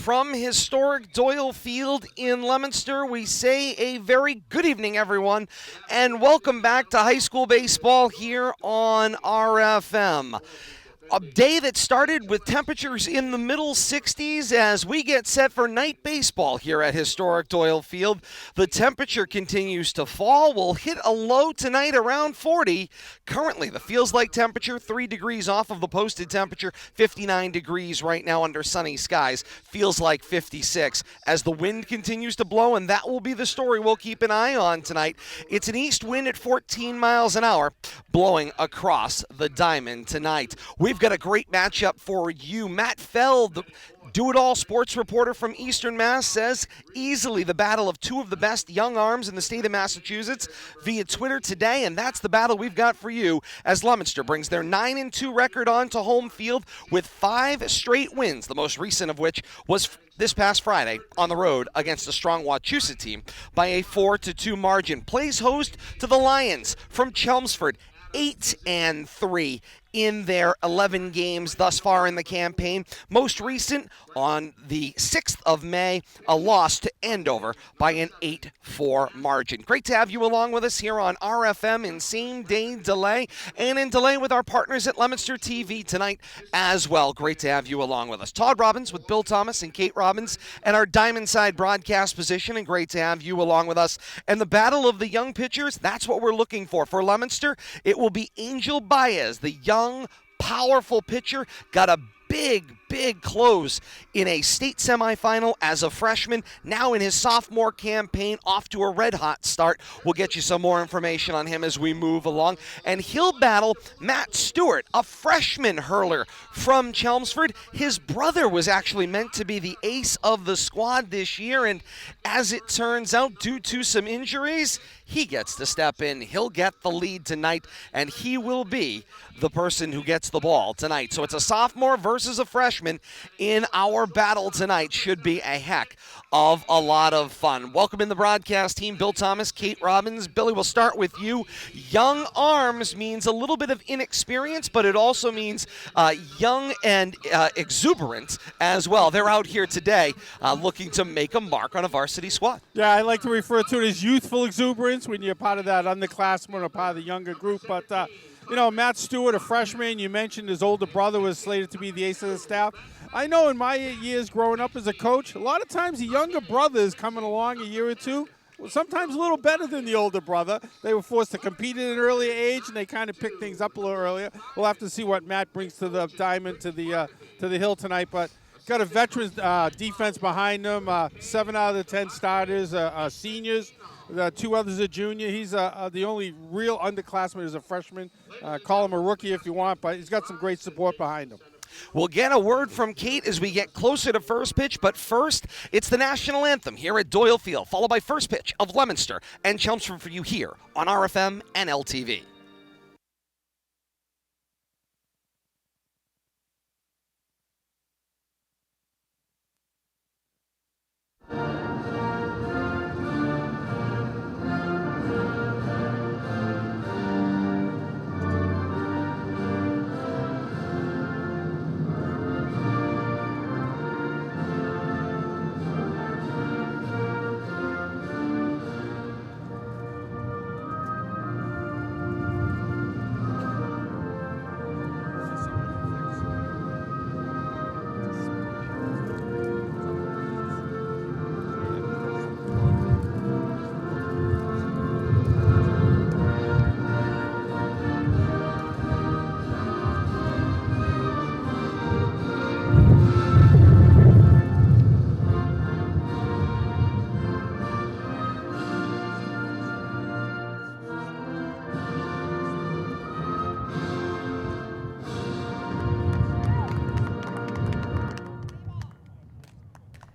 from historic Doyle Field in Leominster, we say a very good evening, everyone, and welcome back to high school baseball here on RFM. A day that started with temperatures in the middle 60s as we get set for night baseball here at historic Doyle Field. The temperature continues to fall. We'll hit a low tonight around 40. Currently, the feels-like temperature 3 degrees off of the posted temperature, 59 degrees right now under sunny skies. Feels like 56 as the wind continues to blow, and that will be the story we'll keep an eye on tonight. It's an east wind at 14 miles an hour blowing across the diamond tonight. We've got a great matchup for you. Matt Feld, the do-it-all sports reporter from Eastern Mass, says easily the battle of two of the best young arms in the state of Massachusetts via Twitter today, and that's the battle we've got for you as Leominster brings their 9-2 record onto home field with 5 straight wins, the most recent of which was this past Friday on the road against a strong Wachusett team by a 4-2 margin. Plays host to the Lions from Chelmsford, 8-3 in their 11 games thus far in the campaign. Most recent on the 6th of May, a loss to Andover by an 8-4 margin. Great to have you along with us here on RFM in same-day delay and in delay with our partners at Leominster TV tonight as well. Great to have you along with us. Todd Robbins with Bill Thomas and Kate Robbins at our Diamond Side broadcast position, and great to have you along with us. And the battle of the young pitchers, that's what we're looking for. For Leominster, it will be Angel Baez, the young, powerful pitcher, got a big close in a state semifinal as a freshman. Now in his sophomore campaign, off to a red-hot start. We'll get you some more information on him as we move along. And he'll battle Matt Stewart, a freshman hurler from Chelmsford. His brother was actually meant to be the ace of the squad this year, and as it turns out, due to some injuries, he gets to step in. He'll get the lead tonight, and he will be the person who gets the ball tonight. So it's a sophomore versus a freshman in our battle tonight. Should be a heck of a lot of fun. Welcome in the broadcast team, Bill Thomas, Kate Robbins. Billy, we'll start with you. Young arms means a little bit of inexperience, but it also means young and exuberant as well. They're out here today looking to make a mark on a varsity squad. Yeah, I like to refer to it as youthful exuberance when you're part of that underclassmen or part of the younger group. But, Matt Stewart, a freshman, you mentioned his older brother was slated to be the ace of the staff. I know in my years growing up as a coach, a lot of times the younger brother is coming along a year or two, sometimes a little better than the older brother. They were forced to compete at an earlier age, and they kind of picked things up a little earlier. We'll have to see what Matt brings to the diamond, to the hill tonight. But got a veteran defense behind them. 7 out of the 10 starters are seniors. 2 others are junior. He's the only real underclassman is a freshman. Call him a rookie if you want, but he's got some great support behind him. We'll get a word from Kate as we get closer to first pitch, but first, it's the national anthem here at Doyle Field, followed by first pitch of Leominster and Chelmsford for you here on RFM and LTV.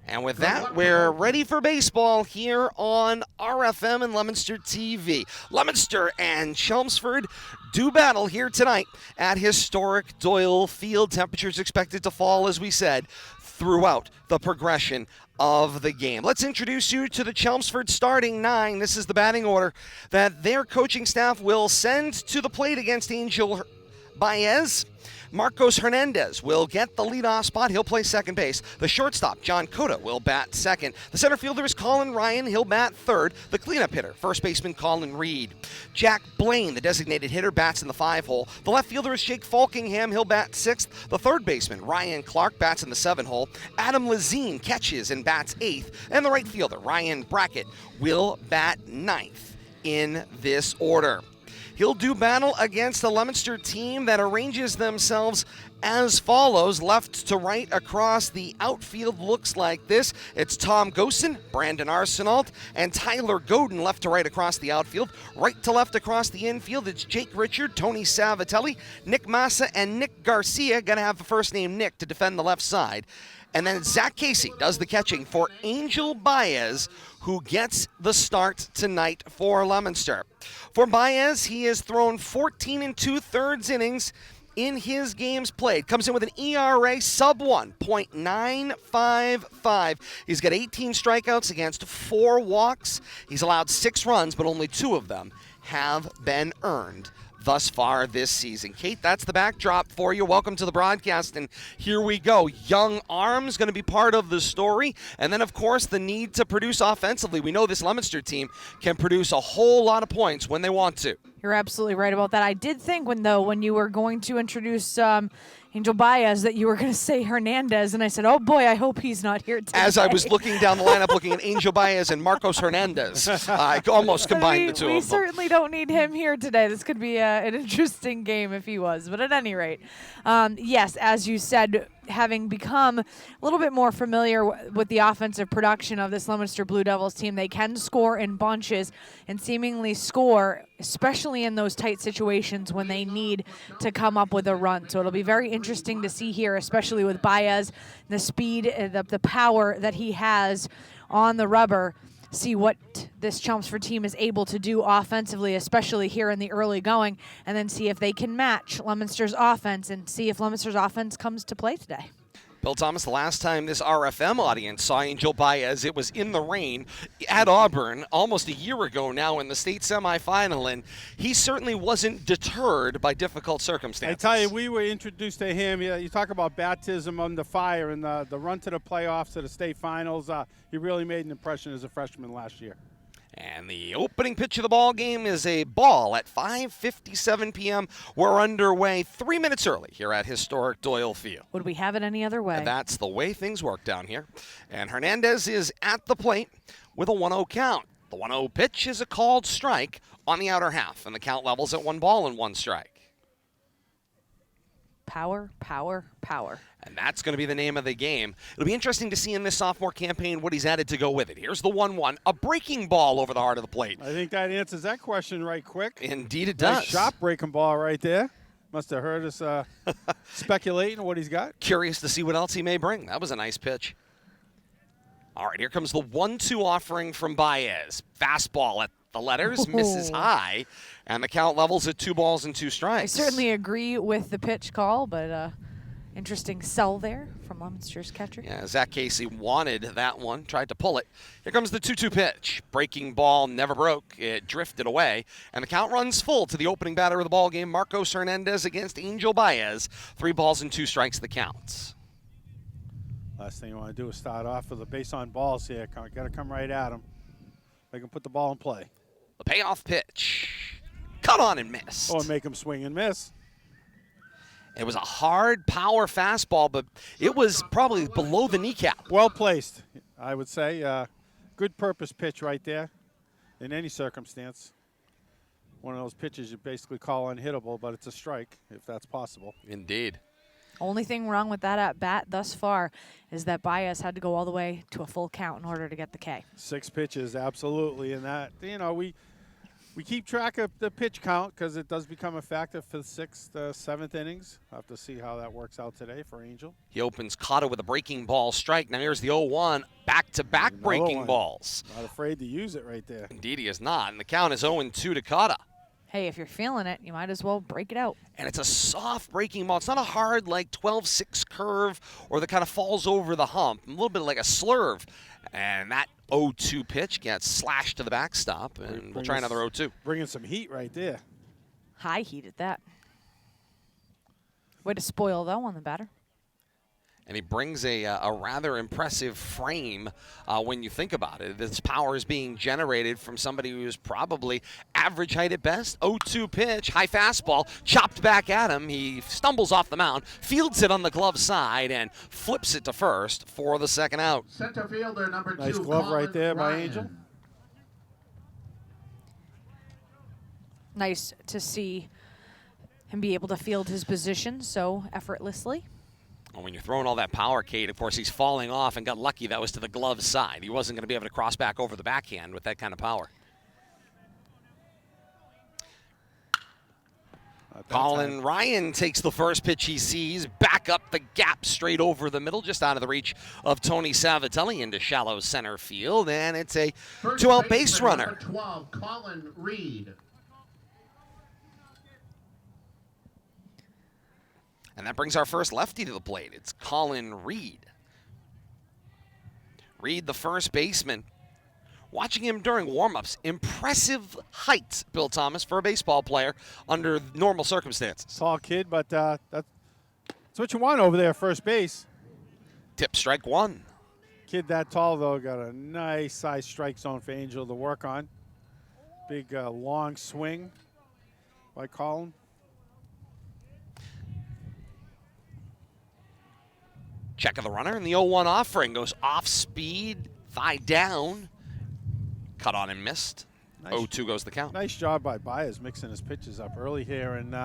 And with that, we're ready for baseball here on RFM and Leominster TV. Leominster and Chelmsford do battle here tonight at historic Doyle Field. Temperatures expected to fall, as we said, throughout the progression of the game. Let's introduce you to the Chelmsford starting 9. This is the batting order that their coaching staff will send to the plate against Angel Baez. Marcos Hernandez will get the leadoff spot. He'll play second base. The shortstop, John Cota, will bat second. The center fielder is Colin Ryan. He'll bat third. The cleanup hitter, first baseman Colin Reed. Jack Blaine, the designated hitter, bats in the 5-hole. The left fielder is Jake Falkingham. He'll bat sixth. The third baseman, Ryan Clark, bats in the 7-hole. Adam Lazine catches and bats eighth. And the right fielder, Ryan Brackett, will bat ninth in this order. He'll do battle against the Leominster team that arranges themselves as follows. Left to right across the outfield looks like this. It's Tom Gosen, Brandon Arsenault, and Tyler Godin left to right across the outfield. Right to left across the infield, it's Jake Richard, Tony Savatelli, Nick Massa, and Nick Garcia. Gonna have the first name Nick to defend the left side. And then Zach Casey does the catching for Angel Baez, who gets the start tonight for Leominster. For Baez, he has thrown 14 2/3 innings in his games played. Comes in with an ERA sub 1.955. He's got 18 strikeouts against 4 walks. He's allowed 6 runs, but only 2 of them have been earned thus far this season. Kate, that's the backdrop for you. Welcome to the broadcast, and here we go. Young arms going to be part of the story, and then, of course, the need to produce offensively. We know this Leominster team can produce a whole lot of points when they want to. You're absolutely right about that. I did think when you were going to introduce Angel Baez that you were going to say Hernandez, and I said, oh boy, I hope he's not here today. As I was looking down the lineup, looking at Angel Baez and Marcos Hernandez, I almost combined the two of them. We certainly don't need him here today. This could be an interesting game if he was. But at any rate, yes, as you said, having become a little bit more familiar with the offensive production of this Leominster Blue Devils team, they can score in bunches and seemingly score, especially in those tight situations when they need to come up with a run. So it'll be very interesting to see here, especially with Baez, the speed, the power that he has on the rubber. See what this Chelmsford team is able to do offensively, especially here in the early going, and then see if they can match Leominster's offense and see if Leominster's offense comes to play today. Bill Thomas, the last time this RFM audience saw Angel Baez, it was in the rain at Auburn almost a year ago now in the state semifinal, and he certainly wasn't deterred by difficult circumstances. I tell you, we were introduced to him. You talk about baptism under fire and the run to the playoffs, to the state finals. He really made an impression as a freshman last year. And the opening pitch of the ball game is a ball at 5:57 p.m. We're underway 3 minutes early here at historic Doyle Field. Would we have it any other way? And that's the way things work down here. And Hernandez is at the plate with a 1-0 count. The 1-0 pitch is a called strike on the outer half, and the count levels at 1 ball and 1 strike. Power, power, power. And that's going to be the name of the game. It'll be interesting to see in this sophomore campaign what he's added to go with it. Here's the 1-1, a breaking ball over the heart of the plate. I think that answers that question right quick. Indeed it does. Nice shot breaking ball right there. Must have heard us speculating what he's got. Curious to see what else he may bring. That was a nice pitch. All right, here comes the 1-2 offering from Baez. Fastball at the letters, misses high, and the count levels at 2 balls and 2 strikes. I certainly agree with the pitch call, but interesting sell there from Leominster's catcher. Yeah, Zach Casey wanted that one, tried to pull it. Here comes the 2-2 pitch. Breaking ball never broke. It drifted away, and the count runs full to the opening batter of the ball game, Marcos Hernandez against Angel Baez. 3 balls and 2 strikes the counts. Last thing you want to do is start off with a base on balls here. Got to come right at him. They can put the ball in play. The payoff pitch. Cut on and missed. Or make him swing and miss. It was a hard power fastball, but it was probably below the kneecap. Well placed, I would say. Good purpose pitch right there in any circumstance. One of those pitches you basically call unhittable, but it's a strike if that's possible. Indeed. Only thing wrong with that at bat thus far is that Baez had to go all the way to a full count in order to get the K. 6 pitches, absolutely. And that, we keep track of the pitch count because it does become a factor for the 6th, 7th innings. We'll have to see how that works out today for Angel. He opens Cotta with a breaking ball strike. Now here's the 0-1, back-to-back breaking balls. Not afraid to use it right there. Indeed he is not, and the count is 0-2 to Cotta. Hey, if you're feeling it, you might as well break it out. And it's a soft breaking ball. It's not a hard, 12-6 curve or that kind of falls over the hump. A little bit like a slurve. And that 0-2 pitch gets slashed to the backstop, and we'll try another 0-2. Bringing some heat right there. High heat at that. Way to spoil, though, on the batter. And he brings a rather impressive frame when you think about it. This power is being generated from somebody who's probably average height at best. 0-2 pitch, high fastball, chopped back at him. He stumbles off the mound, fields it on the glove side, and flips it to first for the second out. Center fielder number 2. Nice glove Colin right there by Ryan. Angel. Nice to see him be able to field his position so effortlessly. Well, when you're throwing all that power, Kate, of course, he's falling off and got lucky that was to the glove side. He wasn't going to be able to cross back over the backhand with that kind of power. Colin Ryan takes the first pitch he sees, back up the gap straight over the middle, just out of the reach of Tony Savatelli into shallow center field, and it's a two-out base runner. Number 12, Colin Reed. And that brings our first lefty to the plate. It's Colin Reed. Reed, the first baseman. Watching him during warm-ups, impressive height, Bill Thomas, for a baseball player under normal circumstances. Tall kid, but that's what you want over there, first base. Tip strike one. Kid that tall, though, got a nice size strike zone for Angel to work on. Big, long swing by Colin. Check of the runner, and the 0-1 offering goes off speed, thigh down. Cut on and missed. Nice. 0-2 goes the count. Nice job by Baez mixing his pitches up early here. And,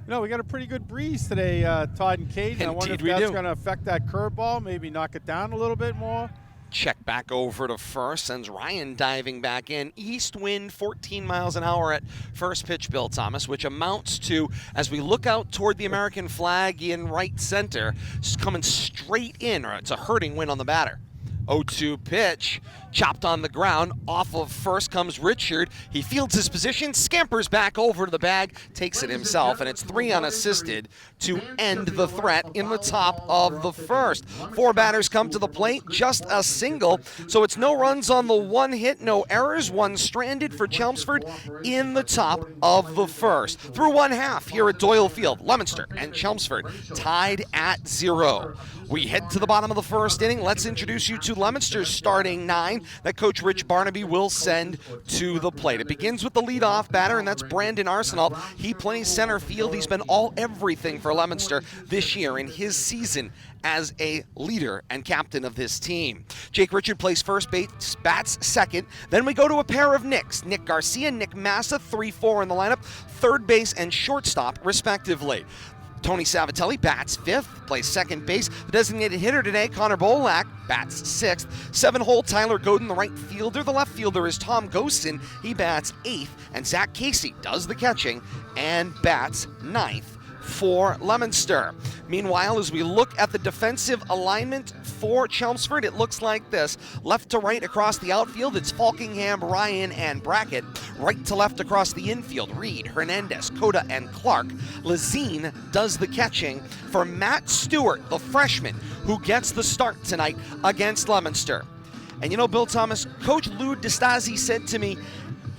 we got a pretty good breeze today, Todd and Kate. And I wonder if Indeed we that's do. going to affect that curveball, maybe knock it down a little bit more. Check back over to first, sends Ryan diving back in. East wind, 14 miles an hour at first pitch, Bill Thomas, which amounts to, as we look out toward the American flag in right center, it's coming straight in, or it's a hurting wind on the batter. 0-2 pitch, chopped on the ground. Off of first comes Richard. He fields his position, scampers back over to the bag, takes it himself, and it's 3 unassisted to end the threat in the top of the first. 4 batters come to the plate, just a single. So it's no runs on the 1 hit, no errors, 1 stranded for Chelmsford in the top of the first. Through 1/2 here at Doyle Field, Leominster and Chelmsford tied at 0. We head to the bottom of the first inning. Let's introduce you to Leominster's starting 9 that Coach Rich Barnaby will send to the plate. It begins with the leadoff batter, and that's Brandon Arsenault. He plays center field. He's been everything for Leominster this year in his season as a leader and captain of this team. Jake Richard plays first base, bats second. Then we go to a pair of Nicks. Nick Garcia, Nick Massa, 3-4 in the lineup, third base and shortstop, respectively. Tony Savatelli bats 5th, plays second base. The designated hitter today, Connor Bolak, bats 6th. 7-hole Tyler Godin, the right fielder. The left fielder is Tom Gosin. He bats 8th. And Zach Casey does the catching and bats 9th for Leominster. Meanwhile, as we look at the defensive alignment for Chelmsford, it looks like this. Left to right across the outfield, it's Falkingham, Ryan, and Brackett. Right to left across the infield, Reed, Hernandez, Coda, and Clark. Lazine does the catching for Matt Stewart, the freshman, who gets the start tonight against Leominster. And you know, Bill Thomas, Coach Lou DeStasi said to me,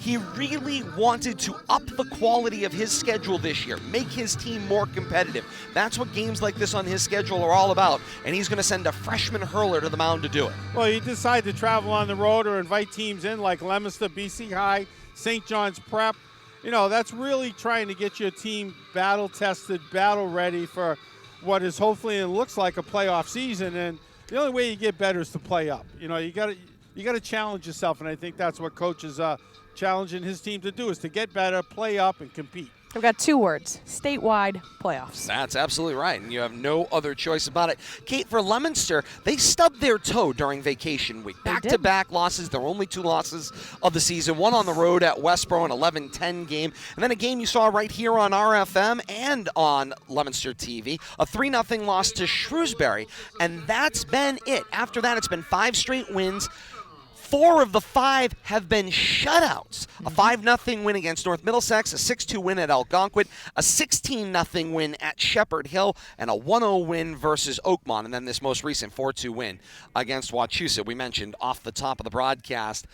he really wanted to up the quality of his schedule this year, make his team more competitive. That's what games like this on his schedule are all about, and he's going to send a freshman hurler to the mound to do it. Well, you decide to travel on the road or invite teams in like Leominster, BC High, St. John's Prep. That's really trying to get your team battle-tested, battle-ready for what is hopefully and looks like a playoff season. And the only way you get better is to play up. You got to challenge yourself, and I think that's what Coach is challenging his team to do, is to get better, play up, and compete. I've got 2 words: statewide playoffs. That's absolutely right, and you have no other choice about it. Kate, for Leominster, they stubbed their toe during vacation week. Back-to-back losses, their only 2 losses of the season. One on the road at Westboro, an 11-10 game, and then a game you saw right here on RFM and on Leominster TV, a 3-0 loss to Shrewsbury, and that's been it. After that, it's been 5 straight wins. 4 of the 5 have been shutouts. A 5-0 win against North Middlesex, a 6-2 win at Algonquin, a 16-0 win at Shepherd Hill, and a 1-0 win versus Oakmont, and then this most recent 4-2 win against Wachusett. We mentioned off the top of the broadcast.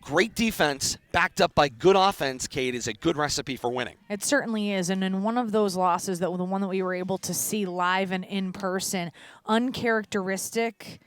Great defense backed up by good offense, Kate, is a good recipe for winning. It certainly is. And in one of those losses, the one that we were able to see live and in person, uncharacteristic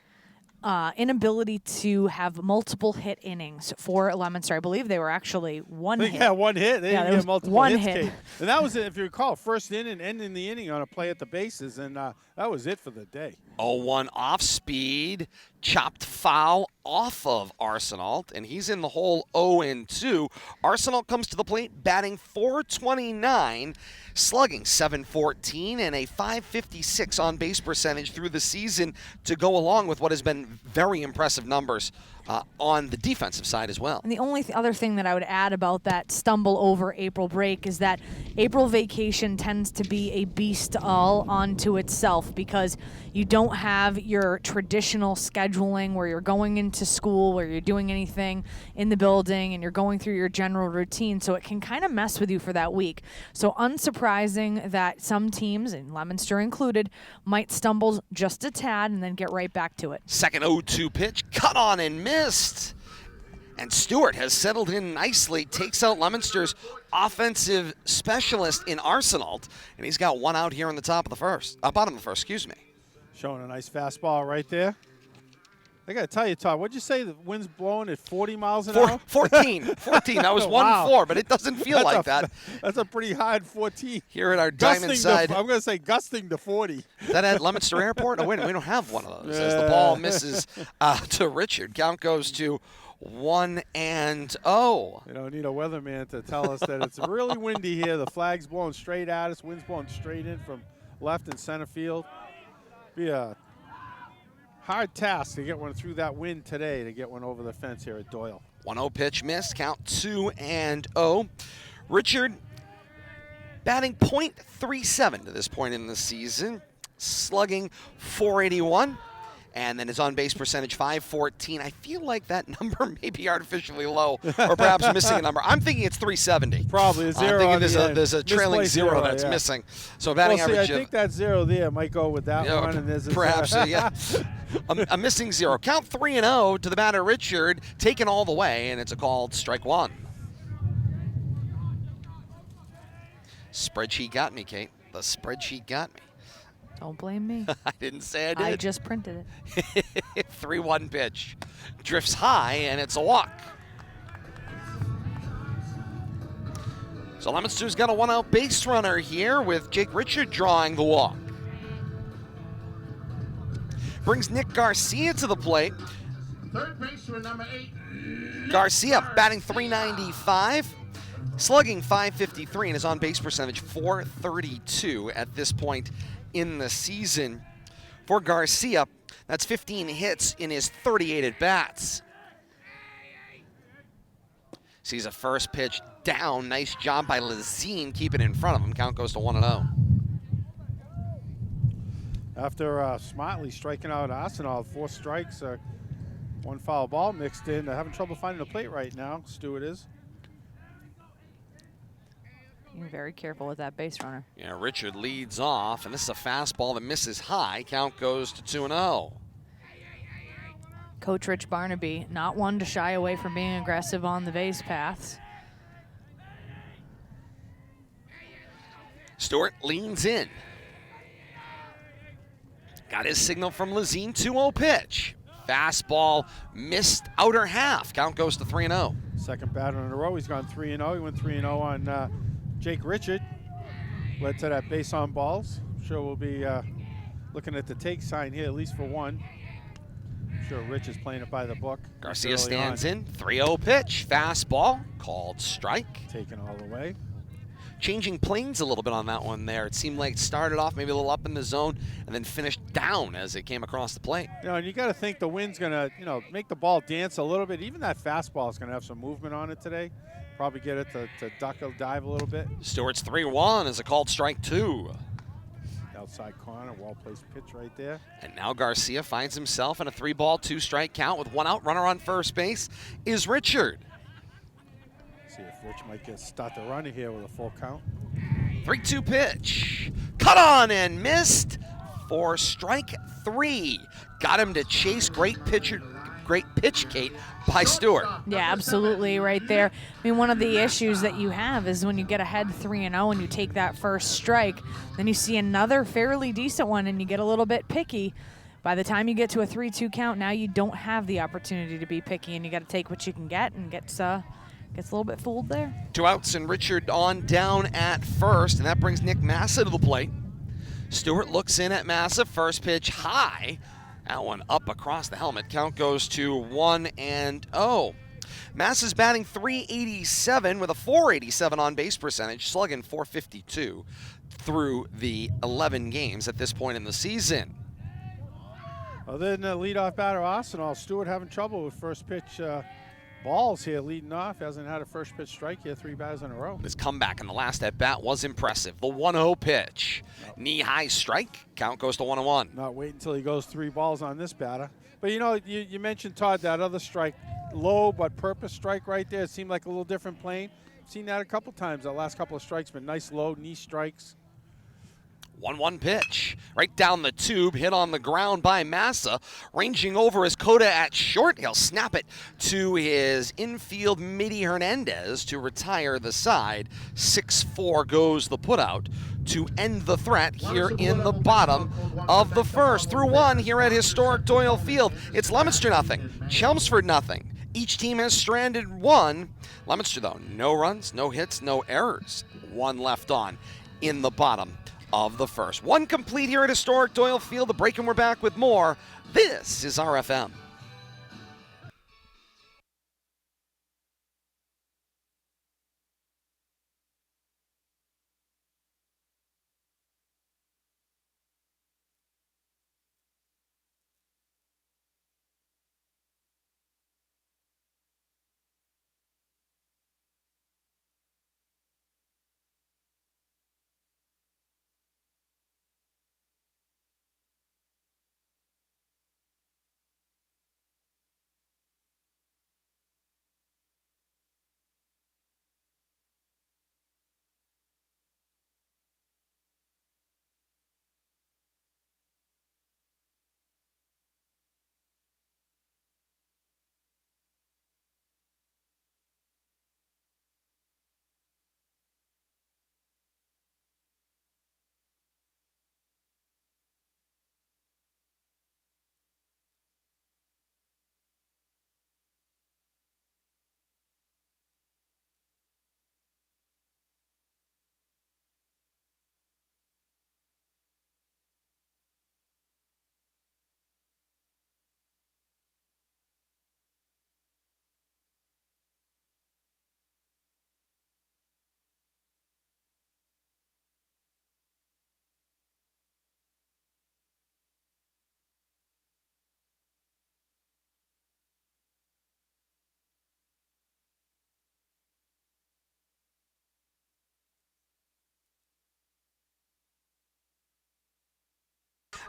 inability to have multiple hit innings for Leominster. I believe they were actually one hit. Yeah, one hit. They didn't get multiple one hits, hit. Kate. And that was, if you recall, first inning, ending the inning on a play at the bases, and that was it for the day. 0-1 off speed, chopped foul off of Arsenault, and he's in the hole 0-2. Arsenault comes to the plate batting .429, slugging .714, and a .556 on base percentage through the season to go along with what has been very impressive numbers on the defensive side as well. And the only other thing that I would add about that stumble over April break is that April vacation tends to be a beast all onto itself, because you don't have your traditional scheduling where you're going into school, where you're doing anything in the building, and you're going through your general routine. So it can kind of mess with you for that week. So unsurprising that some teams, and Leominster included, might stumble just a tad and then get right back to it. Second 0-2 pitch, cut on and missed. And Stewart has settled in nicely, takes out Leominster's offensive specialist in Arsenault, and he's got one out here in the bottom of the first, excuse me. Showing a nice fastball right there. I got to tell you, Todd, what'd you say? The wind's blowing at 40 miles an hour? 14. That was Wow. 1-4, but it doesn't feel like that. That's a pretty hard 14. Here at our diamond side. I'm going to say gusting to 40. Is that at Leominster Airport? Oh, wait, we don't have one of those. As the ball misses to Richard. Count goes to 1-0. You don't need a weatherman to tell us that it's really windy here. The flag's blowing straight at us. Wind's blowing straight in from left and center field. Be a hard task to get one through that wind today, to get one over the fence here at Doyle. 1-0 pitch missed. Count 2-0. Richard batting .37 to this point in the season, slugging .481. And then his on-base percentage, .514. I feel like that number may be artificially low, or perhaps missing a number. I'm thinking it's .370. Probably a zero. I'm on thinking the end. there's a trailing Misplaced zero that's yeah. missing. So batting Well, see, average I think that zero there might go with that one. And there's perhaps, yeah. A missing zero. Count 3-0 to the batter, Richard, taken all the way, and it's a called strike one. Spreadsheet got me, Kate. The spreadsheet got me. Don't blame me. I didn't say I did. I just printed it. 3-1 pitch. Drifts high, and it's a walk. So Leominster's got a one-out base runner here with Jake Richard drawing the walk. Brings Nick Garcia to the plate. Third baseman, number 8. Garcia batting .395, slugging .553, and his on-base percentage .432 at this point in the season. For Garcia, that's 15 hits in his 38 at-bats. Sees a first pitch down. Nice job by Lazine keeping it in front of him. Count goes to 1-0. After smartly striking out Arsenal, 4 strikes, 1 foul ball mixed in. They're having trouble finding the plate right now, Stewart is. You're very careful with that base runner. Yeah, Richard leads off, and this is a fastball that misses high. Count goes to 2-0. Coach Rich Barnaby, not one to shy away from being aggressive on the base paths. Stewart leans in. Got his signal from Lazine, 2-0 pitch. Fastball missed outer half. Count goes to 3-0. Second batter in a row. He's gone 3-0. He went 3-0 on Jake Richard. Led to that base on balls. I'm sure we'll be looking at the take sign here, at least for one. I'm sure Rich is playing it by the book. Garcia stands in. 3-0 pitch. Fastball called strike. Taken all the way. Changing planes a little bit on that one there. It seemed like it started off maybe a little up in the zone and then finished down as it came across the plate. You know, and you got to think the wind's going to, make the ball dance a little bit. Even that fastball is going to have some movement on it today. Probably get it to duck or dive a little bit. Stewart's 3-1 is a called strike 2. Outside corner, well-placed pitch right there. And now Garcia finds himself in a 3-ball, 2-strike count with 1 out. Runner on first base is Richard. See if Rich might start the runner here with a full count. 3-2 pitch. Cut on and missed for strike 3. Got him to chase. Great pitcher great pitch, Kate, by Stewart. Yeah, absolutely, right there. I mean, one of the issues that you have is when you get ahead 3-0 and you take that first strike, then you see another fairly decent one and you get a little bit picky. By the time you get to a 3-2 count, now you don't have the opportunity to be picky, and you got to take what you can get, and gets a little bit fooled there. 2 outs and Richard on down at first, and that brings Nick Massa to the plate. Stewart looks in at Massa, first pitch high. That one up across the helmet. Count goes to 1-0. Massa's batting .387 with a .487 on base percentage, slugging .452 through the 11 games at this point in the season. Other than the leadoff batter Arsenal, Stewart having trouble with first pitch balls here leading off. Hasn't had a first pitch strike here 3 batters in a row. His comeback in the last at bat was impressive. The 1-0 pitch. Knee-high strike. Count goes to 1-1. Not wait until he goes 3 balls on this batter. But you know, you mentioned, Todd, that other strike, low but purpose strike right there. It seemed like a little different plane. Seen that a couple times. The last couple of strikes been nice low knee strikes. 1-1 pitch. Right down the tube, hit on the ground by Massa. Ranging over is Coda at short. He'll snap it to his infield middy Hernandez to retire the side. 6-4 goes the putout to end the threat here in the bottom of the first. Through 1 here at historic Doyle Field. It's Leominster nothing, Chelmsford nothing. Each team has stranded 1. Leominster, though, no runs, no hits, no errors. 1 left on in the bottom of the first. 1 complete here at historic Doyle Field. The break, and we're back with more. This is RFM.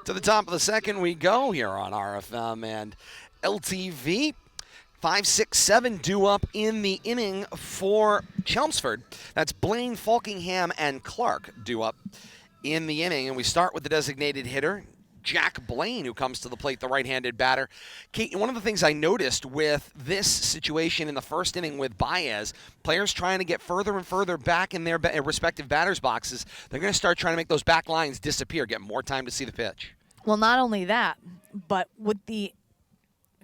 To the top of the second we go here on RFM and LTV. 5, 6, 7 due up in the inning for Chelmsford. That's Blaine, Falkingham, and Clark due up in the inning. And we start with the designated hitter, Jack Blaine, who comes to the plate, the right-handed batter. Kate, one of the things I noticed with this situation in the first inning with Baez, players trying to get further and further back in their respective batters' boxes, they're going to start trying to make those back lines disappear, get more time to see the pitch. Well, not only that, but with the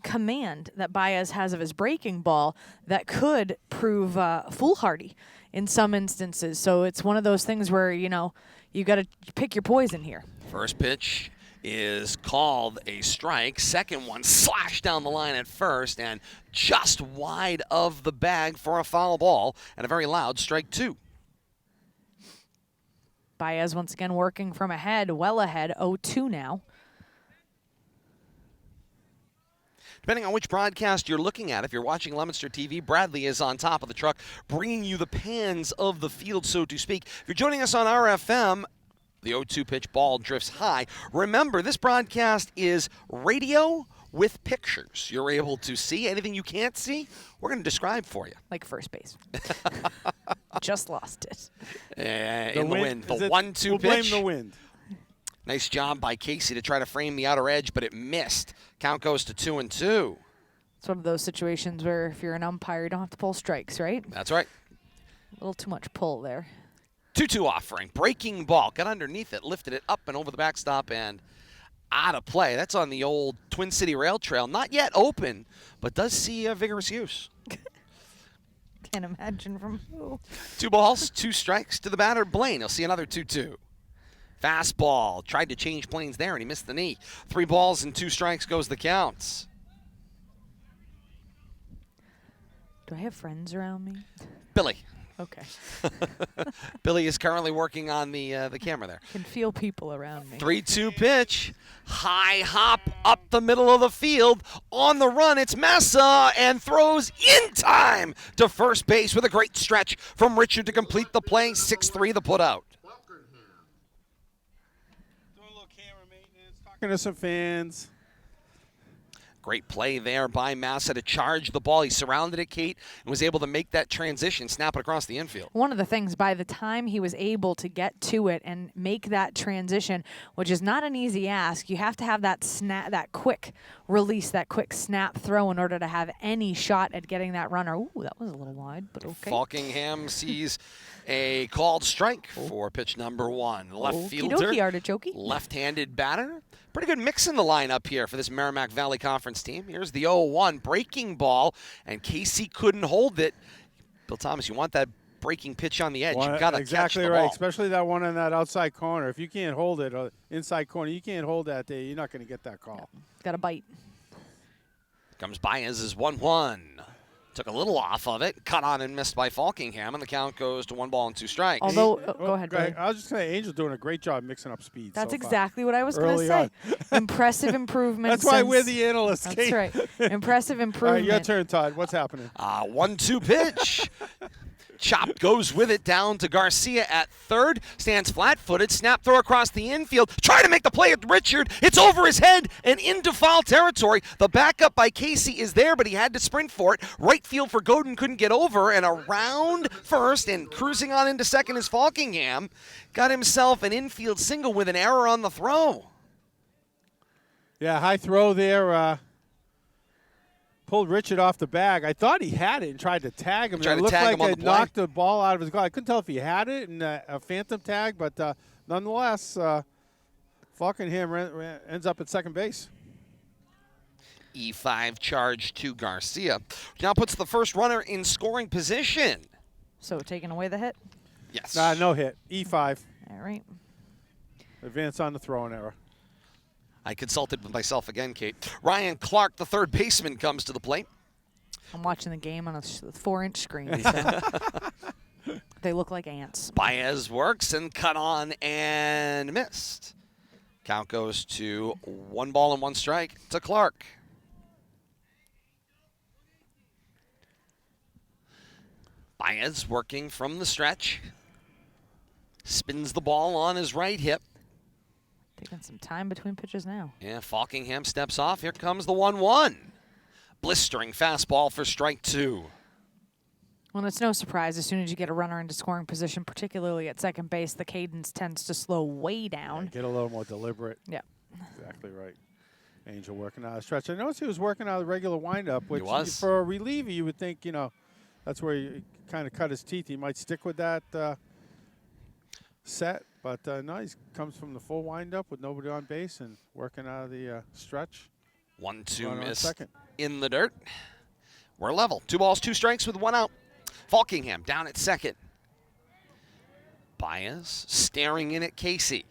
command that Baez has of his breaking ball, that could prove foolhardy in some instances. So it's one of those things where, you know, you got to pick your poison here. First pitch is called a strike. Second one slashed down the line at first and just wide of the bag for a foul ball and a very loud strike 2. Baez once again working from ahead, well ahead, 0-2 now. Depending on which broadcast you're looking at, if you're watching Leominster TV, Bradley is on top of the truck, bringing you the pans of the field, so to speak. If you're joining us on RFM, the 0-2 pitch ball drifts high. Remember, this broadcast is radio with pictures. You're able to see anything you can't see, we're going to describe for you. Like first base. Just lost it. In the wind. The 1-2 pitch. We'll blame the wind. Nice job by Casey to try to frame the outer edge, but it missed. Count goes to 2-2. It's one of those situations where if you're an umpire, you don't have to pull strikes, right? That's right. A little too much pull there. 2-2 offering. Breaking ball. Got underneath it, lifted it up and over the backstop and out of play. That's on the old Twin City Rail Trail. Not yet open, but does see vigorous use. Can't imagine from who. 2 balls, 2 strikes to the batter, Blaine. He'll see another 2-2. Fastball. Tried to change planes there, and he missed the knee. 3 balls and 2 strikes goes the counts. Do I have friends around me? Billy. Okay. Billy is currently working on the camera there. Can feel people around me. 3-2 pitch. High hop up the middle of the field. On the run, it's Massa, and throws in time to first base with a great stretch from Richard to complete the play. 6-3 the putout. Doing a little camera maintenance, talking to some fans. Great play there by Massa to charge the ball. He surrounded it, Kate, and was able to make that transition, snap it across the infield. One of the things, by the time he was able to get to it and make that transition, which is not an easy ask, you have to have that snap, that quick release, that quick snap throw in order to have any shot at getting that runner. Ooh, that was a little wide, but okay. Falkingham sees a called strike for pitch number 1. Left fielder, Okey-dokey, artichoke. left-handed batter. Pretty good mix in the lineup here for this Merrimack Valley Conference team. Here's the 0-1 breaking ball, and Casey couldn't hold it. Bill Thomas, you want that breaking pitch on the edge. You've got to catch the exactly ball. right, especially that one in that outside corner. If you can't hold it, inside corner, you can't hold that there. You're not going to get that call. Got a bite. Comes Baez as 1-1. Took a little off of it, cut on and missed by Falkingham, and the count goes to 1 ball and 2 strikes. Although, go ahead, Billy. I was just saying, Angel's doing a great job mixing up speed. That's so far. exactly what I was going to Early say. on. Impressive improvement. That's why we're the analysts. That's Kate. right. Impressive All improvement. right, your turn, Todd. What's happening? 1-2 pitch. Chop goes with it down to Garcia at third. Stands flat-footed. Snap throw across the infield. Try to make the play at Richard. It's over his head and into foul territory. The backup by Casey is there, but he had to sprint for it. Right field for Godin couldn't get over, and around first and cruising on into second is Falkingham. Got himself an infield single with an error on the throw. Yeah, high throw there. Pulled Richard off the bag. I thought he had it and tried to tag him. Tried It to looked tag like him on it the play. knocked the ball out of his glove. I couldn't tell if he had it in a phantom tag, but nonetheless, Falkingham ends up at second base. E5 charge to Garcia. Now puts the first runner in scoring position. So taking away the hit. Yes. No hit. E5. All right. Advance on the throwing error. I consulted with myself again, Kate. Ryan Clark, the third baseman, comes to the plate. I'm watching the game on a 4-inch screen. So they look like ants. Baez works and cut on and missed. Count goes to 1 ball and 1 strike to Clark. Baez working from the stretch. Spins the ball on his right hip. Taking some time between pitches now. Yeah, Falkingham steps off. Here comes the 1-1. Blistering fastball for strike 2. Well, it's no surprise as soon as you get a runner into scoring position, particularly at second base, the cadence tends to slow way down. Get a little more deliberate. Yeah. Exactly right. Angel working out a stretch. I noticed he was working out a regular windup, which was. for a reliever you would think, that's where he kind of cut his teeth. He might stick with that set, but no, he comes from the full windup with nobody on base and working out of the stretch. 1-2 Runner on miss second. in the dirt. We're level. 2 balls, 2 strikes with 1 out. Falkingham down at second. Baez staring in at Casey.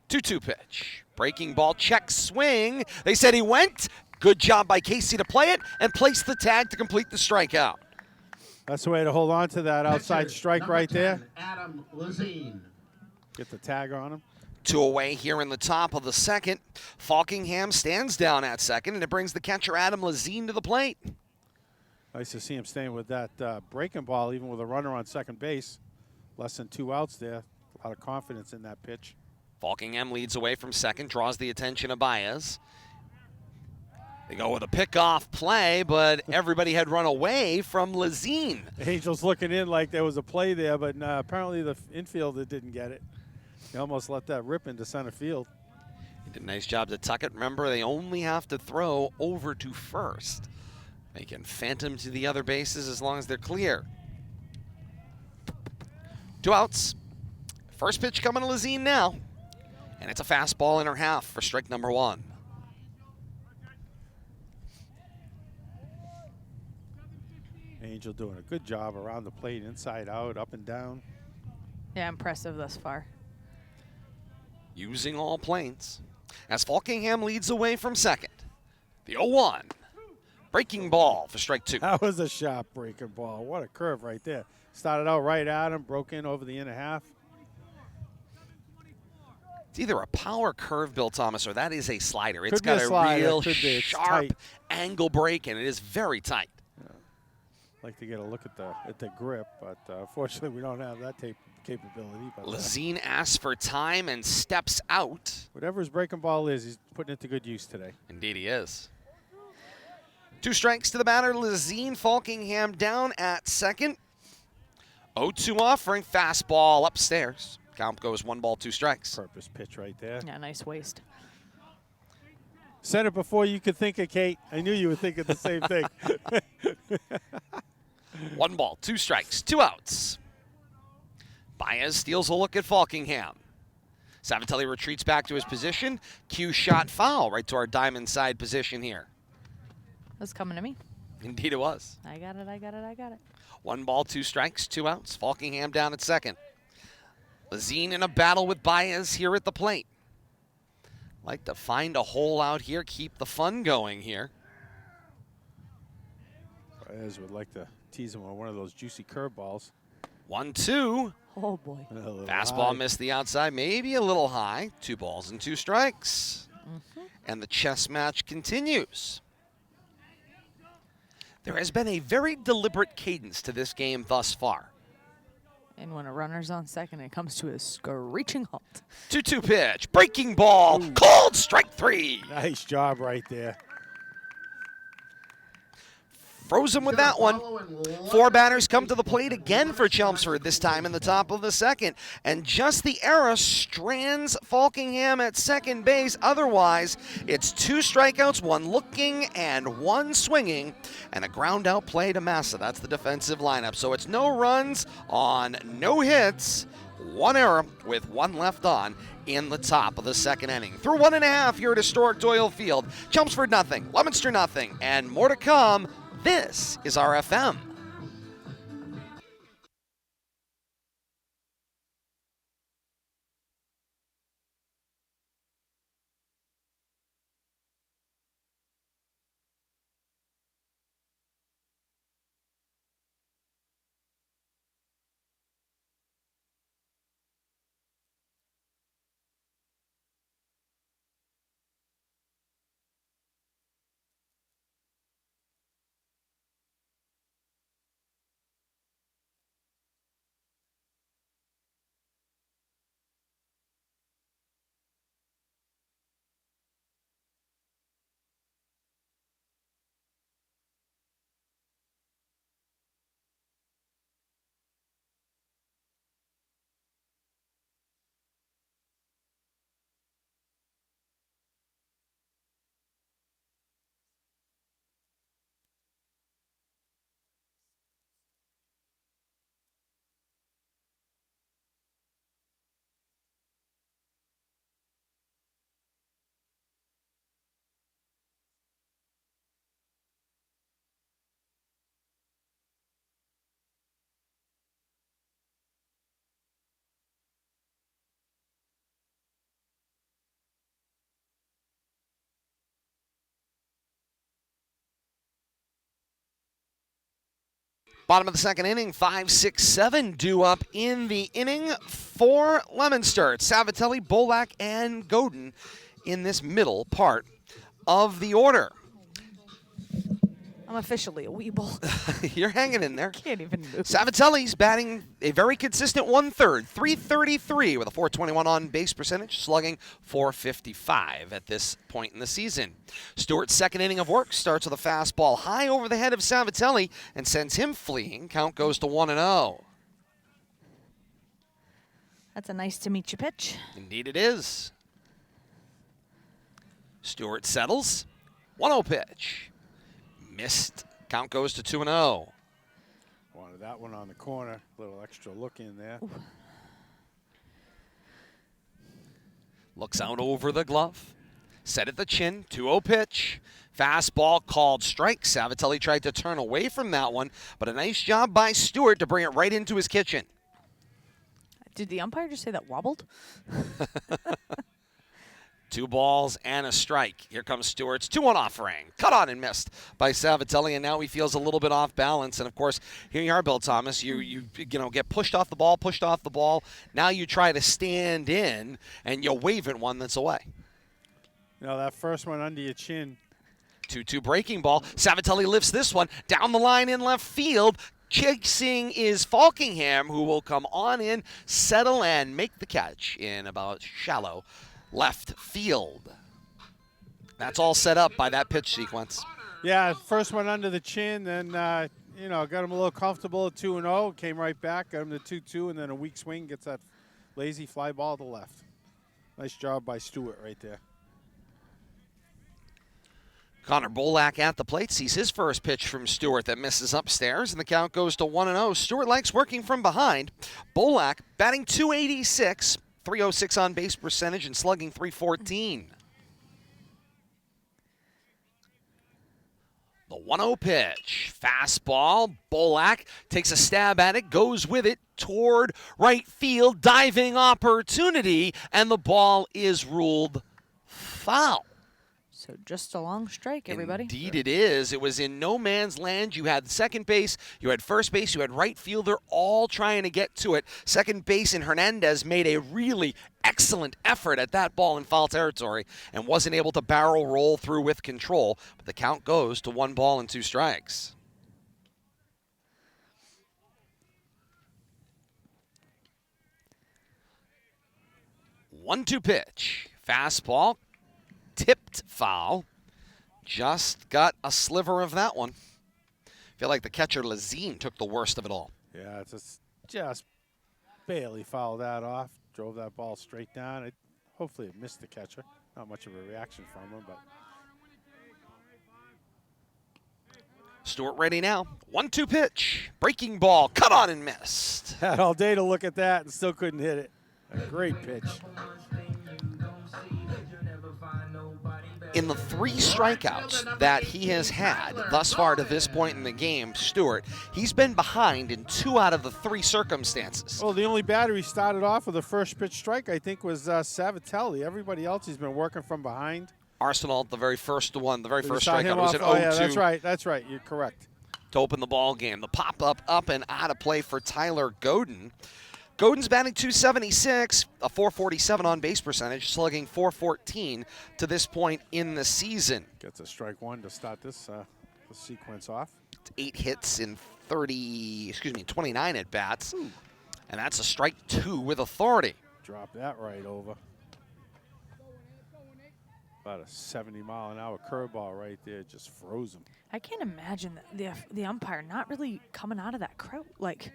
2-2 pitch. Breaking ball, check, swing. They said he went. Good job by Casey to play it and place the tag to complete the strikeout. That's the way to hold on to that outside strike Number right 10, there. Adam Lazine. Get the tag on him. 2 away here in the top of the second. Falkingham stands down at second, and it brings the catcher Adam Lazine to the plate. Nice to see him staying with that breaking ball, even with a runner on second base. Less than 2 outs there. A lot of confidence in that pitch. Falkingham leads away from second, draws the attention of Baez. They go with a pickoff play, but everybody had run away from Lazine. Angels looking in like there was a play there, but apparently the infielder didn't get it. He almost let that rip into center field. Did a nice job to tuck it. Remember, they only have to throw over to first. They can phantom to the other bases as long as they're clear. 2 outs. First pitch coming to Lazine now. And it's a fastball in her half for strike number 1. Angel doing a good job around the plate, inside out, up and down. Yeah, impressive thus far. Using all planes. As Falkingham leads away from second. The 0-1. Breaking ball for strike 2. That was a sharp breaking ball. What a curve right there. Started out right at him, broke in over the inner half. It's either a power curve, Bill Thomas, or that is a slider. It's Could be got a a slider. real Could be. It's sharp tight. angle break, and it is very tight. Like to get a look at the grip, but unfortunately we don't have that capability. But Lazine asks for time and steps out. whatever his breaking ball is, he's putting it to good use today. Indeed he is. 2 strikes to the batter. Lazine Falkingham down at second. 0-2 offering. Fastball upstairs. Count goes 1 ball, 2 strikes. Purpose pitch right there. Yeah, nice waste. Said it before you could think of Kate. I knew you were thinking the same thing. 1 ball, 2 strikes, 2 outs. Baez steals a look at Falkingham. Savatelli retreats back to his position. Cue shot foul right to our diamond side position here. That's coming to me. Indeed it was. I got it, I got it, I got it. 1 ball, 2 strikes, 2 outs. Falkingham down at second. Lazine in a battle with Baez here at the plate. Like to find a hole out here, keep the fun going here. Baez would like to tease him on one of those juicy curveballs. 1-2. Oh, boy. Fastball missed the outside, maybe a little high. 2 balls and 2 strikes. And the chess match continues. There has been a very deliberate cadence to this game thus far. And when a runner's on second, it comes to a screeching halt. 2-2 pitch, breaking ball, called strike 3. Nice job right there. Froze him with that one. 4 batters come to the plate again for Chelmsford, this time in the top of the second. And just the error strands Falkingham at second base. Otherwise, it's 2 strikeouts, 1 looking and 1 swinging, and a ground out play to Massa. That's the defensive lineup. So it's no runs on no hits. 1 error with 1 left on in the top of the second inning. Through 1.5 here at historic Doyle Field. Chelmsford nothing, Leominster nothing, and more to come. This is RFM. Bottom of the second inning, 5, 6, 7 due up in the inning for Leominster. It's Savatelli, Bolak, and Godin in this middle part of the order. I'm officially a weeble. You're hanging in there. Can't even move. Savatelli's batting a very consistent 1/3, 333 with a 421 on base percentage, slugging 455 at this point in the season. Stewart's second inning of work starts with a fastball high over the head of Savatelli and sends him fleeing. Count goes to 1-0. That's a nice to meet you pitch. Indeed it is. Stewart settles. 1-0 pitch. Missed. Count goes to 2-0. Wanted that one on the corner. Little extra look in there. Ooh. Looks out over the glove. Set at the chin. 2-0 pitch. Fastball called strike. Savatelli tried to turn away from that one, but a nice job by Stewart to bring it right into his kitchen. Did the umpire just say that wobbled? 2 balls and a strike. Here comes Stewart's 2-1 offering. Cut on and missed by Savatelli, and now he feels a little bit off balance. And, of course, here you are, Bill Thomas. You get pushed off the ball. Now you try to stand in, and you wave at one that's away. You know, that first one under your chin. 2-2 breaking ball. Savatelli lifts this one down the line in left field. Chasing is Falkingham, who will come on in, settle, and make the catch in about shallow left field. That's all set up by that pitch sequence. Yeah, first one under the chin, then, got him a little comfortable at 2-0, came right back, got him to 2-2, and then a weak swing, gets that lazy fly ball to left. Nice job by Stewart right there. Connor Bolak at the plate sees his first pitch from Stewart that misses upstairs, and the count goes to 1-0. Stewart likes working from behind. Bolak batting .286, .306 on base percentage, and slugging .314. The 1-0 pitch. Fastball. Bolak takes a stab at it, goes with it toward right field. Diving opportunity, and the ball is ruled foul. So just a long strike, everybody. Indeed it is. It was in no man's land. You had second base, you had first base, you had right fielder all trying to get to it. Second base in Hernandez made a really excellent effort at that ball in foul territory and wasn't able to barrel roll through with control. But the count goes to 1 ball and 2 strikes. One-two pitch. Fastball. Tipped foul. Just got a sliver of that one. Feel like the catcher Lazine took the worst of it all. Yeah, it's just barely fouled that off. Drove that ball straight down. Hopefully it missed the catcher. Not much of a reaction from him, but. Stewart ready now. 1-2 pitch. Breaking ball. Cut on and missed. Had all day to look at that and still couldn't hit it. A great pitch. In the 3 strikeouts that he has had thus far to this point in the game, Stewart, he's been behind in 2 out of the 3 circumstances. Well, the only batter he started off with a first pitch strike, I think, was Savatelli. Everybody else, he's been working from behind. Arsenal, the very first one, the very first strikeout. It was an 0-2. Oh, yeah, that's right. You're correct. To open the ball game. The pop-up up and out of play for Tyler Godin. Godin's batting .276, a .447 on base percentage, slugging .414 to this point in the season. Gets a strike 1 to start this sequence off. It's 8 hits in 29 at bats, and that's a strike 2 with authority. Drop that right over. About a 70-mile-an-hour curveball right there, just froze him. I can't imagine the umpire not really coming out of that crowd. Like,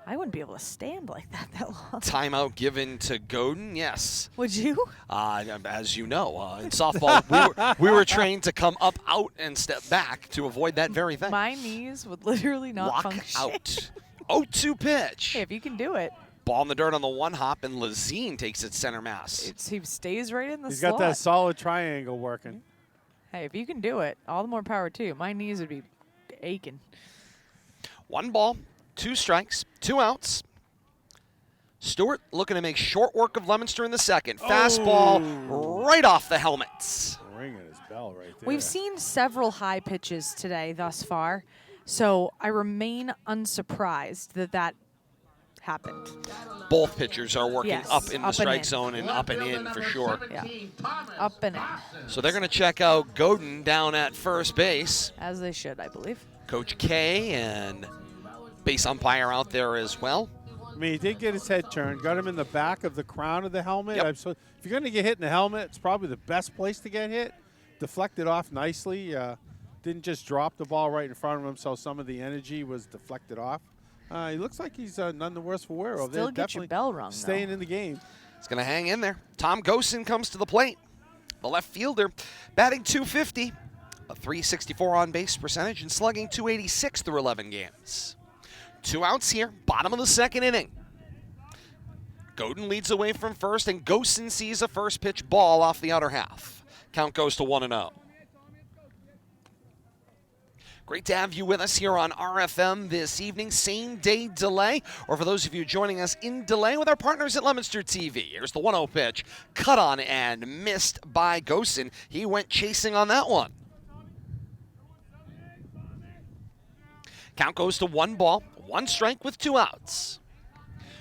I wouldn't be able to stand like that long. Timeout given to Godin, yes. Would you? As you know, in softball, we were trained to come up, out, and step back to avoid that very thing. My knees would literally not Walk function. out. 0-2 pitch. Hey, if you can do it. Ball in the dirt on the 1 hop, and Lazine takes it center mass. He stays right in the He's slot. got that solid triangle working. Hey, if you can do it, all the more power to you. My knees would be aching. 1 ball, 2 strikes, 2 outs. Stewart looking to make short work of Leominster in the second. Fastball right off the helmets. Ringing his bell right there. We've seen several high pitches today thus far, so I remain unsurprised that happened. Both pitchers are working Yes, up in the up and strike in. zone and up and in for sure. Yeah, up and in, So they're going to check out Godin down at first base. as they should, I believe. Coach K and base umpire out there as well. I mean, he did get his head turned, got him in the back of the crown of the helmet. Yep. So if you're going to get hit in the helmet, it's probably the best place to get hit. Deflected off nicely. Didn't just drop the ball right in front of him, so some of the energy was deflected off. He looks like he's none the worse for wear. Still get your bell rung, staying though. in the game. He's going to hang in there. Tom Gosen comes to the plate. the left fielder, batting .250, a .364 on-base percentage, and slugging .286 through 11 games. 2 outs here, bottom of the second inning. Godin leads away from first, and Gosen sees a first pitch ball off the outer half. Count goes to 1-0. Great to have you with us here on RFM this evening. Same day delay, or for those of you joining us in delay with our partners at Leominster TV. Here's the 1-0 pitch, cut on and missed by Gosen. He went chasing on that one. Count goes to 1 ball, 1 strike with 2 outs.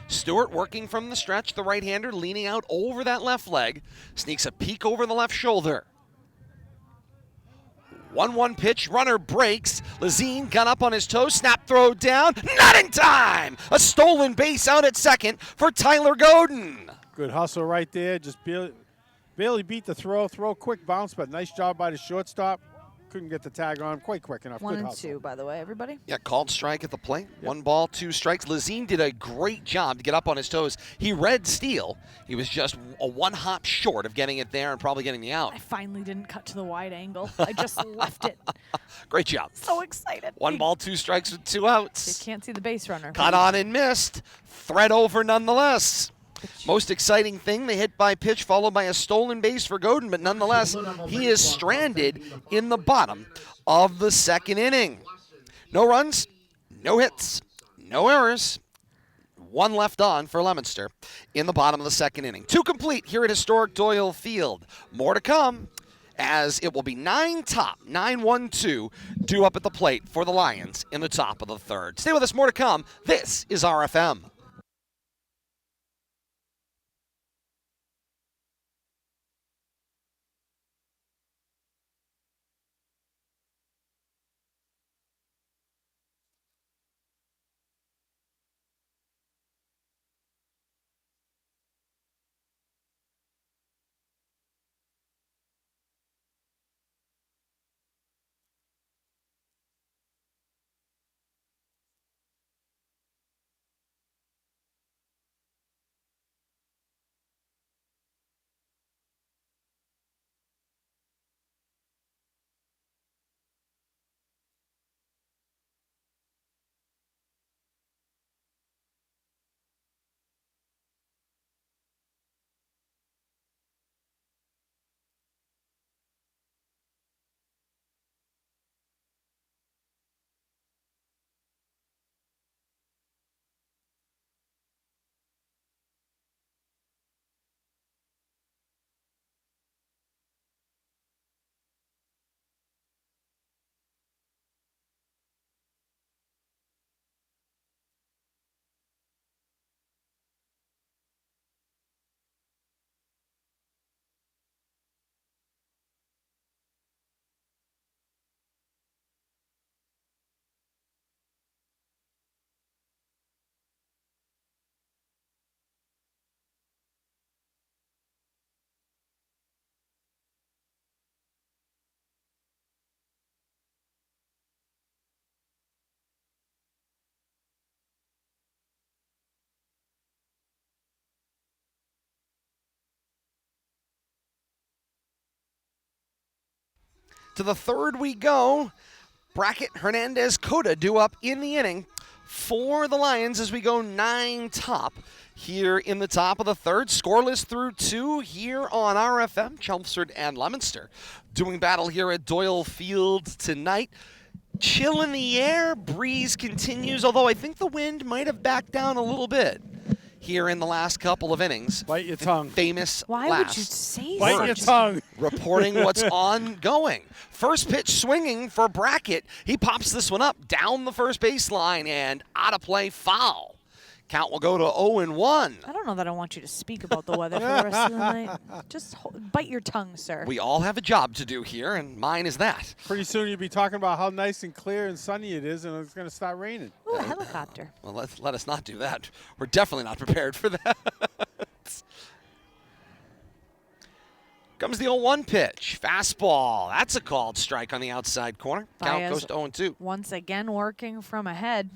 Stewart working from the stretch, the right-hander leaning out over that left leg, sneaks a peek over the left shoulder. 1-1 pitch, runner breaks. Lazine got up on his toes, snap throw down, not in time! A stolen base out at second for Tyler Godin. Good hustle right there. Just barely beat the throw. Quick bounce, but nice job by the shortstop. Couldn't get the tag on him quite quick enough. 1 Good and hustle. 2, by the way, everybody. Yeah, called strike at the plate. 1 ball, 2 strikes. Lazine did a great job to get up on his toes. He read steal. He was just a 1 hop short of getting it there and probably getting the out. I finally didn't cut to the wide angle. I just left it. Great job. So excited. 1 ball, 2 strikes with 2 outs. You can't see the base runner. Caught on and missed. Thread over nonetheless. Most exciting thing, the hit by pitch followed by a stolen base for Godin, but nonetheless, he is stranded in the bottom of the second inning. No runs, no hits, no errors. 1 left on for Leominster in the bottom of the second inning. 2 complete here at historic Doyle Field. More to come, as it will be 9-1-2 due up at the plate for the Lions in the top of the third. Stay with us, more to come. This is RFM. To the third we go. Brackett, Hernandez, Cota due up in the inning for the Lions as we go 9 top here in the top of the third. Scoreless through 2 here on RFM. Chelmsford and Leominster doing battle here at Doyle Field tonight. Chill in the air, breeze continues, although I think the wind might have backed down a little bit here in the last couple of innings. Bite your tongue. Famous Why last would you say Bite such? your tongue. reporting what's ongoing. First pitch swinging for Brackett. He pops this one up down the first baseline and out of play, foul. Count will go to 0-1. I don't know that I want you to speak about the weather for the rest of the night. Just bite your tongue, sir. We all have a job to do here, and mine is that. Pretty soon you'll be talking about how nice and clear and sunny it is, and it's going to start raining. Ooh, a helicopter. Well, let us not do that. We're definitely not prepared for that. Comes the 0-1 pitch. Fastball. That's a called strike on the outside corner. Count Baez goes to 0-2. Once again working from ahead.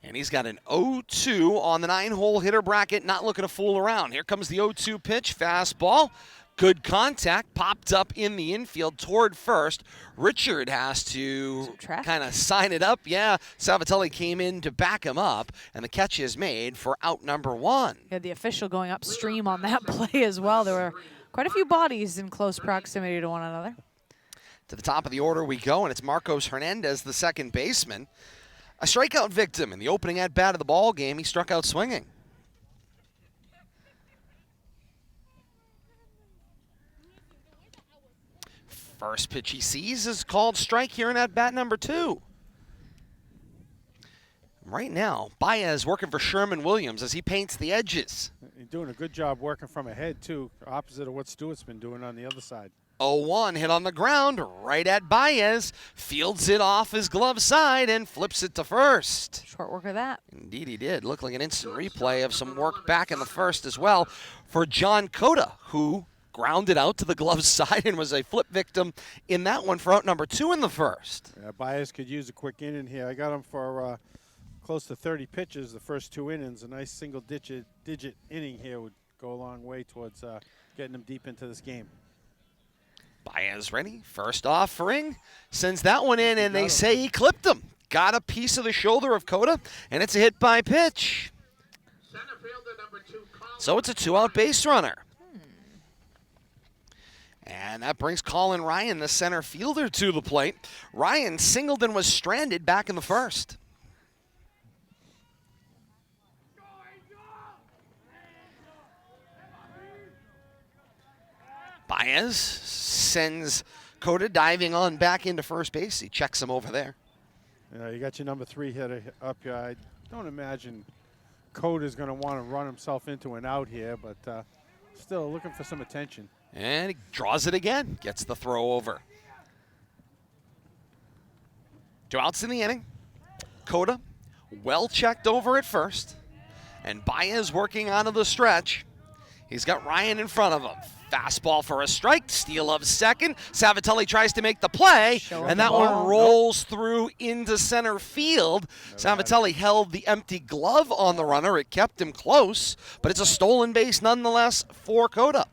And he's got an 0-2 on the 9-hole hitter bracket, not looking to fool around. Here comes the 0-2 pitch, fastball. Good contact, popped up in the infield toward first. Richard has to kind of sign it up. Yeah, Savatelli came in to back him up, and the catch is made for out number 1. Yeah, the official going upstream on that play as well. There were quite a few bodies in close proximity to one another. To the top of the order we go, and it's Marcos Hernandez, the second baseman. A strikeout victim in the opening at-bat of the ball game. He struck out swinging. First pitch he sees is called strike here in at-bat number 2. Right now, Baez working for Sherman Williams as he paints the edges. He's doing a good job working from ahead, too, opposite of what Stewart's been doing on the other side. 0-1 hit on the ground right at Baez, fields it off his glove side and flips it to first. Short work of that. Indeed he did. Looked like an instant replay of some work back in the first as well for John Cota, who grounded out to the glove side and was a flip victim in that one for out number 2 in the first. Yeah, Baez could use a quick inning here. I got him for close to 30 pitches the first 2 innings. A nice single-digit inning here would go a long way towards getting him deep into this game. Baez ready, first offering, sends that one in, and they say he clipped him. Got a piece of the shoulder of Cota, and it's a hit by pitch. Center fielder number 2, Colin. So it's a 2-out base runner. And that brings Colin Ryan, the center fielder, to the plate. Ryan singled and was stranded back in the first. Baez sends Cota diving on back into first base. He checks him over there. You got your number 3 hitter up here. I don't imagine Cota's going to want to run himself into an out here, but still looking for some attention. And he draws it again, gets the throw over. 2 outs in the inning. Cota well checked over at first, and Baez working onto the stretch. He's got Ryan in front of him. Fastball for a strike, steal of second. Savatelli tries to make the play, and that one rolls through into center field. Savatelli held the empty glove on the runner. It kept him close, but it's a stolen base nonetheless for Cota.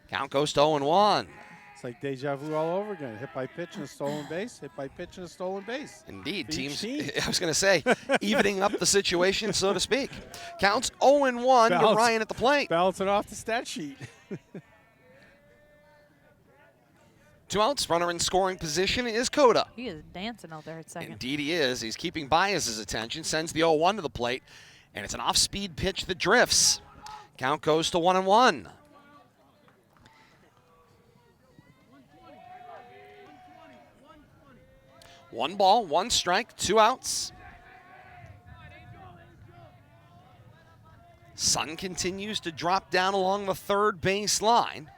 Count goes to 0-1. It's like deja vu all over again. Hit by pitch and a stolen base. Hit by pitch and a stolen base. Indeed, teams. I was going to say, evening up the situation, so to speak. Counts 0-1 to Ryan at the plate. Balancing off the stat sheet. 2 outs, runner in scoring position is Cota. He is dancing out there at second. Indeed he is. He's keeping Baez's attention, sends the 0-1 to the plate, and it's an off-speed pitch that drifts. Count goes to 1-1. 1 ball, 1 strike, 2 outs. Sun continues to drop down along the third base line.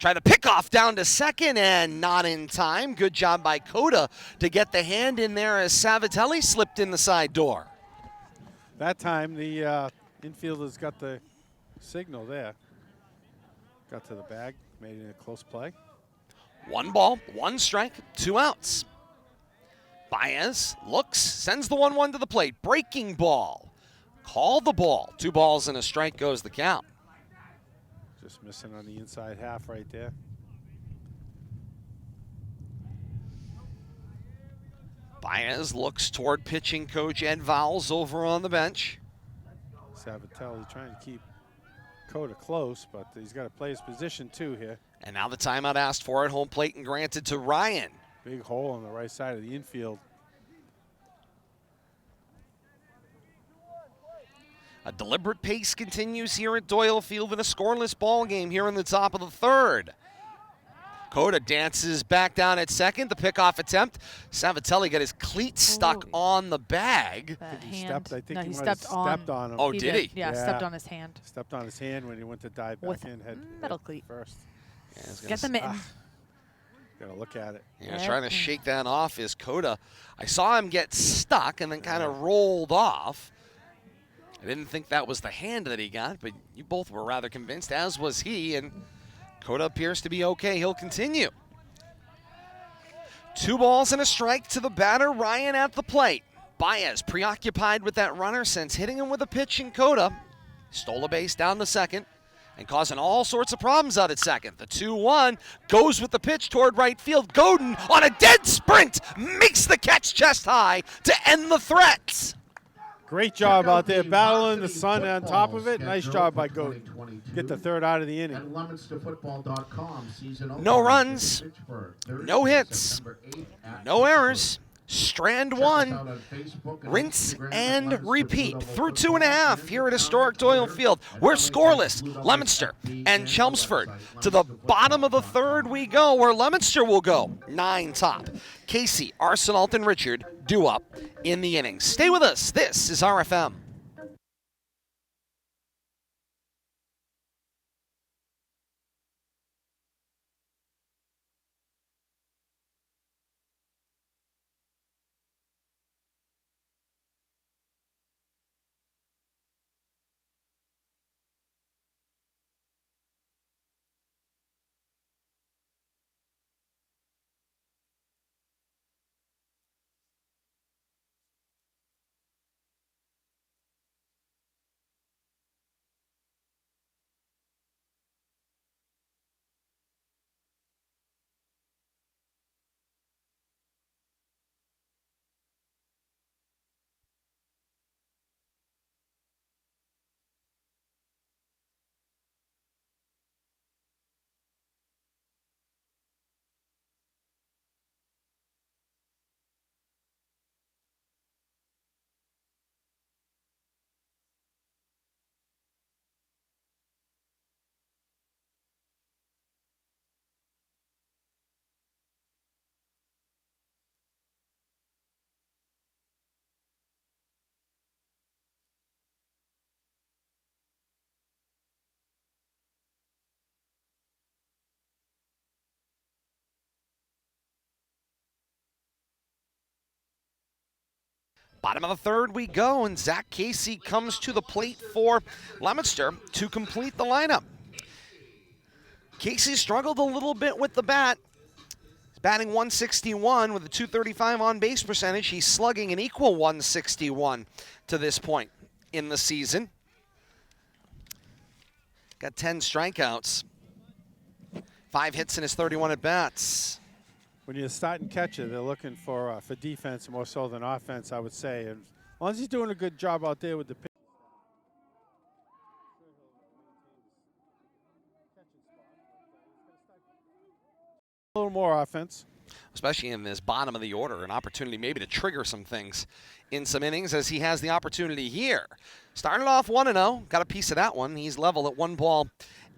Try the pickoff down to second and not in time. Good job by Cota to get the hand in there as Savatelli slipped in the side door. That time the infielder's got the signal there. Got to the bag, made it a close play. 1 ball, 1 strike, 2 outs. Baez looks, sends the 1-1 to the plate. Breaking ball. Call the ball. 2 balls and a strike goes the count. Just missing on the inside half right there. Baez looks toward pitching coach Ed Vowles over on the bench. Savatelli trying to keep Cota close, but he's got to play his position too here. And now the timeout asked for at home plate and granted to Ryan. Big hole on the right side of the infield. A deliberate pace continues here at Doyle Field in a scoreless ball game here in the top of the third. Cota dances back down at second. The pickoff attempt. Savatelli got his cleat stuck on the bag. He stepped on him. Oh, did he? Yeah, stepped on his hand. Stepped on his hand when he went to dive back With in. metal cleat. First. Yeah, Get the mitten. Gotta look at it. Yeah, trying to shake that off is Cota. I saw him get stuck and then kind of rolled off. I didn't think that was the hand that he got, but you both were rather convinced, as was he, and Cota appears to be okay. He'll continue. 2 balls and a strike to the batter, Ryan at the plate. Baez preoccupied with that runner since hitting him with a pitch in Coda. Stole a base down to second and causing all sorts of problems out at second. The 2-1 goes with the pitch toward right field. Godin on a dead sprint makes the catch chest high to end the threat. Great job out there, battling the sun on top of it. Nice job by Godin. Get the third out of the inning. No runs, no hits, no errors. Strand 1, rinse and repeat through 2.5 here at historic Doyle Field. We're scoreless, Leominster and Chelmsford. To the bottom of the third we go, where Leominster will go 9 top. Casey, Arsenault, and Richard due up in the innings. Stay with us. This is RFM. Bottom of the third we go, and Zach Casey comes to the plate for Leominster to complete the lineup. Casey struggled a little bit with the bat. He's batting .161 with a .235 on-base percentage. He's slugging an equal .161 to this point in the season. Got 10 strikeouts, 5 hits in his 31 at-bats. When you're starting catcher, they're looking for defense more so than offense, I would say. And as long as he's doing a good job out there with the pitch. A little more offense. Especially in this bottom of the order, an opportunity maybe to trigger some things in some innings, as he has the opportunity here. Started off 1-0, got a piece of that one. He's level at 1 ball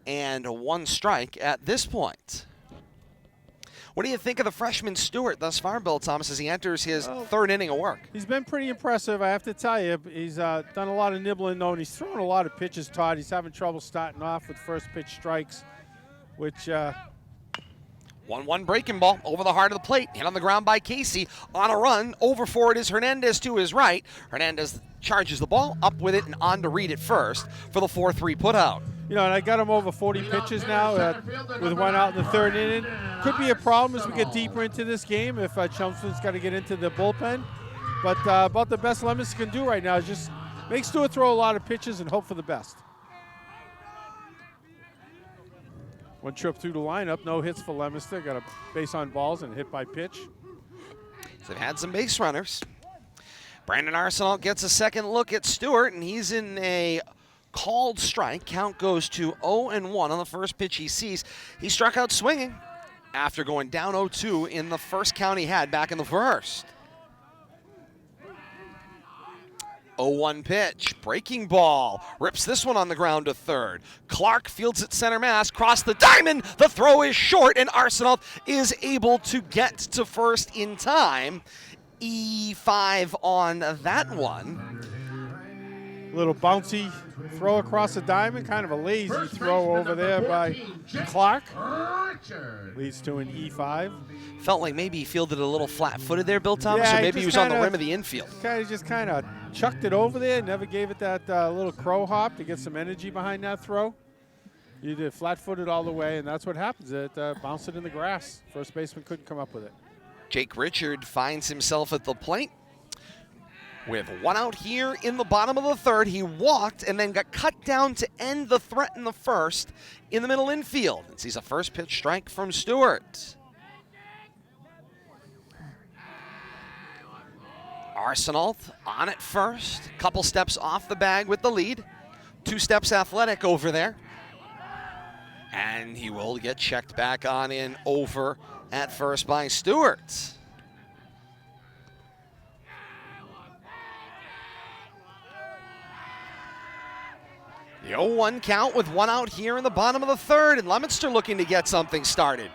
and 1 strike at this point. What do you think of the freshman Stewart thus far, Bill Thomas, as he enters his 3rd inning of work? He's been pretty impressive, I have to tell you. He's done a lot of nibbling, though, and he's throwing a lot of pitches, Todd. He's having trouble starting off with first pitch strikes, which 1-1 breaking ball over the heart of the plate. Hit on the ground by Casey. On a run, over for it is Hernandez to his right. Hernandez charges the ball, up with it, and on to Reed at first for the 4-3 putout. You know, and I got him over 40 pitches now with 1 out in the 3rd inning. Could be a problem as we get deeper into this game if Chelmsford's got to get into the bullpen. But about the best Leominster can do right now is just make Stewart throw a lot of pitches and hope for the best. 1 trip through the lineup, no hits for Leominster. Got a base on balls and hit by pitch. So they've had some base runners. Brandon Arsenault gets a second look at Stewart, and he's in a called strike. Count goes to 0-1 on the first pitch he sees. He struck out swinging after going down 0-2 in the first count he had back in the first. 0-1 pitch, breaking ball, rips this one on the ground to third. Clark fields at center mass, cross the diamond, the throw is short, and Arsenault is able to get to first in time. E5 on that one. Little bouncy throw across the diamond, kind of a lazy throw over there by Clark. Leads to an E5. Felt like maybe he fielded a little flat-footed there, Bill Thomas, Yeah, or maybe he was on the rim of the infield. Kind of chucked it over there, never gave it that little crow hop to get some energy behind that throw. You did flat-footed all the way, and that's what happens. It bounced it in the grass. First baseman couldn't come up with it. Jake Richard finds himself at the plate with one out here in the bottom of the third. He walked and then got cut down to end the threat in the first in the middle infield. And sees a first pitch strike from Stewart. Arsenault on at first, couple steps off the bag with the lead. 2 steps athletic over there. And he will get checked back on in over at first by Stewart. The 0-1 count with one out here in the bottom of the third, and Leominster looking to get something started.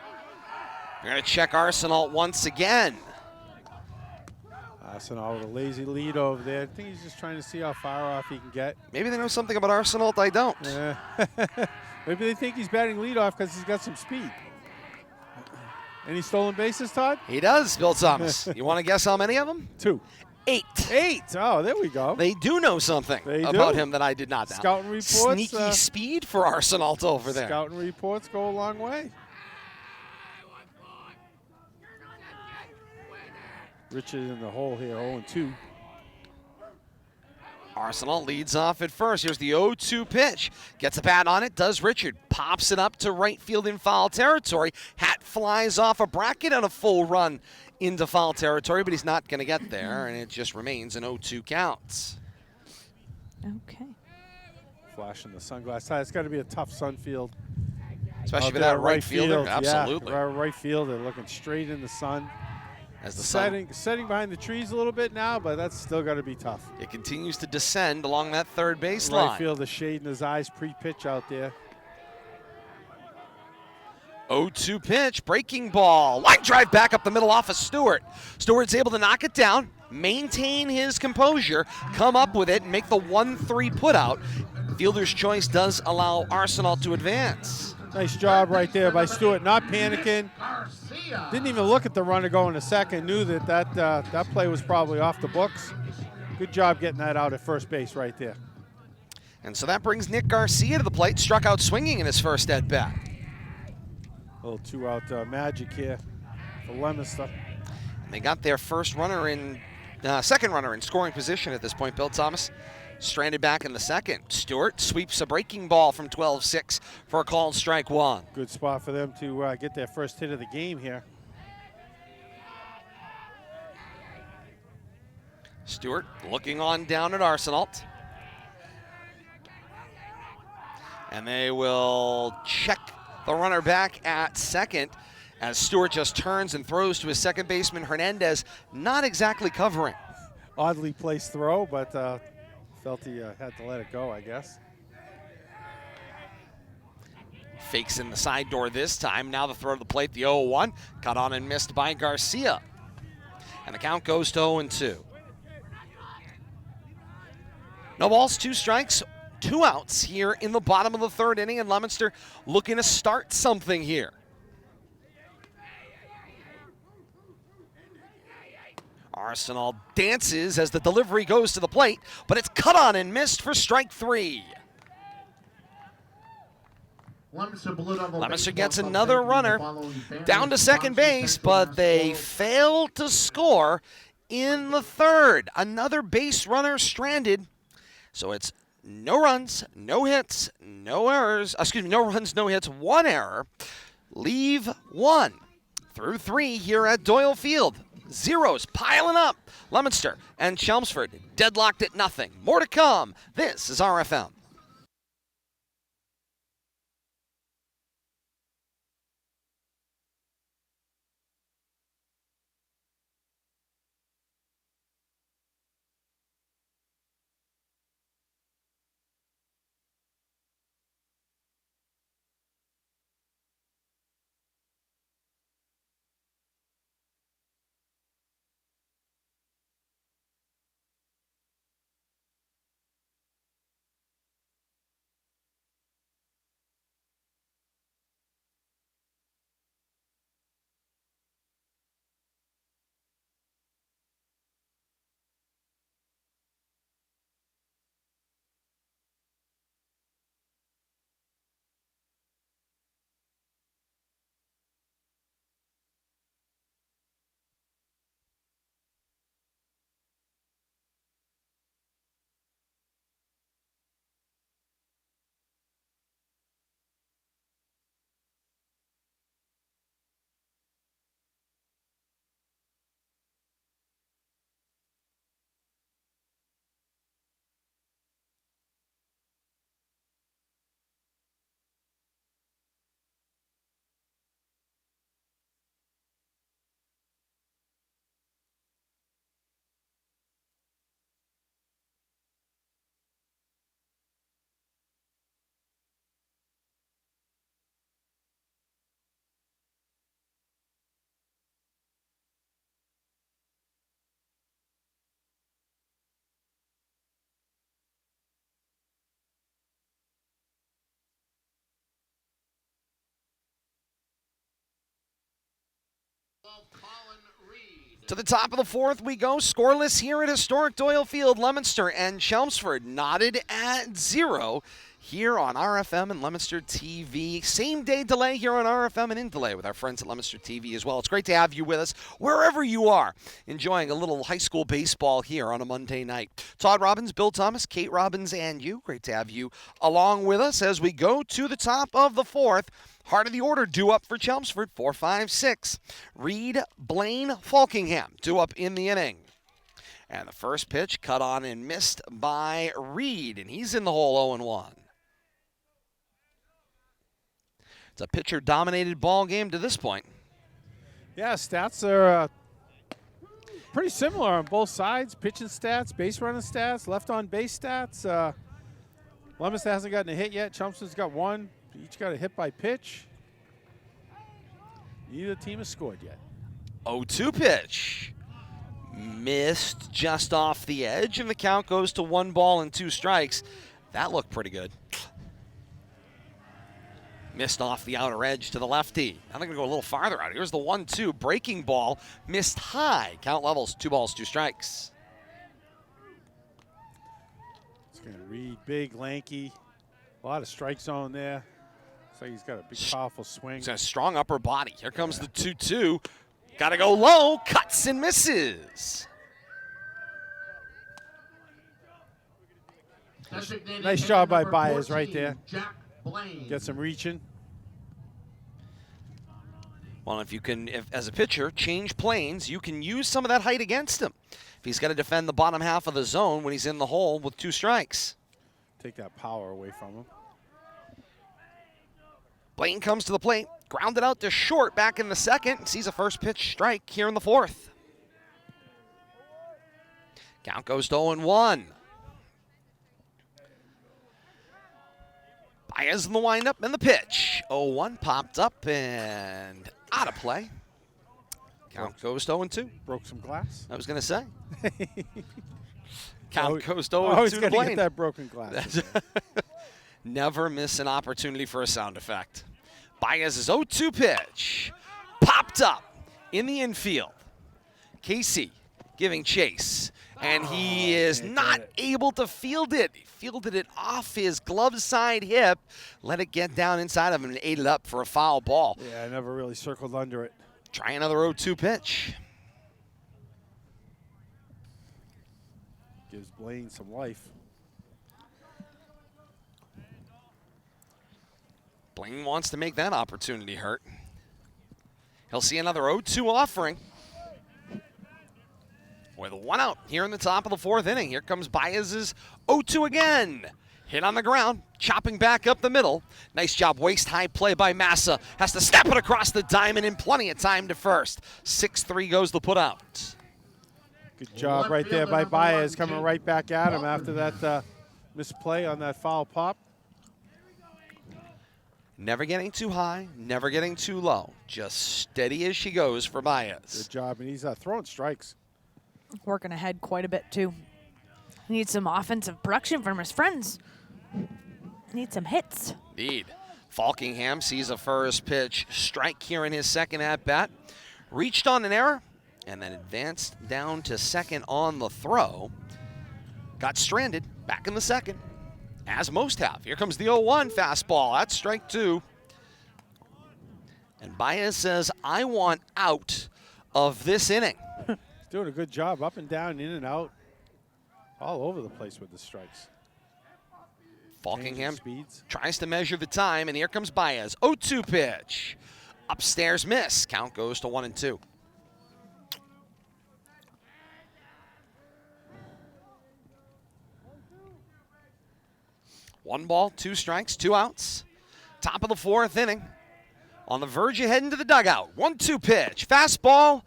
They're going to check Arsenault once again. Arsenault with a lazy lead over there. I think he's just trying to see how far off he can get. Maybe they know something about Arsenault I don't. Yeah. Maybe they think he's batting leadoff because he's got some speed. Any stolen bases, Todd? He does, Bill Thomas. You want to guess how many of them? 2. 8. 8. Oh, there we go. They do know something They about do. him that I did not know. Scouting reports. Sneaky speed for Arsenault over there. Scouting reports go a long way. Richard in the hole here, 0-2. Arsenault leads off at first. Here's the 0-2 pitch. Gets a bat on it, does Richard. Pops it up to right field in foul territory. Hat flies off a bracket on a full run into foul territory, but he's not going to get there, and it just remains an 0-2 count. Okay. Flashing the sunglasses. It's got to be a tough sun field. Especially Out for there, that right fielder. field. Absolutely. Yeah, right fielder looking straight in the sun. As the sun, Setting behind the trees a little bit now, but that's still got to be tough. it continues to descend along that third Right baseline. fielder shading his eyes pre-pitch out there. 0-2 pitch, breaking ball. Line drive back up the middle off of Stewart. Stewart's able to knock it down, maintain his composure, come up with it, and make the 1-3 putout. Fielder's choice does allow Arsenault to advance. Nice job right there by Stewart, not panicking. Garcia. Didn't even look at the runner going to second. Knew that play was probably off the books. Good job getting that out at first base right there. And so that brings Nick Garcia to the plate, struck out swinging in his first at-bat. A little 2-out magic here for Leominster. And they got their first runner in, second runner in scoring position at this point, Bill Thomas. Stranded back in the second. Stewart sweeps a breaking ball from 12-6 for a called strike one. Good spot for them to get their first hit of the game here. Stewart looking on down at Arsenault. And they will check the runner back at second as Stewart just turns and throws to his second baseman, Hernandez, not exactly covering. Oddly placed throw, but felt he had to let it go, I guess. Fakes in the side door this time. Now the throw to the plate, the 0-1. Cut on and missed by Garcia. And the count goes to 0-2. No balls, 2 strikes, 2 outs here in the bottom of the third inning, and Leominster looking to start something here. Arsenault dances as the delivery goes to the plate, but it's cut on and missed for strike 3. Leominster gets another runner down to second base, but they fail to score in the third. Another base runner stranded. So it's no runs, no hits, no errors. No runs, no hits, 1 error. Leave 1 through 3 here at Doyle Field. Zeros piling up. Leominster and Chelmsford deadlocked at nothing. More to come. This is RFM. To the top of the fourth we go. Scoreless here at historic Doyle Field. Leominster and Chelmsford knotted at 0 here on RFM and Leominster TV. Same day delay here on RFM and in delay with our friends at Leominster TV as well. It's great to have you with us wherever you are, enjoying a little high school baseball here on a Monday night. Todd Robbins, Bill Thomas, Kate Robbins, and you. Great to have you along with us as we go to the top of the fourth. Heart of the order due up for Chelmsford, 4, 5, 6. Reed, Blaine, Falkingham due up in the inning. And the first pitch cut on and missed by Reed, and he's in the hole 0-1. It's a pitcher-dominated ball game to this point. Yeah, stats are pretty similar on both sides. Pitching stats, base running stats, left-on base stats. Leominster hasn't gotten a hit yet. Chelmsford's got one. Each got a hit by pitch. Neither team has scored yet. 0-2 pitch. Missed just off the edge, and the count goes to 1 ball and 2 strikes. That looked pretty good. Missed off the outer edge to the lefty. Now they're going to go a little farther out. Here's the 1-2 breaking ball. Missed high. Count levels 2 balls, 2 strikes. It's going to Reed, big, lanky. A lot of strike zone there. Looks like he's got a big, powerful swing. He's got a strong upper body. Here comes the 2-2. Got to go low. Cuts and misses. Nice job by Byers right there. Jack Blaine. Get some reaching. Well, if you can, as a pitcher, change planes, you can use some of that height against him. If he's got to defend the bottom half of the zone when he's in the hole with 2 strikes. Take that power away from him. Blaine comes to the plate, grounded out to short back in the second, sees a first pitch strike here in the fourth. Count goes to 0-1. Baez in the windup and the pitch. 0-1 popped up and out of play. Count goes to 0-2. Broke some glass. I was going to say. Count goes to 0-2 always to got to Blaine. get that broken glass. Never miss an opportunity for a sound effect. Baez's 0-2 pitch. Popped up in the infield. Casey giving chase. And he is not able to field it. He fielded it off his glove side hip. Let it get down inside of him and ate it up for a foul ball. Yeah, I never really circled under it. Try another 0-2 pitch. Gives Blaine some life. Blaine wants to make that opportunity hurt. He'll see another 0-2 offering. With 1 out here in the top of the fourth inning. Here comes Baez's 0-2 again. Hit on the ground, chopping back up the middle. Nice job, waist-high play by Massa. Has to snap it across the diamond in plenty of time to first. 6-3 goes the put-out. Good job right there by Baez, coming right back at him after that misplay on that foul pop. Never getting too high, never getting too low. Just steady as she goes for Baez. Good job, and he's throwing strikes. Working ahead quite a bit, too. Needs some offensive production from his friends. Needs some hits. Indeed. Falkingham sees a first pitch strike here in his second at-bat. Reached on an error, and then advanced down to second on the throw. Got stranded back in the second, as most have. Here comes the 0-1 fastball. That's strike 2. And Baez says, I want out of this inning. Doing a good job up and down, in and out, all over the place with the strikes. Falkingham speeds. tries to measure the time, and here comes Baez. 0-2 pitch. Upstairs miss. Count goes to 1-2. One ball, 2 strikes, 2 outs. Top of the fourth inning. On the verge of heading to the dugout. 1-2 pitch. Fastball.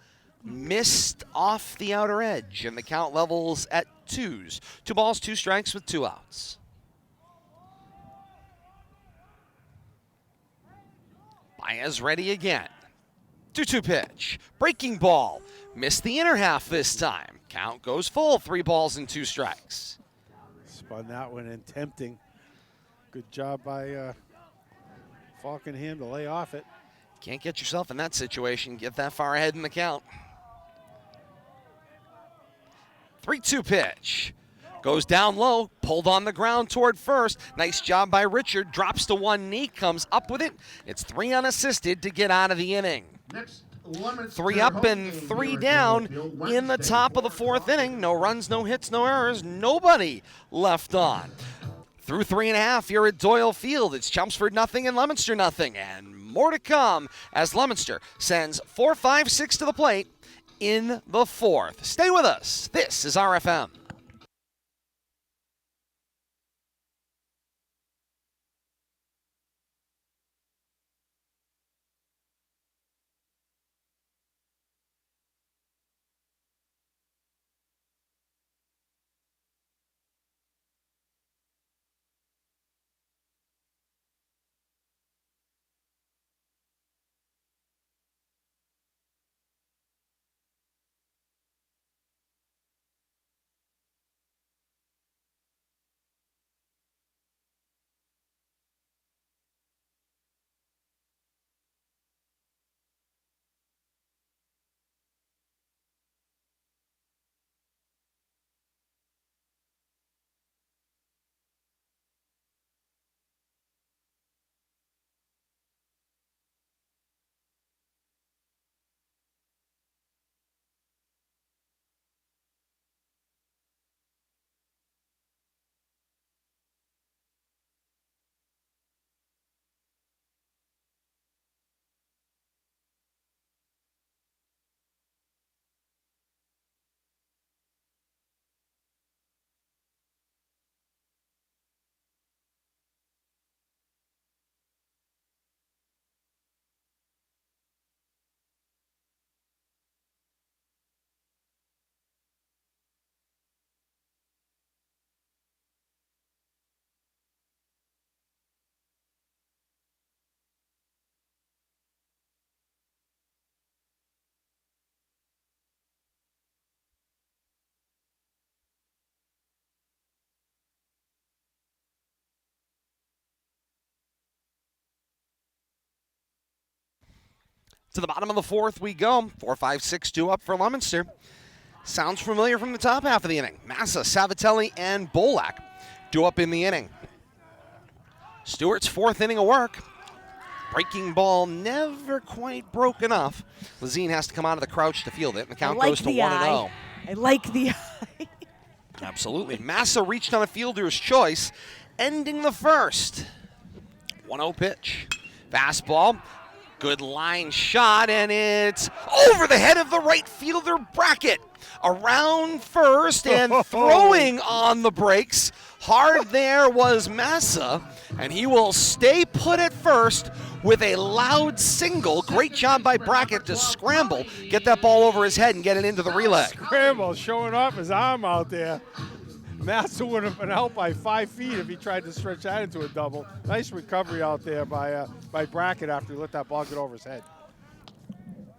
Missed off the outer edge, and the count levels at 2s. 2 balls, 2 strikes with 2 outs. Baez ready again. 2-2 pitch. Breaking ball. Missed the inner half this time. Count goes full. 3 balls and 2 strikes. Spun that one in, tempting. Good job by Falkingham to lay off it. Can't get yourself in that situation. Get that far ahead in the count. 3-2 pitch. Goes down low, pulled on the ground toward first. Nice job by Richard. Drops to one knee, comes up with it. It's 3 unassisted to get out of the inning. Next, Leominster 3 up home and game 3 here at down Doyle Field, in the Wednesday, top of the 4 4th inning. No runs, no hits, no errors. Nobody left on. Through 3.5 here at Doyle Field. It's Chelmsford nothing and Leominster nothing. And more to come as Leominster sends 4-5-6 to the plate in the 4th. Stay with us. This is RFM. To the bottom of the 4th we go. 4-5-6-2 up for Leominster. Sounds familiar from the top half of the inning. Massa, Savatelli, and Bolak due up in the inning. Stewart's 4th inning of work. Breaking ball never quite broke enough. Lazine has to come out of the crouch to field it. And the count goes to 1-0. I like the eye. Absolutely. Massa reached on a fielder's choice, ending the 1st. 1-0 pitch. Fastball. Good line shot, and it's over the head of the right fielder Brackett. Around first and throwing on the brakes. Hard there was Massa, and he will stay put at first with a loud single. Great job by Brackett to scramble, get that ball over his head and get it into the relay. Scramble, showing off his arm out there. Massa would have been out by 5 feet if he tried to stretch that into a double. Nice recovery out there by Brackett after he let that ball get over his head.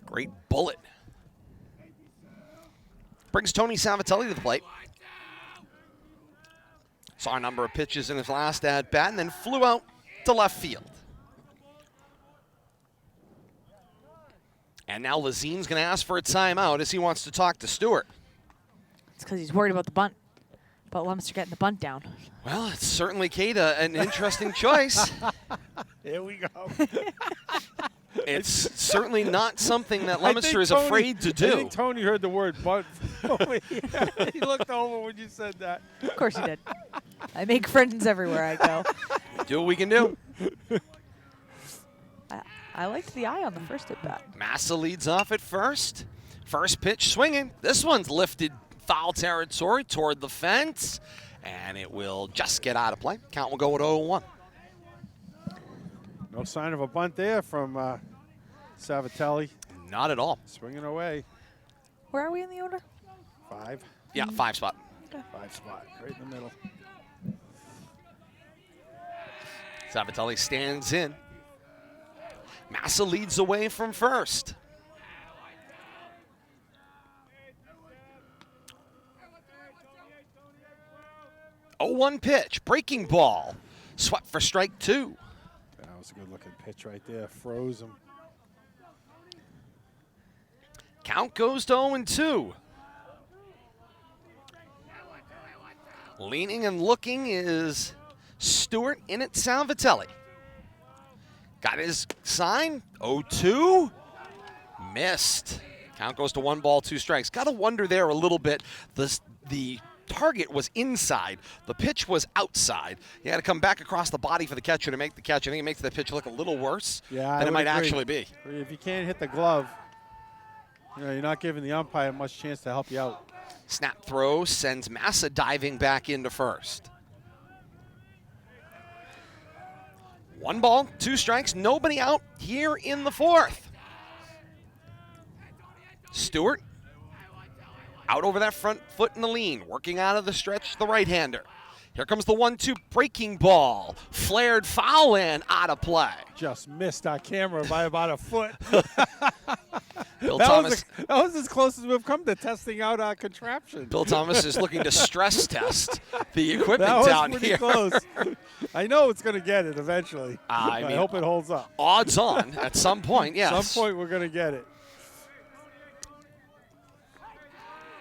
Great bullet. Brings Tony Savatelli to the plate. Saw a number of pitches in his last at-bat and then flew out to left field. And now Lazine's going to ask for a timeout as he wants to talk to Stewart. It's because he's worried about the bunt. But Leominster getting the bunt down. Well, it's certainly, Kate, an interesting choice. Here we go. It's certainly not something that Leominster is afraid to do. I think Tony heard the word bunt. He looked over when you said that. Of course he did. I make friends everywhere I go. Do what we can do. I liked the eye on the first at bat. Massa leads off at first. First pitch swinging. This one's lifted foul territory toward the fence, and it will just get out of play. Count will go at 0-1. No sign of a bunt there from Savatelli. Not at all. Swinging away. Where are we in the order? 5. Yeah, 5 spot. 5 spot, right in the middle. Savatelli stands in. Massa leads away from first. 0-1 pitch, breaking ball. Swept for strike 2. That was a good looking pitch right there. Froze him. Count goes to 0-2. Leaning and looking is Stewart in at Salvatelli. Got his sign, 0-2, missed. Count goes to 1 ball, 2 strikes. Got to wonder there a little bit. The target was inside. The pitch was outside. You had to come back across the body for the catcher to make the catch. I think it makes the pitch look a little worse than it might actually be. If you can't hit the glove, you're not giving the umpire much chance to help you out. Snap throw sends Massa diving back into first. 1 ball, 2 strikes, nobody out here in the 4th. Stewart out over that front foot in the lean, working out of the stretch, the right-hander. Here comes the 1-2 breaking ball. Flared foul and out of play. Just missed our camera by about a foot. Bill that Thomas. That was as close as we've come to testing out our contraption. Bill Thomas is looking to stress test the equipment that was down pretty here. Close. I know it's going to get it eventually. I hope it holds up. Odds on at some point, yes. At some point we're going to get it.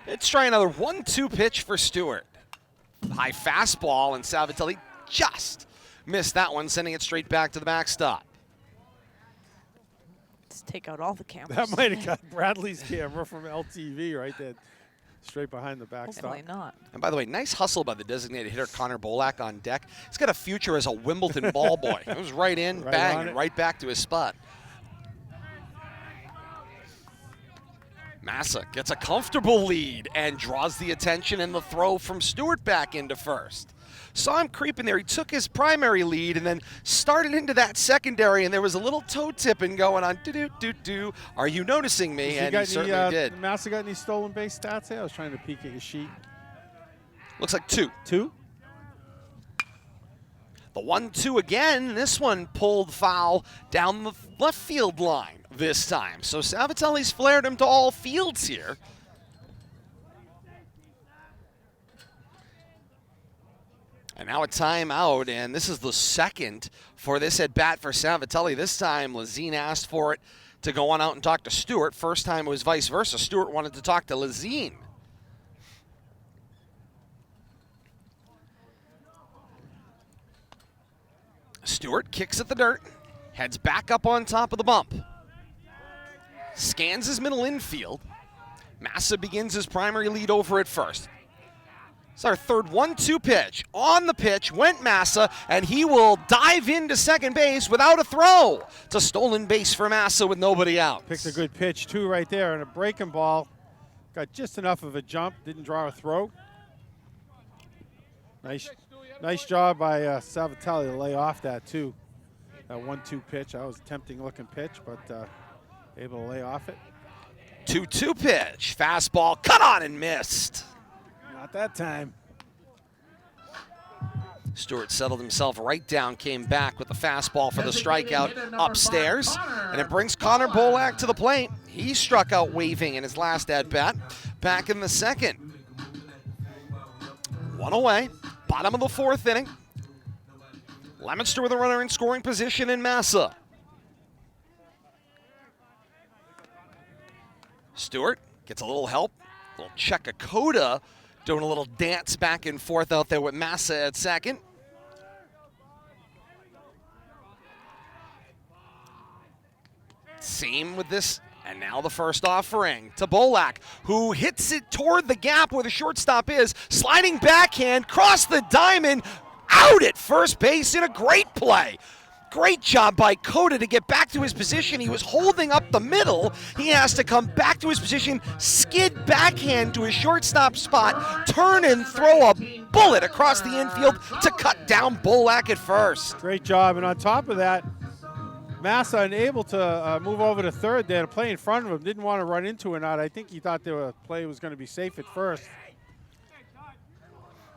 Let's try another 1-2 pitch for Stewart. High fastball, and Salvatelli just missed that one, sending it straight back to the backstop. Let's take out all the cameras. That might have got Bradley's camera from LTV right there, straight behind the backstop. Hopefully not. And by the way, nice hustle by the designated hitter, Connor Bolak, on deck. He's got a future as a Wimbledon ball boy. It was right in, Right bang, on and it. right back to his spot. Massa gets a comfortable lead and draws the attention and the throw from Stewart back into first. Saw him creeping there. He took his primary lead and then started into that secondary, and there was a little toe tipping going on. Do-do-do-do. Are you noticing me? And he certainly did. Massa got any stolen base stats here? I was trying to peek at your sheet. Looks like 2. 2? The 1-2 again. This one pulled foul down the left field line this time. So Salvatelli's flared him to all fields here. And now a timeout, and this is the second for this at bat for Salvatelli. This time, Lazine asked for it to go on out and talk to Stewart. First time it was vice versa. Stewart wanted to talk to Lazine. Stewart kicks at the dirt, heads back up on top of the bump. Scans his middle infield. Massa begins his primary lead over at first. It's our third 1-2 pitch. On the pitch went Massa, and he will dive into second base without a throw. It's a stolen base for Massa with nobody out. Picked a good pitch, too, right there. And a breaking ball. Got just enough of a jump. Didn't draw a throw. Nice job by Salvatelli to lay off that, too. That 1-2 pitch. That was a tempting-looking pitch, but able to lay off it. 2-2 pitch. Fastball cut on and missed. Not that time. Stewart settled himself right down, came back with the fastball for the strikeout upstairs, and it brings Connor Bolak to the plate. He struck out waving in his last at-bat. Back in the second. 1 away, bottom of the 4th inning. Leominster with a runner in scoring position in Massa. Stewart gets a little help, a little check of Coda, doing a little dance back and forth out there with Massa at second. Same with this, and now the first offering to Bolak, who hits it toward the gap where the shortstop is. Sliding backhand, cross the diamond, out at first base in a great play. Great job by Coda to get back to his position. He was holding up the middle. He has to come back to his position, skid backhand to his shortstop spot, turn and throw a bullet across the infield to cut down Bolak at first. Great job. And on top of that, Massa unable to move over to third there to play in front of him. Didn't want to run into it or not. I think he thought the play was going to be safe at first.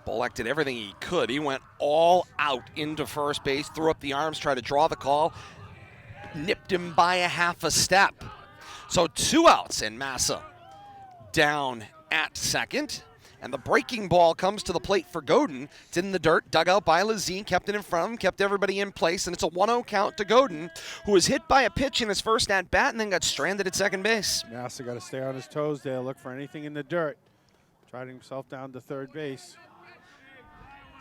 Bolak did everything he could. He went all out into first base, threw up the arms, tried to draw the call, nipped him by a half a step. So 2 outs, and Massa down at second. And the breaking ball comes to the plate for Godin. It's in the dirt, dug out by Lazine, kept it in front of him, kept everybody in place, and it's a 1-0 count to Godin, who was hit by a pitch in his first at-bat and then got stranded at second base. Massa got to stay on his toes there, look for anything in the dirt. Tried himself down to third base.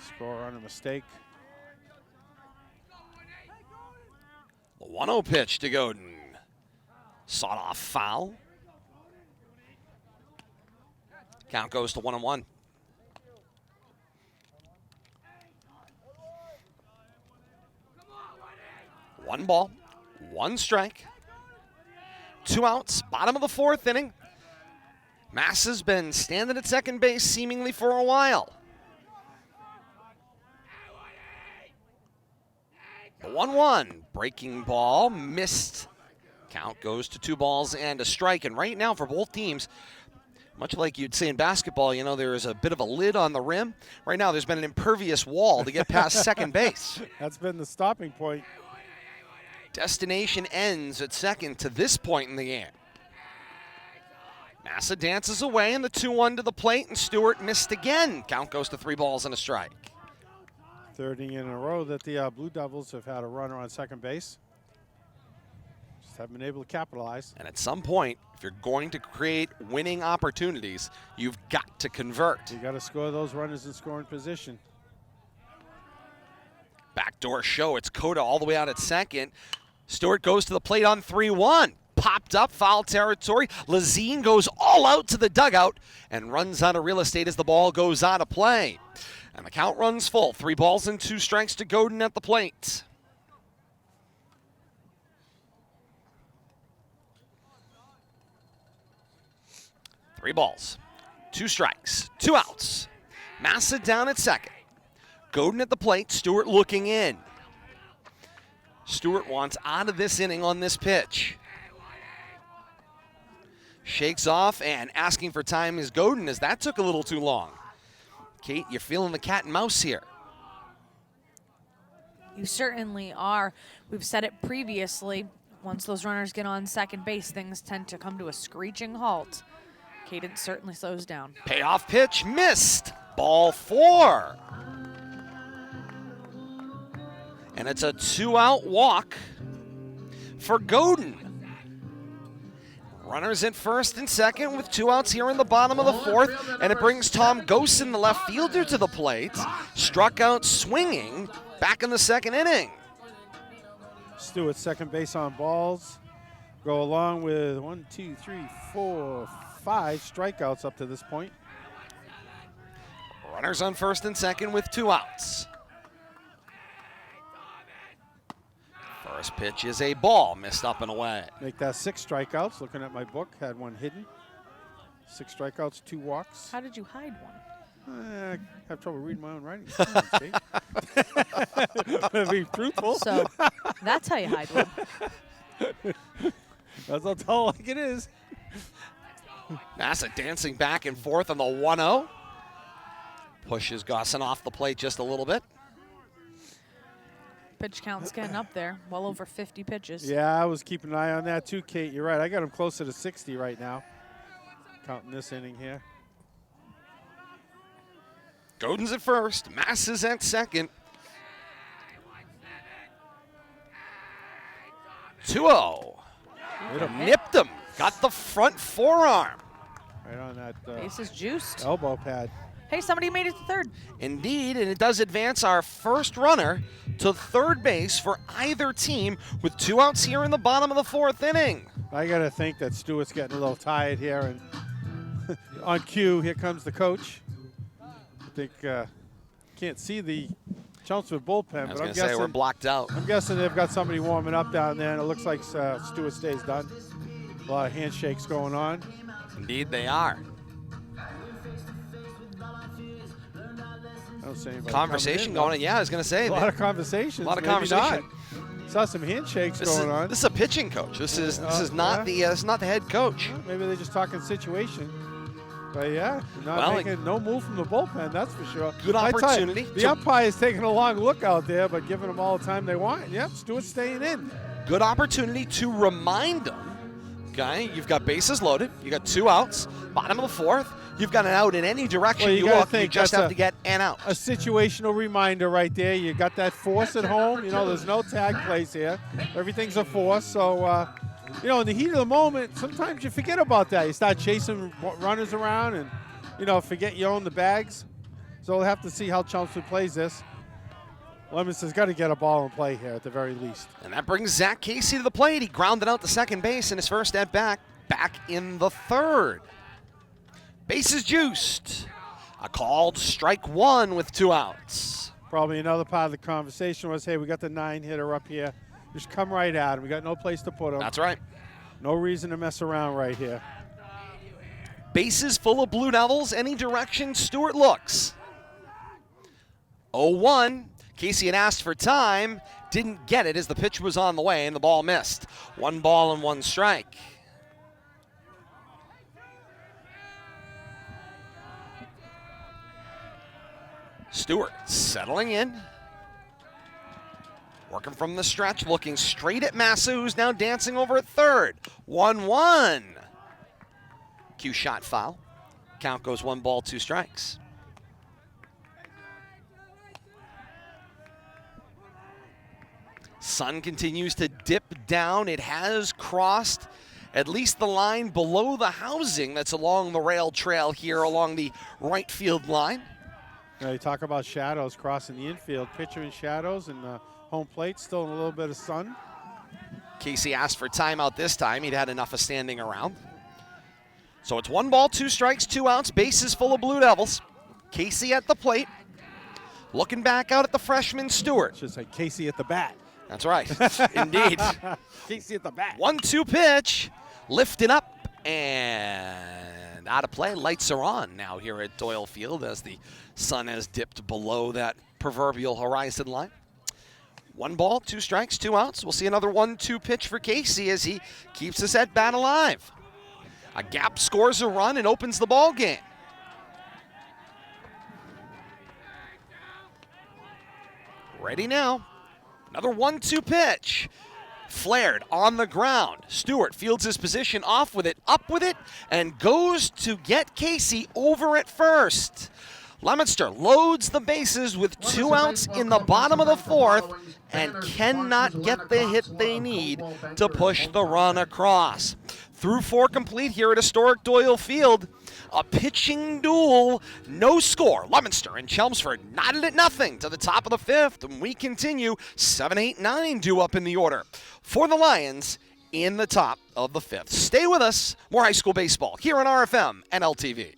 Score on a mistake. The 1-0 pitch to Godin. Sawed off foul. Count goes to 1-1. One ball, one strike. 2 outs, bottom of the 4th inning. Mass has been standing at second base seemingly for a while. The 1-1, breaking ball, missed. Count goes to 2 balls and a strike. And right now for both teams, much like you'd say in basketball, you know, there is a bit of a lid on the rim. Right now there's been an impervious wall to get past second base. That's been the stopping point. Destination ends at second to this point in the game. Massa dances away and the 2-1 to the plate, and Stewart missed again. Count goes to 3 balls and a strike. 3rd inning in a row that the Blue Devils have had a runner on second base. Just haven't been able to capitalize. And at some point, if you're going to create winning opportunities, you've got to convert. You got to score those runners in scoring position. Backdoor show, it's Coda all the way out at second. Stewart goes to the plate on 3-1. Popped up, foul territory. Lazine goes all out to the dugout and runs out of real estate as the ball goes out of play. And the count runs full. 3 balls and 2 strikes to Godin at the plate. Three balls, 2 strikes, 2 outs. Massa down at second. Godin at the plate, Stewart looking in. Stewart wants out of this inning on this pitch. Shakes off and asking for time is Godin, as that took a little too long. Kate, you're feeling the cat and mouse here. You certainly are. We've said it previously. Once those runners get on second base, things tend to come to a screeching halt. Cadence certainly slows down. Payoff pitch missed. Ball 4. And it's a 2-out walk for Godin. Runners at first and second with 2 outs here in the bottom of the 4th, and it brings Tom Gosen, the left fielder, to the plate. Struck out swinging back in the 2nd inning. Stewart second base on balls. Go along with 1, 2, 3, 4, 5 strikeouts up to this point. Runners on first and second with 2 outs. First pitch is a ball, missed up and away. Make that 6 strikeouts. Looking at my book, had 1 hidden. 6 strikeouts, 2 walks. How did you hide one? I have trouble reading my own writing. To be truthful. So that's how you hide one. That's all like it is. Massa dancing back and forth on the 1-0. Pushes Gossen off the plate just a little bit. Pitch count's getting up there, well over 50 pitches. Yeah, I was keeping an eye on that too, Kate. You're right. I got him closer to 60 right now, counting this inning here. Godin's at first, Massa's at second. 2-0. Nipped him. Got the front forearm. Right on that Base is juiced. elbow pad. Hey, somebody made it to third. Indeed, and it does advance our first runner to third base for either team with 2 outs here in the bottom of the 4th inning. I got to think that Stewart's getting a little tired here. And on cue, here comes the coach. I think, can't see the Chelmsford bullpen, I was but going to say we're blocked out. I'm guessing they've got somebody warming up down there, and it looks like Stewart stays done. A lot of handshakes going on. Indeed, they are. I don't see anybody Conversation coming in, going on. Yeah, I was going to say. A lot of conversations. A lot of maybe conversation. Not. Saw some handshakes going on. This is a pitching coach. This is not the head coach. Well, maybe they're just talking situation. But yeah, making no move from the bullpen, that's for sure. Good opportunity. The umpire's taking a long look out there, but giving them all the time they want. Yep, Stewart's staying in. Good opportunity to remind them, okay, you've got bases loaded. You got 2 outs, bottom of the 4th. You've got an out in any direction Well, you look. You just have to get an out. A situational reminder right there. You got that force at home. You know, there's no tag plays here. Everything's a force. So, you know, in the heat of the moment, sometimes you forget about that. You start chasing runners around and, you know, forget you own the bags. So we'll have to see how Chelmsford plays this. Leominster's got to get a ball in play here at the very least. And that brings Zach Casey to the plate. He grounded out to second base in his first at bat, back in the third. Bases juiced. A called strike one with 2 outs. Probably another part of the conversation was, hey, we got the 9-hitter up here. Just come right at him. We got no place to put him. That's right. No reason to mess around right here. Bases full of Blue Devils. Any direction Stewart looks. 0-1. Casey had asked for time. Didn't get it as the pitch was on the way and the ball missed. 1 ball and 1 strike. Stewart settling in. Working from the stretch, looking straight at Massa, who's now dancing over at third. 1-1. Cue shot foul. Count goes 1 ball, 2 strikes. Sun continues to dip down. It has crossed at least the line below the housing that's along the rail trail here along the right field line. You know, you talk about shadows crossing the infield. Pitcher in shadows and home plate still in a little bit of sun. Casey asked for timeout this time. He'd had enough of standing around. So it's 1 ball, 2 strikes, 2 outs. Bases full of Blue Devils. Casey at the plate. Looking back out at the freshman Stewart. Should say Casey at the bat. That's right. Indeed. Casey at the bat. 1-2 pitch. Lifted up and out of play. Lights are on now here at Doyle Field as the sun has dipped below that proverbial horizon line. 1 ball, 2 strikes, 2 outs. We'll see another 1-2 pitch for Casey as he keeps this at bat alive. A gap scores a run and opens the ball game. Ready now. Another 1-2 pitch. Flared on the ground. Stewart fields his position off with it, up with it, and goes to get Casey over at first. Leominster loads the bases with 2 outs in the bottom of the 4th and cannot get the hit they need to push the run across. Through 4 complete here at historic Doyle Field. A pitching duel, no score. Leominster and Chelmsford knotted at nothing to the top of the 5th, and we continue 7, 8, 9 due up in the order for the Lions in the top of the 5th. Stay with us. More high school baseball here on RFM and LTV.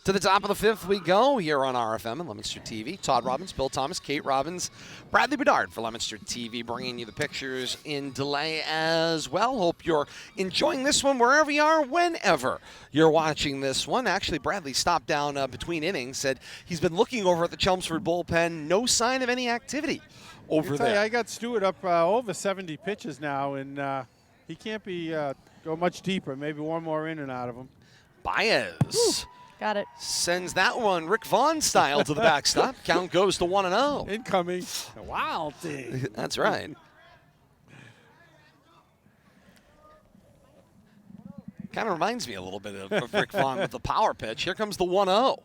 To the top of the fifth we go here on RFM and Leominster TV. Todd Robbins, Bill Thomas, Kate Robbins, Bradley Bedard for Leominster TV, bringing you the pictures in delay as well. Hope you're enjoying this one wherever you are, whenever you're watching this one. Actually, Bradley stopped down between innings, said he's been looking over at the Chelmsford bullpen. No sign of any activity over there. I got Stewart up over 70 pitches now, and he can't be go much deeper. Maybe one more inning out of him. Baez. Got it. Sends that one Rick Vaughn style to the backstop. Count goes to 1-0. Incoming. Wow, thing. That's right. Kind of reminds me a little bit of Rick Vaughn with the power pitch. Here comes the 1-0.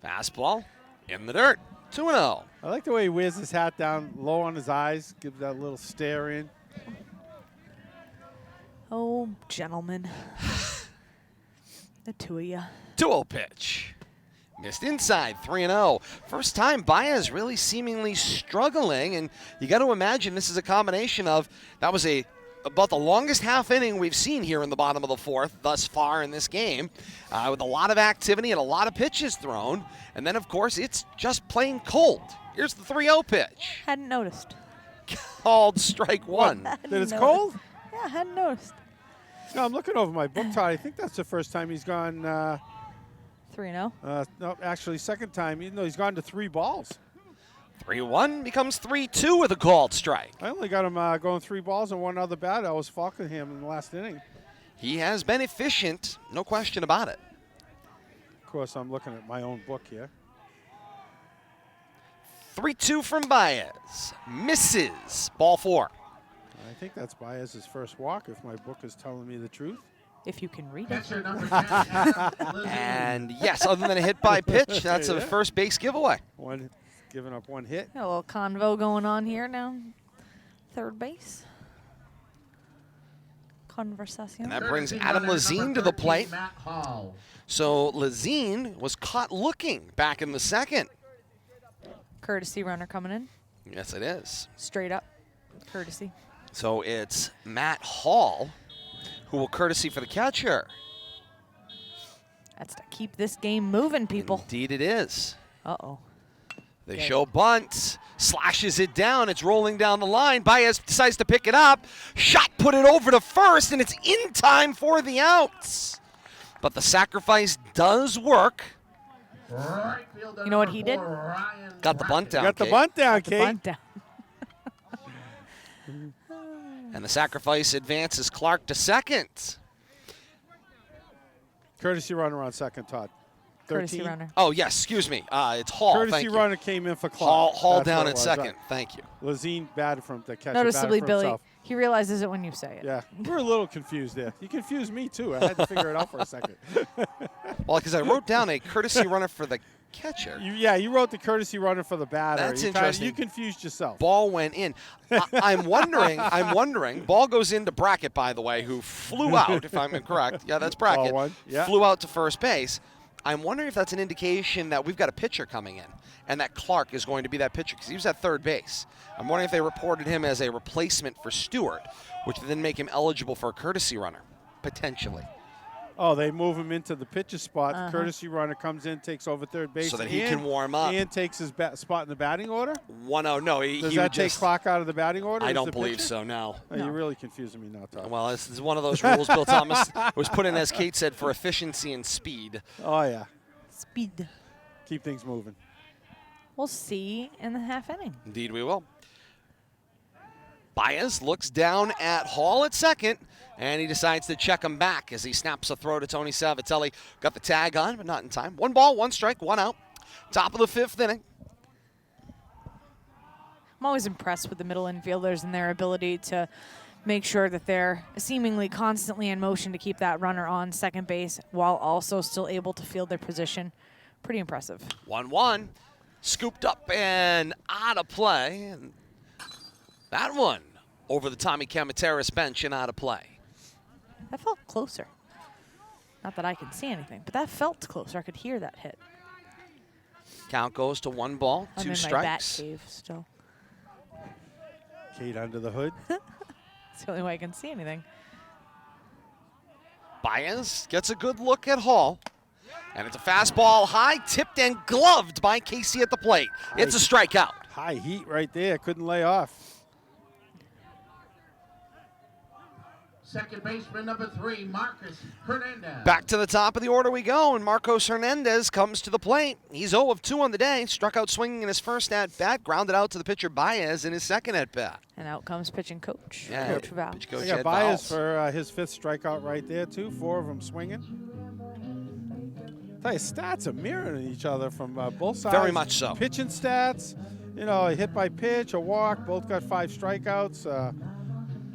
Fastball in the dirt. 2-0. I like the way he wears his hat down low on his eyes, gives that little stare in. Oh, gentlemen. The two of you. 2-0 pitch. Missed inside, 3-0. First time Baez really seemingly struggling, and you got to imagine this is a combination of, that was about the longest half inning we've seen here in the bottom of the fourth thus far in this game, with a lot of activity and a lot of pitches thrown, and then of course it's just plain cold. Here's the 3-0 pitch. Hadn't noticed. Called strike one. That it's cold? Yeah, hadn't noticed. No, I'm looking over my book, Todd. I think that's the first time he's gone. 3-0. No, actually, second time. Even though he's gone to 3 balls. 3-1 becomes 3-2 with a called strike. I only got him going 3 balls and one other bat. I was Falkenham in the last inning. He has been efficient, no question about it. Of course, I'm looking at my own book here. 3-2 from Baez. Misses. Ball 4. I think that's Baez's first walk, if my book is telling me the truth. If you can read it. Catcher number 10. And yes, other than a hit by pitch, that's a first base giveaway. Giving up 1 hit. A little convo going on here now. Third base. Conversation. And that brings Adam Lazine to the plate. Matt Hall. So Lazine was caught looking back in the second. Courtesy runner coming in. Yes, it is. Straight up. Courtesy. So it's Matt Hall who will courtesy for the catcher. That's to keep this game moving, people. Indeed it is. Uh-oh. They Okay. show bunt, slashes it down, it's rolling down the line. Baez decides to pick it up. Shot put it over to first, and it's in time for the outs. But the sacrifice does work. Right fielder You know what number he did? 4, Ryan Got the bunt down, Got the Kate. bunt down, The Kate. bunt down. And the sacrifice advances Clark to second. Courtesy runner on second, Todd. Courtesy 13. runner. Oh, yes, excuse me. It's Hall. Courtesy Thank you. runner came in for Clark. Hall That's down what it at was. second. Thank you. Lazine batted from the catcher. Noticeably, batted for Billy, himself. he realizes it when you say it. Yeah, we're a little confused there. You confused me, too. I had to figure it out for a second. Well, because I wrote down a courtesy runner for the catcher. You wrote the courtesy runner for the batter. That's You interesting. You confused yourself. Ball went in. I'm wondering. Ball goes into Brackett, by the way, who flew out, if I'm correct. Yeah, that's Brackett. Ball one, yeah. Flew out to first base. I'm wondering if that's an indication that we've got a pitcher coming in and that Clark is going to be that pitcher because he was at third base. I'm wondering if they reported him as a replacement for Stewart, which would then make him eligible for a courtesy runner, potentially. Oh, they move him into the pitcher spot. The courtesy runner comes in, takes over third base. So that he can warm up. And takes his spot in the batting order? 1-0. No, Does he that would take just. Clark out of the batting order? I as don't the believe pitcher? so, no. Oh, you're really confusing me now, Todd. Well, this is one of those rules Bill Thomas was put in, as Kate said, for efficiency and speed. Oh, yeah. Speed. Keep things moving. We'll see in the half inning. Indeed we will. Baez looks down at Hall at second, and he decides to check him back as he snaps a throw to Tony Savatelli. Got the tag on, but not in time. 1 ball, 1 strike, 1 out. Top of the 5th inning. I'm always impressed with the middle infielders and their ability to make sure that they're seemingly constantly in motion to keep that runner on second base while also still able to field their position. Pretty impressive. 1-1. Scooped up and out of play. And that one over the Tommy Kamateris bench and out of play. That felt closer. Not that I can see anything, but that felt closer. I could hear that hit. Count goes to 1 ball, I'm 2 in strikes. my bat cave still. Kate under the hood. It's the only way I can see anything. Baez gets a good look at Hall. And it's a fastball high, tipped and gloved by Casey at the plate. It's a strikeout. High heat right there. Couldn't lay off. Second baseman number 3, Marcus Hernandez. Back to the top of the order we go, and Marcos Hernandez comes to the plate. He's 0 of 2 on the day, struck out swinging in his first at-bat, grounded out to the pitcher Baez in his second at-bat. And out comes pitching coach. Yeah, Coach Val. pitch coach I got Ed Baez Vowles. for his 5th strikeout right there, too. 4 of them swinging. Tell you, stats are mirroring each other from both sides. Very much so. Pitching stats, you know, a hit by pitch, a walk, both got 5 strikeouts.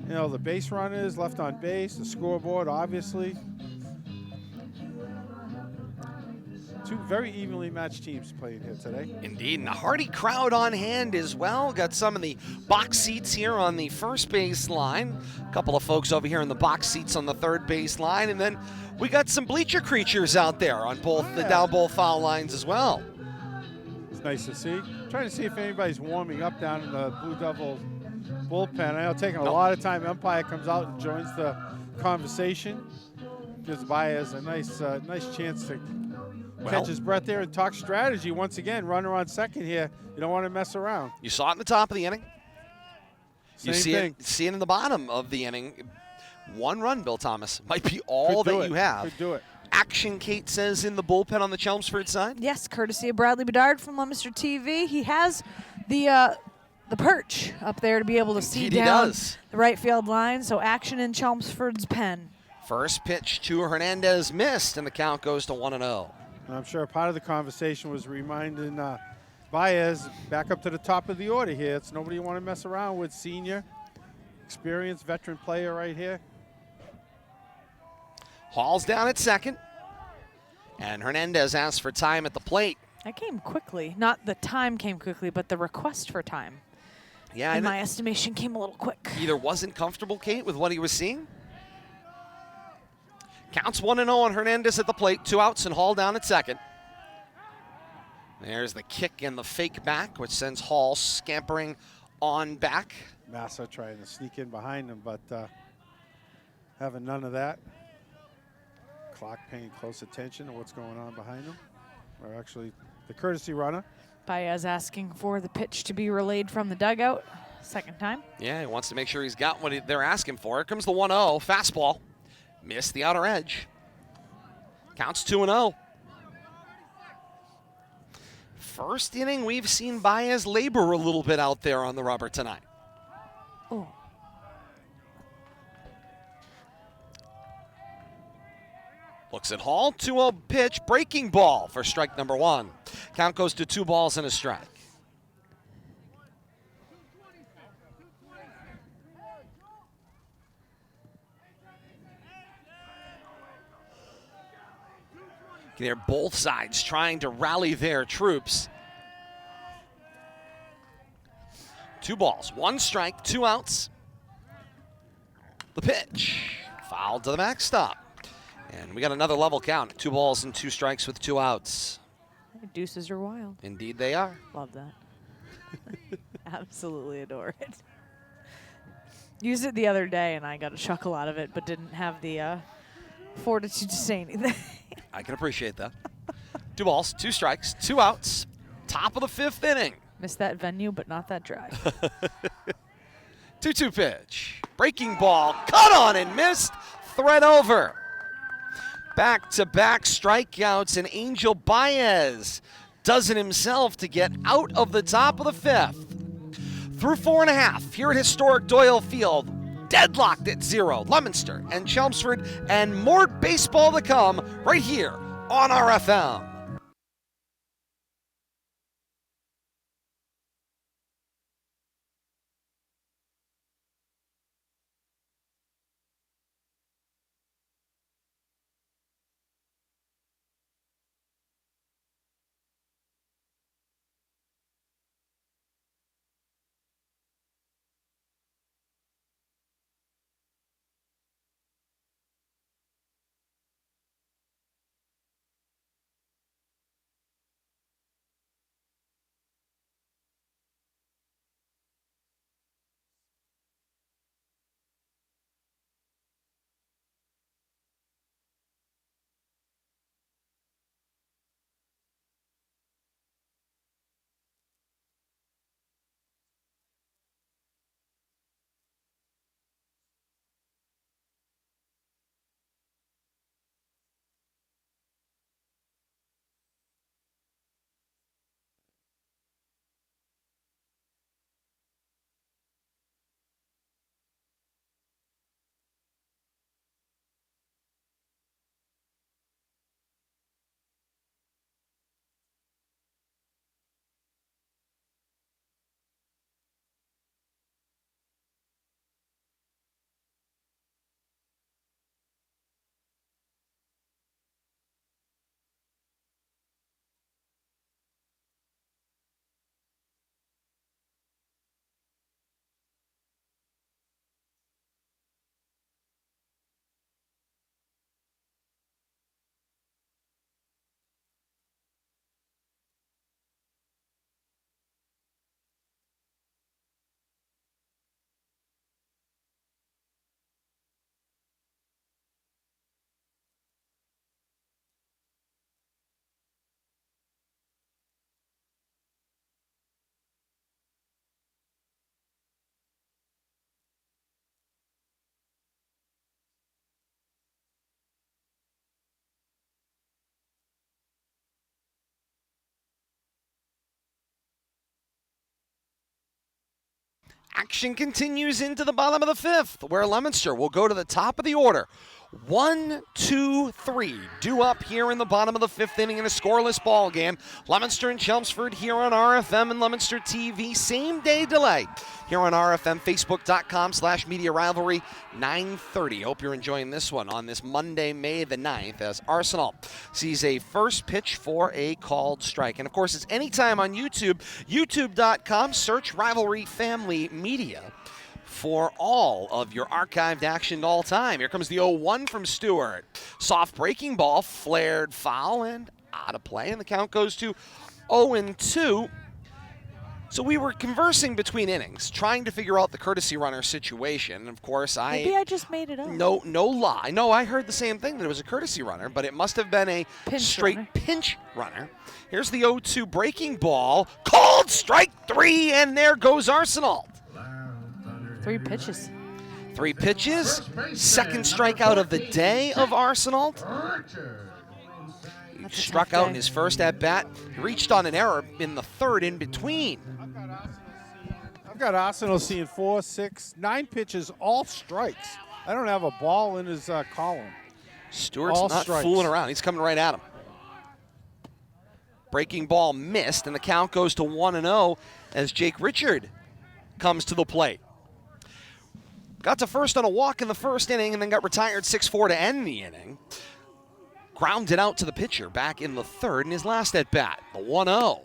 You know, the base runners, left on base, the scoreboard, obviously. 2 very evenly matched teams playing here today. Indeed, and a hearty crowd on hand as well. Got some of the box seats here on the first base line. A couple of folks over here in the box seats on the third base line. And then we got some bleacher creatures out there on both the down both foul lines as well. It's nice to see. Trying to see if anybody's warming up down in the Blue Devil bullpen. I know taking a lot of time. Umpire comes out and joins the conversation. Gives Baez a nice chance to catch his breath there and talk strategy once again. Runner on second here. You don't want to mess around. You saw it in the top of the inning. You Same see thing. see it in the bottom of the inning. 1 run, Bill Thomas. Might be all Could do that it. you have. Could do it. Action, Kate says, in the bullpen on the Chelmsford side. Yes, courtesy of Bradley Bedard from Leominster TV. He has the perch up there to be able to see Indeed he down does. the right field line. So action in Chelmsford's pen. First pitch to Hernandez missed, and the count goes to 1-0. And I'm sure part of the conversation was reminding Baez back up to the top of the order here. It's nobody you want to mess around with. Senior, experienced veteran player right here. Hall's down at second, and Hernandez asks for time at the plate. That came quickly. Not the time came quickly, but the request for time, Yeah, in and my estimation, came a little quick. either wasn't comfortable, Kate, with what he was seeing. Counts 1-0 on Hernandez at the plate. 2 outs and Hall down at second. There's the kick and the fake back, which sends Hall scampering on back. Massa trying to sneak in behind him, but having none of that. Clock paying close attention to what's going on behind him. Or actually, the courtesy runner. Baez asking for the pitch to be relayed from the dugout. Second time. Yeah, he wants to make sure he's got what they're asking for. Here comes the 1-0. Fastball. Missed the outer edge. Counts 2-0. First inning, we've seen Baez labor a little bit out there on the rubber tonight. Oh. Looks at Hall, 2-0 pitch, breaking ball for strike number 1. Count goes to 2 balls and a strike. They're both sides trying to rally their troops. 2 balls, 1 strike, 2 outs. The pitch, fouled to the backstop. And we got another level count. 2 balls and 2 strikes with 2 outs. Deuces are wild. Indeed they are. Love that. Absolutely adore it. Used it the other day, and I got a chuckle out of it, but didn't have the fortitude to say anything. I can appreciate that. 2 balls, 2 strikes, 2 outs. Top of the 5th inning. Missed that venue, but not that drive. 2-2 pitch. Breaking ball, cut on and missed. Thread over. Back-to-back strikeouts, and Angel Baez does it himself to get out of the top of the 5th. Through 4 1/2 here at historic Doyle Field. Deadlocked at 0, Leominster and Chelmsford, and more baseball to come right here on RFM. Action continues into the bottom of the fifth, where Leominster will go to the top of the order. 1, 2, 3 due up here in the bottom of the fifth inning in a scoreless ball game. Leominster and Chelmsford here on RFM and Leominster TV. Same day delay here on RFM, Facebook.com/Media Rivalry, 9:30. Hope you're enjoying this one on this Monday, May the 9th, as Arsenal sees a first pitch for a called strike. And of course, it's anytime on YouTube, youtube.com, search Rivalry Family Media for all of your archived action all time. Here comes the 0-1 from Stewart. Soft breaking ball, flared foul, and out of play, and the count goes to 0-2. So we were conversing between innings, trying to figure out the courtesy runner situation. And of course, Maybe I just made it up. No lie. No, I heard the same thing, that it was a courtesy runner, but it must have been a straight pinch runner. Here's the 0-2 breaking ball. Called strike 3, and there goes Arsenal. 3 pitches. 3 pitches. Second strikeout of the day of Arsenal. He struck out in his first at-bat. He reached on an error in the third in between. I've got Arsenal seeing 4, 6, 9 pitches, all strikes. I don't have a ball in his column. Stewart's all not strikes. fooling around. He's coming right at him. Breaking ball missed, and the count goes to 1-0 as Jake Richard comes to the plate. Got to first on a walk in the first inning and then got retired 6-4 to end the inning. Grounded out to the pitcher back in the third in his last at-bat. The 1-0.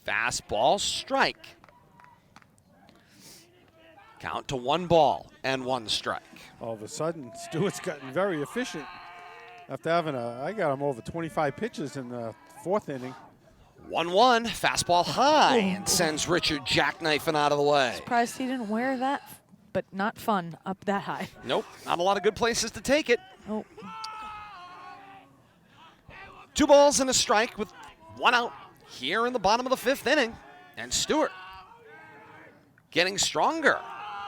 Fastball strike. Count to 1 ball and 1 strike. All of a sudden, Stewart's gotten very efficient. After having I got him over 25 pitches in the 4th inning. 1-1. Fastball high and sends Richard jackknifing out of the way. Surprised he didn't wear that, but not fun up that high. Nope, not a lot of good places to take it. Oh. 2 balls and a strike with 1 out here in the bottom of the 5th inning. And Stewart getting stronger,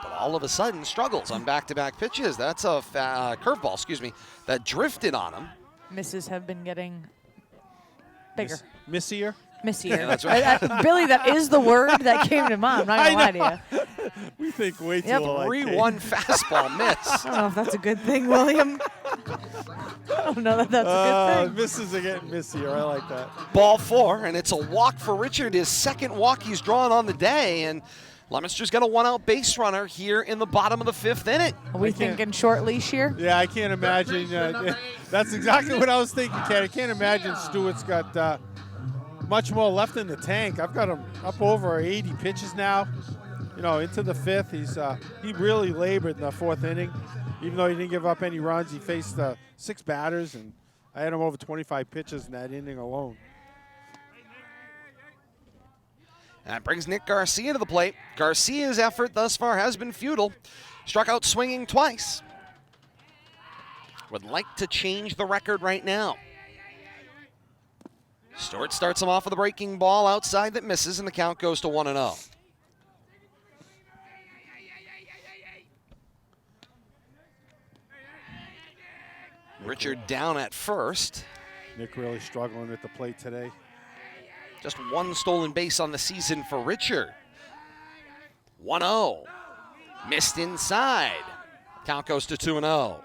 but all of a sudden struggles on back-to-back pitches. That's a curveball, that drifted on him. Misses have been getting bigger. Missier? Missier. Yeah, that's right. Billy, that is the word that came to mind. I'm not going to lie to you. We think way too Yep. alike. 3-1 fastball miss. I don't know if that's a good thing, William. I don't know that that's a good thing. Misses are getting missier. I like that. Ball 4, and it's a walk for Richard, his second walk he's drawn on the day, and Leominster's got a 1-out base runner here in the bottom of the 5th inning. Are we thinking short leash here? Yeah, I can't imagine. That's exactly what I was thinking, Ken. I can't imagine Stewart's got much more left in the tank. I've got him up over 80 pitches now. You know, into the 5th. He really labored in the 4th inning. Even though he didn't give up any runs, he faced 6 batters, and I had him over 25 pitches in that inning alone. That brings Nick Garcia to the plate. Garcia's effort thus far has been futile. Struck out swinging twice. Would like to change the record right now. Stewart starts him off with a breaking ball outside that misses, and the count goes to 1-0. Richard down at first. Nick really struggling at the plate today. Just 1 stolen base on the season for Richard. 1-0. Missed inside. Count goes to 2-0.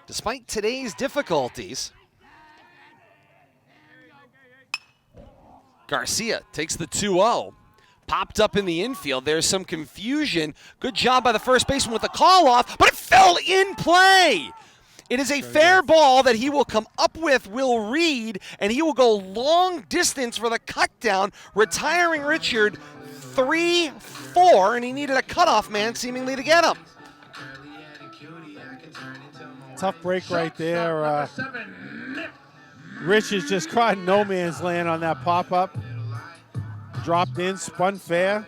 Despite today's difficulties, Garcia takes the 2-0. Popped up in the infield. There's some confusion. Good job by the first baseman with the call off, but it fell in play. It is a fair ball that he will come up with Will Reed, and he will go long distance for the cut down, retiring Richard 3-4, and he needed a cutoff man seemingly to get him. Tough break right there. Rich is just caught in no man's land on that pop-up. Dropped in, spun fair.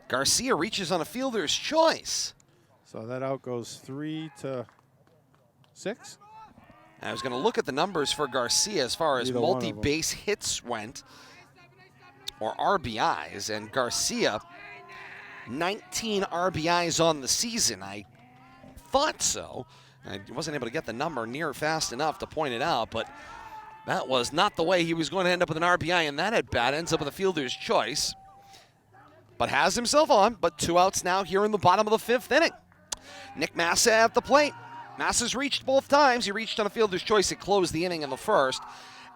Garcia reaches on a fielder's choice. So that out goes 3-6. I was going to look at the numbers for Garcia as far as Either one of them. multi-base hits went, or RBIs, and Garcia, 19 RBIs on the season. I thought so. I wasn't able to get the number near fast enough to point it out, but that was not the way he was going to end up with an RBI, and that at-bat ends up with a fielder's choice. But has himself on, but 2 outs now here in the bottom of the 5th inning. Nick Massa at the plate. Massa's reached both times. He reached on a fielder's choice. It closed the inning in the first,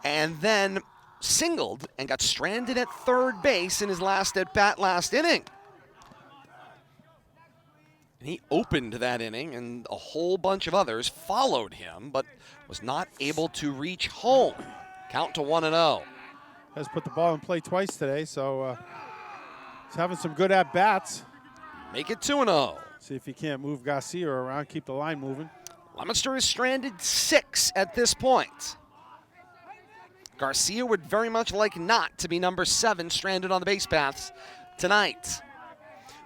and then singled and got stranded at third base in his last at-bat last inning. And he opened that inning, and a whole bunch of others followed him, but was not able to reach home. Count to 1-0. Has put the ball in play twice today, so he's having some good at-bats. Make it 2-0. See if he can't move Garcia around, keep the line moving. Leominster is stranded 6 at this point. Garcia would very much like not to be number 7 stranded on the base paths tonight.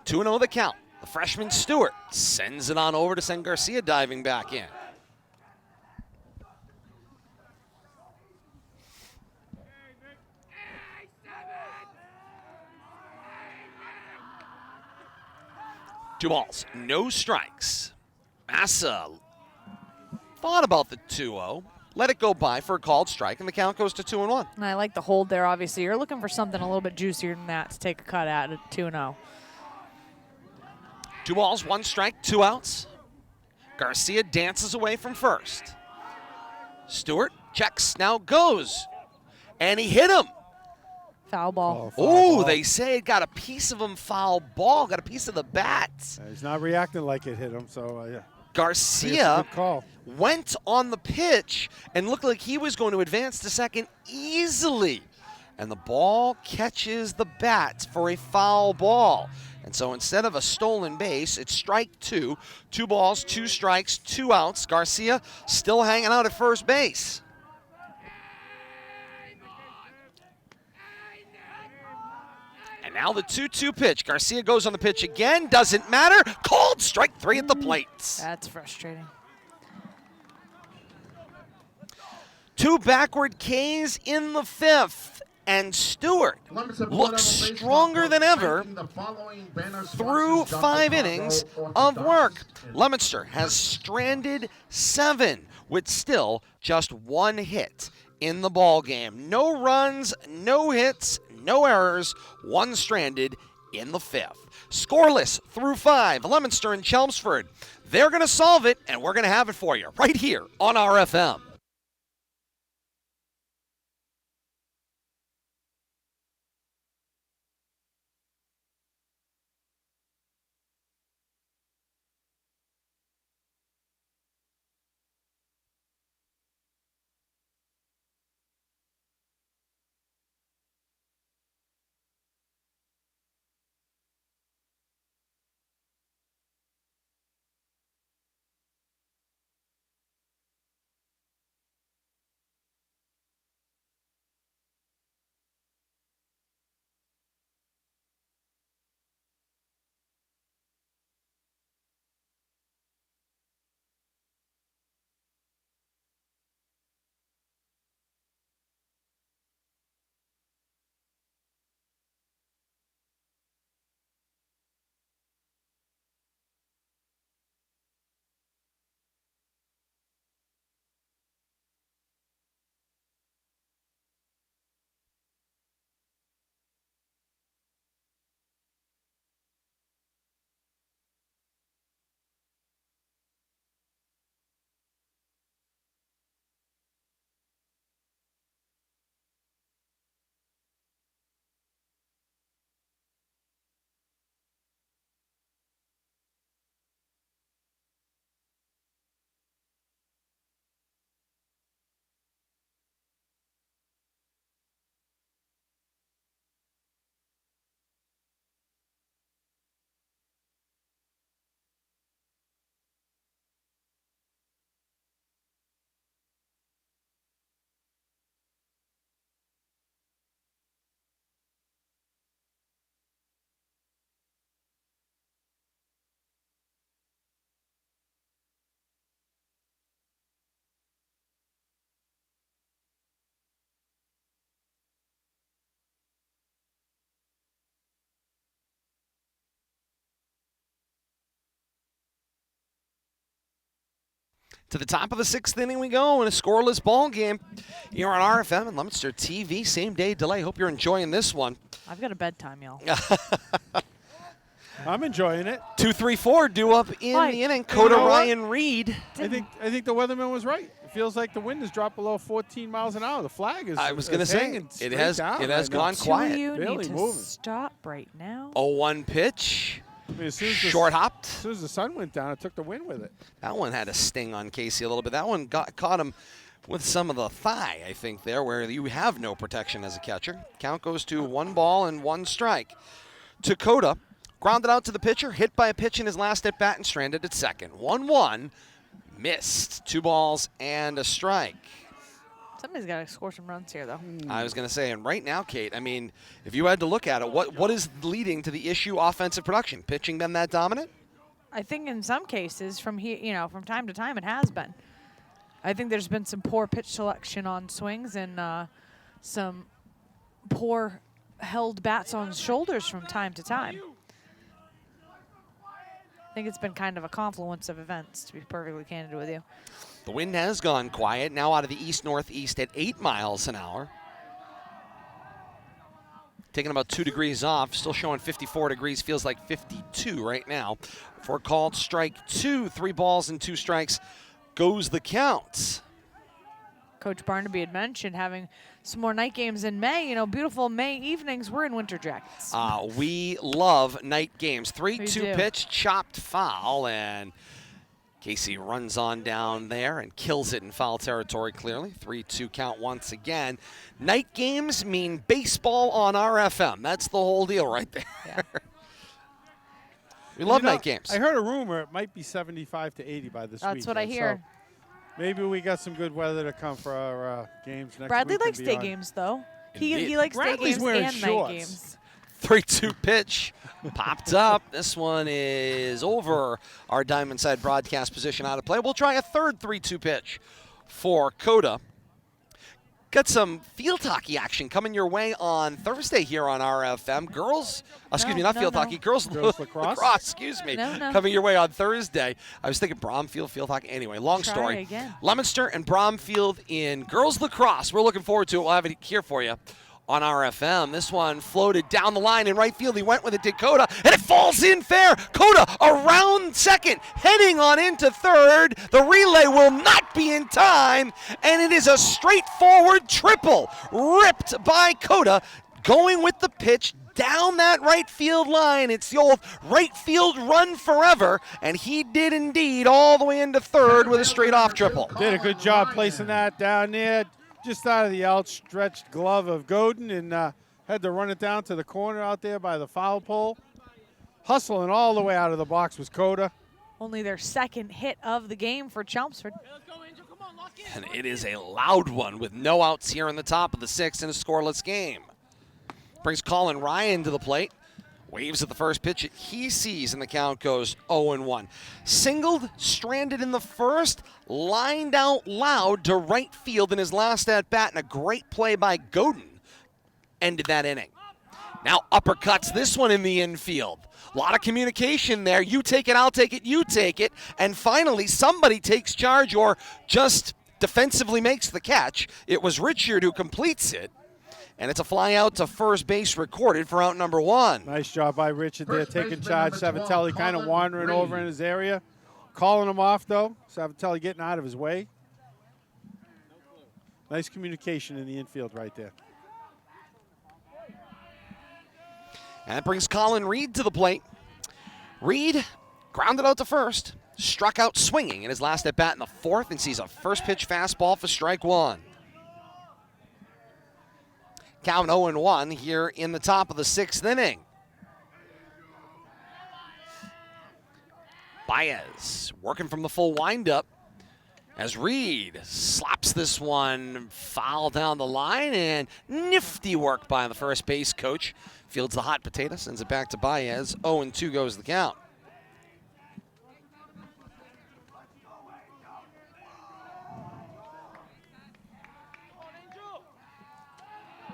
2-0 the count. The freshman Stewart sends it on over to send Garcia diving back in. Two balls, no strikes. Massa thought about the 2-0, let it go by for a called strike, and the count goes to 2-1. And I like the hold there, obviously. You're looking for something a little bit juicier than that to take a cut at 2-0. 2 balls, 1 strike, 2 outs. Garcia dances away from first. Stewart checks, now goes. And he hit him. Foul ball. Oh, they say it got a piece of him, foul ball, got a piece of the bat. He's not reacting like it hit him, so yeah. Garcia Good call. went on the pitch and looked like he was going to advance to second easily. And the ball catches the bat for a foul ball. And so instead of a stolen base, it's strike 2. 2 balls, 2 strikes, 2 outs. Garcia still hanging out at first base. And now the 2-2 pitch. Garcia goes on the pitch again. Doesn't matter. Called strike 3 at the plate. That's frustrating. 2 backward Ks in the 5th. And Stewart looks stronger than ever through 5 innings of work. Leominster has stranded 7 with still just 1 hit in the ball game. No runs, no hits, no errors, 1 stranded in the 5th. Scoreless through 5, Leominster and Chelmsford. They're going to solve it, and we're going to have it for you right here on RFM. To the top of the 6th inning we go in a scoreless ball game here on RFM and Leominster TV. Same day delay. Hope you're enjoying this one. I've got a bedtime, y'all. I'm enjoying it. 2-3-4 due up in the inning. Coda Ryan Reed. I think the weatherman was right. It feels like the wind has dropped below 14 miles an hour. The flag is. I was going to say it has gone quiet. You Barely need to moving. stop right now. 0-1 pitch. I mean, Short hopped. As soon as the sun went down, it took the wind with it. That one had a sting on Casey a little bit. That one caught him with some of the thigh, I think, there, where you have no protection as a catcher. Count goes to 1 ball and 1 strike. To Coda, grounded out to the pitcher, hit by a pitch in his last at bat and stranded at second. 1-1, missed. 2 balls and a strike. Somebody's got to score some runs here, though. I was going to say, and right now, Kate, I mean, if you had to look at it, what is leading to the issue offensive production? Pitching been that dominant? I think in some cases, from time to time, it has been. I think there's been some poor pitch selection on swings and some poor held bats on shoulders from time to time. I think it's been kind of a confluence of events, to be perfectly candid with you. The wind has gone quiet, now out of the east-northeast at 8 miles an hour. Taking about 2 degrees off, still showing 54 degrees, feels like 52 right now. For called strike 2, 3 balls and 2 strikes goes the count. Coach Barnaby had mentioned having some more night games in May. You know, beautiful May evenings. We're in winter jackets. We love night games. 3-2 do. pitch, chopped foul, and Casey runs on down there and kills it in foul territory clearly. 3-2 count once again. Night games mean baseball on RFM. That's the whole deal right there. Yeah. We love night games. I heard a rumor it might be 75 to 80 by this weekend. That's what I hear. So maybe we got some good weather to come for our games next Bradley week. likes day games, though. Indeed. He likes Bradley's day wearing games and shorts. night games. 3-2 pitch, popped up. This one is over our diamond side broadcast position out of play. We'll try a third 3-2 pitch for Coda. Got some field hockey action coming your way on Thursday here on RFM. Girls, field hockey, girls lacrosse, excuse me, coming your way on Thursday. I was thinking Bromfield field hockey. Anyway, long story. Again. Leominster and Bromfield in girls lacrosse. We're looking forward to it. We'll have it here for you on RFM. This one floated down the line in right field. He went with it to Coda, and it falls in fair. Coda around second, heading on into third. The relay will not be in time, and it is a straightforward triple ripped by Coda, going with the pitch down that right field line. It's the old right field run forever, and he did indeed all the way into third with a straight off triple. Did a good job placing that down there. Just out of the outstretched glove of Godin, and had to run it down to the corner out there by the foul pole. Hustling all the way out of the box was Coda. Only their second hit of the game for Chelmsford. And it is a loud one with no outs here in the top of the 6th in a scoreless game. Brings Colin Ryan to the plate. Waves at the first pitch he sees, and the count goes 0-1. Singled, stranded in the first, lined out loud to right field in his last at-bat, and a great play by Godin ended that inning. Now uppercuts this one in the infield. A lot of communication there. You take it, I'll take it, you take it. And finally, somebody takes charge or just defensively makes the catch. It was Richard who completes it. And it's a fly out to first base recorded for out number 1. Nice job by Richard there, taking charge. Savatelli kind of wandering over in his area. Calling him off, though. Savatelli getting out of his way. Nice communication in the infield right there. And that brings Colin Reed to the plate. Reed grounded out to first, struck out swinging in his last at-bat in the 4th, and sees a first pitch fastball for strike 1. Count 0-1 here in the top of the 6th inning. Baez working from the full windup as Reed slaps this one foul down the line, and nifty work by the first base coach. Fields the hot potato, sends it back to Baez. 0-2 goes the count.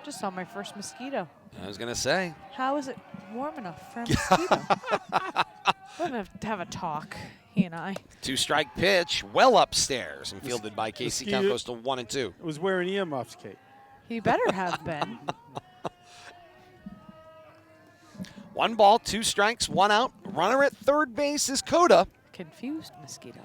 Just saw my first mosquito. I was going to say. How is it warm enough for a mosquito? We're going to have a talk He and I. 2-strike pitch, well upstairs and fielded by Casey. Count goes to 1-2. It was wearing earmuffs, Kate. He better have been. 1 ball, 2 strikes, 1 out. Runner at third base is Coda. Confused mosquito.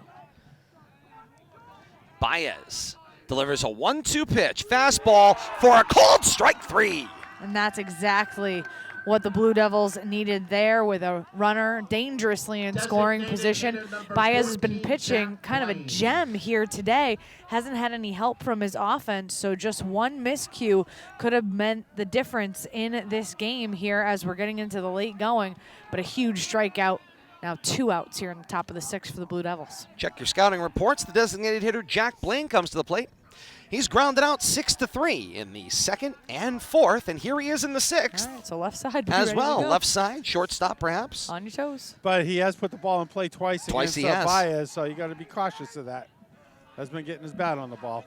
Baez delivers a 1-2 pitch. Fastball for a called strike 3. And that's exactly what the Blue Devils needed there, with a runner dangerously in scoring position. Baez has been pitching kind of a gem here today. Hasn't had any help from his offense, so just one miscue could have meant the difference in this game here as we're getting into the late going. But a huge strikeout. Now 2 outs here in the top of the 6th for the Blue Devils. Check your scouting reports. The designated hitter, Jack Blaine, comes to the plate. He's grounded out 6-3 in the 2nd and 4th, and here he is in the 6th. All right, so left side. As well, left side, shortstop perhaps. On your toes. But he has put the ball in play twice against he has. Baez, so you got to be cautious of that. Has been getting his bat on the ball.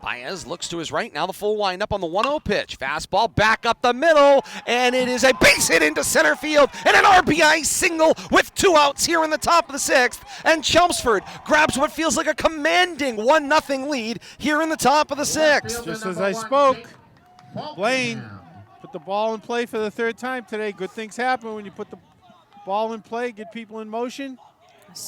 Baez looks to his right. Now the full windup on the 1-0 pitch. Fastball back up the middle, and it is a base hit into center field and an RBI single with 2 outs here in the top of the 6th. And Chelmsford grabs what feels like a commanding 1-0 lead here in the top of the 6th. Just as I spoke, Blaine put the ball in play for the 3rd time today. Good things happen when you put the ball in play, get people in motion.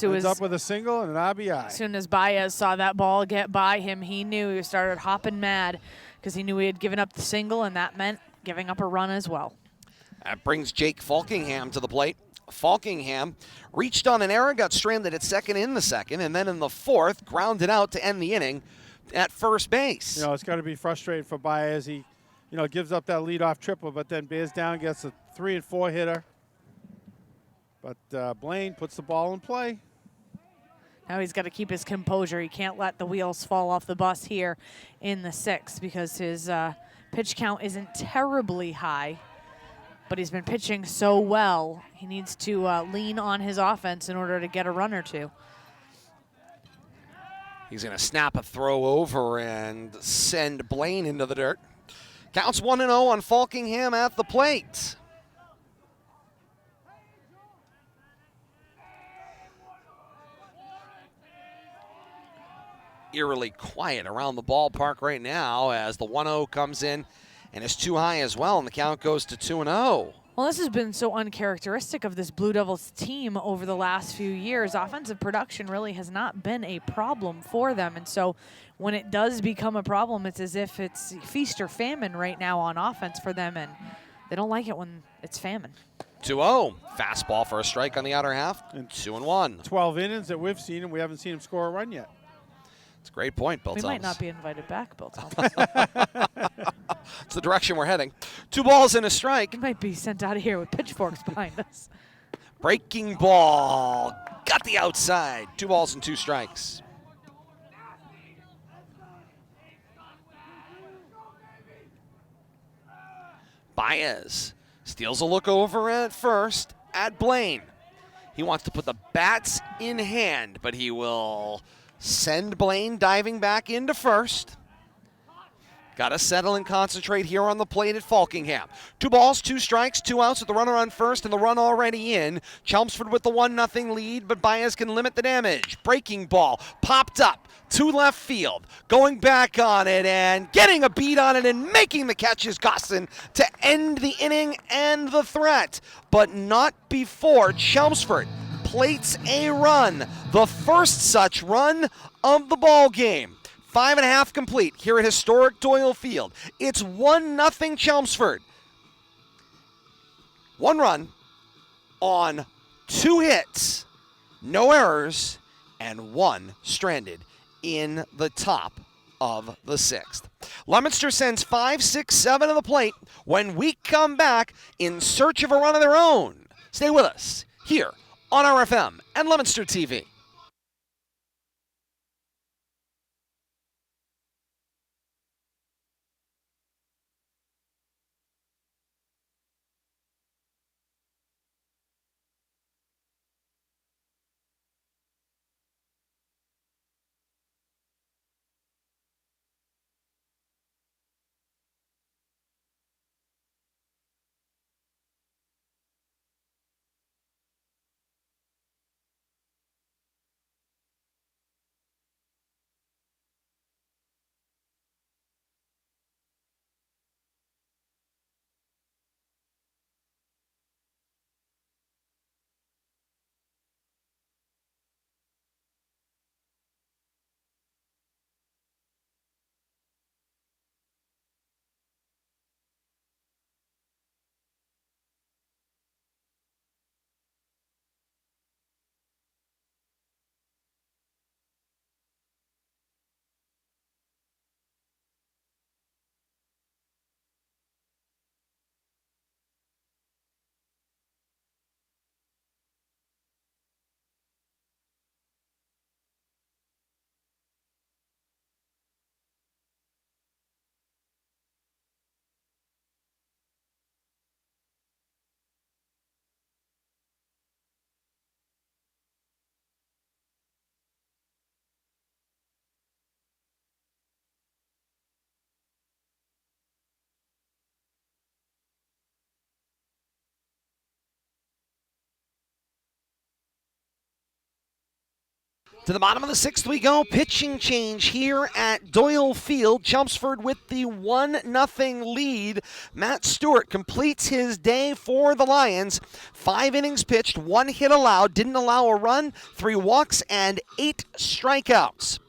Ends up with a single and an RBI. As soon as Baez saw that ball get by him, he knew. He started hopping mad because he knew he had given up the single, and that meant giving up a run as well. That brings Jake Falkingham to the plate. Falkingham reached on an error, got stranded at second in the 2nd, and then in the 4th, grounded out to end the inning at first base. You know, it's got to be frustrating for Baez. He, gives up that leadoff triple, but then bears down, gets a 3 and 4 hitter. But Blaine puts the ball in play. Now he's got to keep his composure. He can't let the wheels fall off the bus here in the 6th because his pitch count isn't terribly high, but he's been pitching so well. He needs to lean on his offense in order to get a run or two. He's going to snap a throw over and send Blaine into the dirt. Counts 1-0 on Falkingham at the plate. Eerily quiet around the ballpark right now as the 1-0 comes in and is too high as well, and the count goes to 2-0. Well, this has been so uncharacteristic of this Blue Devils team over the last few years. Offensive production really has not been a problem for them, and so when it does become a problem, it's as if it's feast or famine right now on offense for them, and they don't like it when it's famine. 2-0. Fastball for a strike on the outer half, and 2-1. 12 innings that we've seen, and we haven't seen him score a run yet. It's a great point, Bill We Thomas. might not be invited back, Bill Thomas. It's the direction we're heading. 2 balls and a strike. We might be sent out of here with pitchforks behind us. Breaking ball. Got the outside. 2 balls and 2 strikes. Baez steals a look over at first at Blaine. He wants to put the bats in hand, but he will send Blaine diving back into first. Got to settle and concentrate here on the plate at Falkingham. 2 balls, 2 strikes, 2 outs with the runner on first and the run already in. Chelmsford with the 1-0 lead, but Baez can limit the damage. Breaking ball, popped up to left field. Going back on it and getting a beat on it and making the catch is Gosson to end the inning and the threat. But not before Chelmsford plates a run. The first such run of the ball game. 5.5 complete here at historic Doyle Field. It's 1-0 Chelmsford. 1 run on 2 hits, no errors, and 1 stranded in the top of the 6th. Leominster sends 5, 6, 7 to the plate when we come back in search of a run of their own. Stay with us here on RFM and Leominster TV. To the bottom of the 6th we go. Pitching change here at Doyle Field. Chelmsford with the 1-0 lead. Matt Stewart completes his day for the Lions. 5 innings pitched, 1 hit allowed, didn't allow a run, 3 walks, and 8 strikeouts.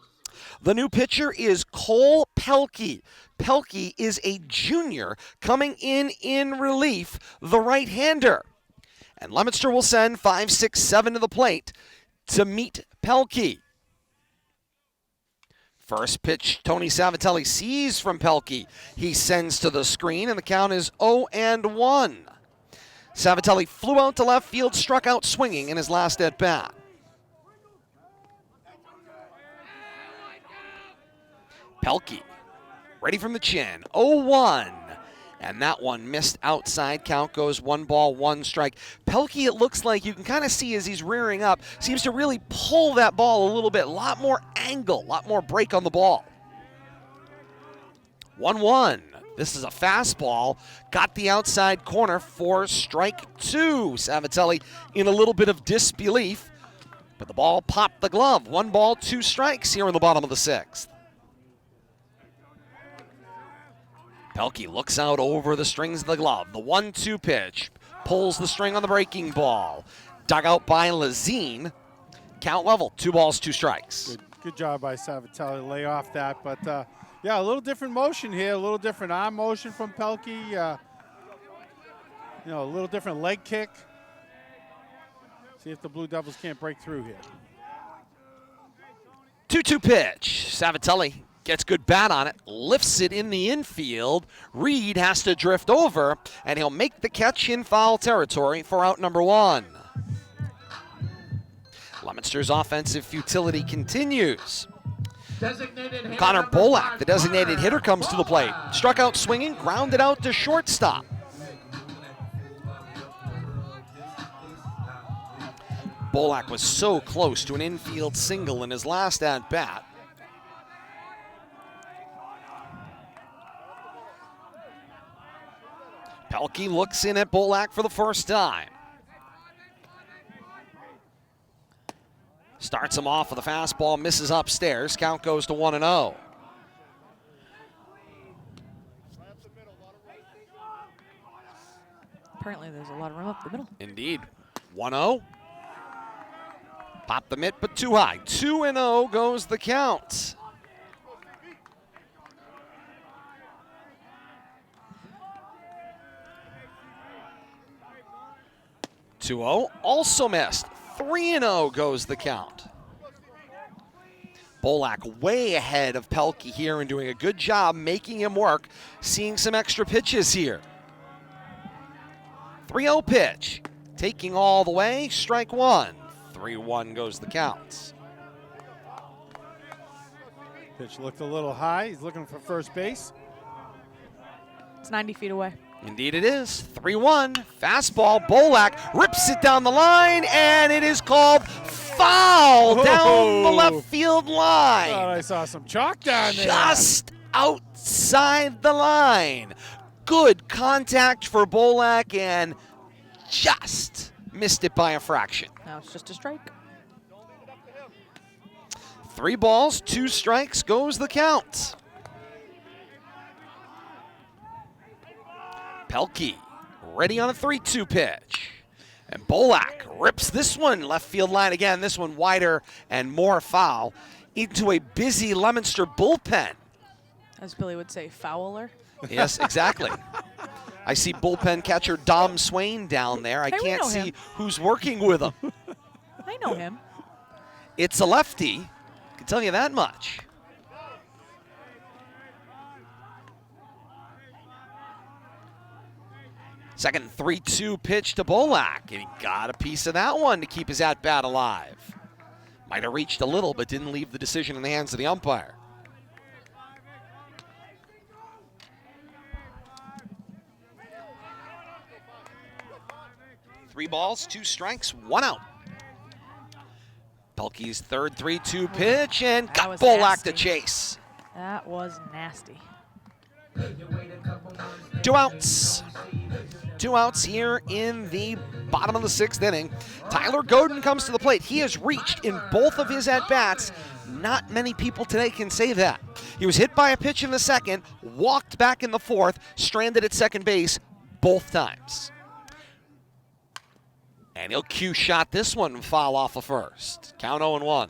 The new pitcher is Cole Pelkey. Pelkey is a junior coming in relief, the right-hander. And Leominster will send 5, 6, 7 to the plate to meet Pelkey. First pitch, Tony Savatelli sees from Pelkey. He sends to the screen, and the count is 0-1. Savatelli flew out to left field, struck out swinging in his last at-bat. Pelkey, ready from the chin, 0-1. And that one missed outside. Count goes 1 ball, 1 strike. Pelkey, it looks like you can kind of see as he's rearing up, seems to really pull that ball a little bit. A lot more angle, a lot more break on the ball. 1-1. This is a fastball. Got the outside corner for strike 2. Savatelli in a little bit of disbelief, but the ball popped the glove. 1 ball, 2 strikes here in the bottom of the 6th. Pelkey looks out over the strings of the glove. The 1-2 pitch. Pulls the string on the breaking ball. Dug out by Lazine. Count level, 2 balls, 2 strikes. Good job by Savatelli to lay off that. But, yeah, a little different motion here. A little different arm motion from Pelkey. A little different leg kick. See if the Blue Devils can't break through here. 2-2 pitch. Savatelli gets good bat on it, lifts it in the infield. Reed has to drift over, and he'll make the catch in foul territory for out number 1. Leominster's offensive futility continues. Connor Bolak, the designated hitter, comes to the plate. Struck out swinging, grounded out to shortstop. Bolak was so close to an infield single in his last at-bat. Pelkey looks in at Bolak for the first time. Starts him off with a fastball, misses upstairs. Count goes to 1-0. Apparently there's a lot of room up the middle. Indeed. 1-0. Pop the mitt, but too high. 2-0 goes the count. 2-0, also missed. 3-0 goes the count. Bolak way ahead of Pelkey here and doing a good job making him work, seeing some extra pitches here. 3-0 pitch, taking all the way, strike 1. 3-1 goes the count. Pitch looked a little high. He's looking for first base. It's 90 feet away. Indeed it is. 3-1. Fastball. Bolak rips it down the line, and it is called foul down the left field line. Thought I saw some chalk down there. Just outside the line. Good contact for Bolak, and just missed it by a fraction. Now it's just a strike. 3 balls, 2 strikes goes the count. Pelkey ready on a 3-2 pitch. And Bolak rips this one left field line again, this one wider and more foul, into a busy Leominster bullpen. As Billy would say, fouler. Yes, exactly. I see bullpen catcher Dom Swain down there. I Hey, we can't know see him. who's working with him. I know him. It's a lefty, I can tell you that much. Second 3-2 pitch to Bolak, and he got a piece of that one to keep his at-bat alive. Might have reached a little, but didn't leave the decision in the hands of the umpire. Three balls, 2 strikes, 1 out. Pelkey's third 3-2 pitch, and got was Bolak nasty. to chase. That was nasty. 2 outs. 2 outs here in the bottom of the 6th inning. Tyler Godin comes to the plate. He has reached in both of his at-bats. Not many people today can say that. He was hit by a pitch in the 2nd, walked back in the 4th, stranded at second base both times. And he'll cue shot this one, foul off of first. Count 0-1.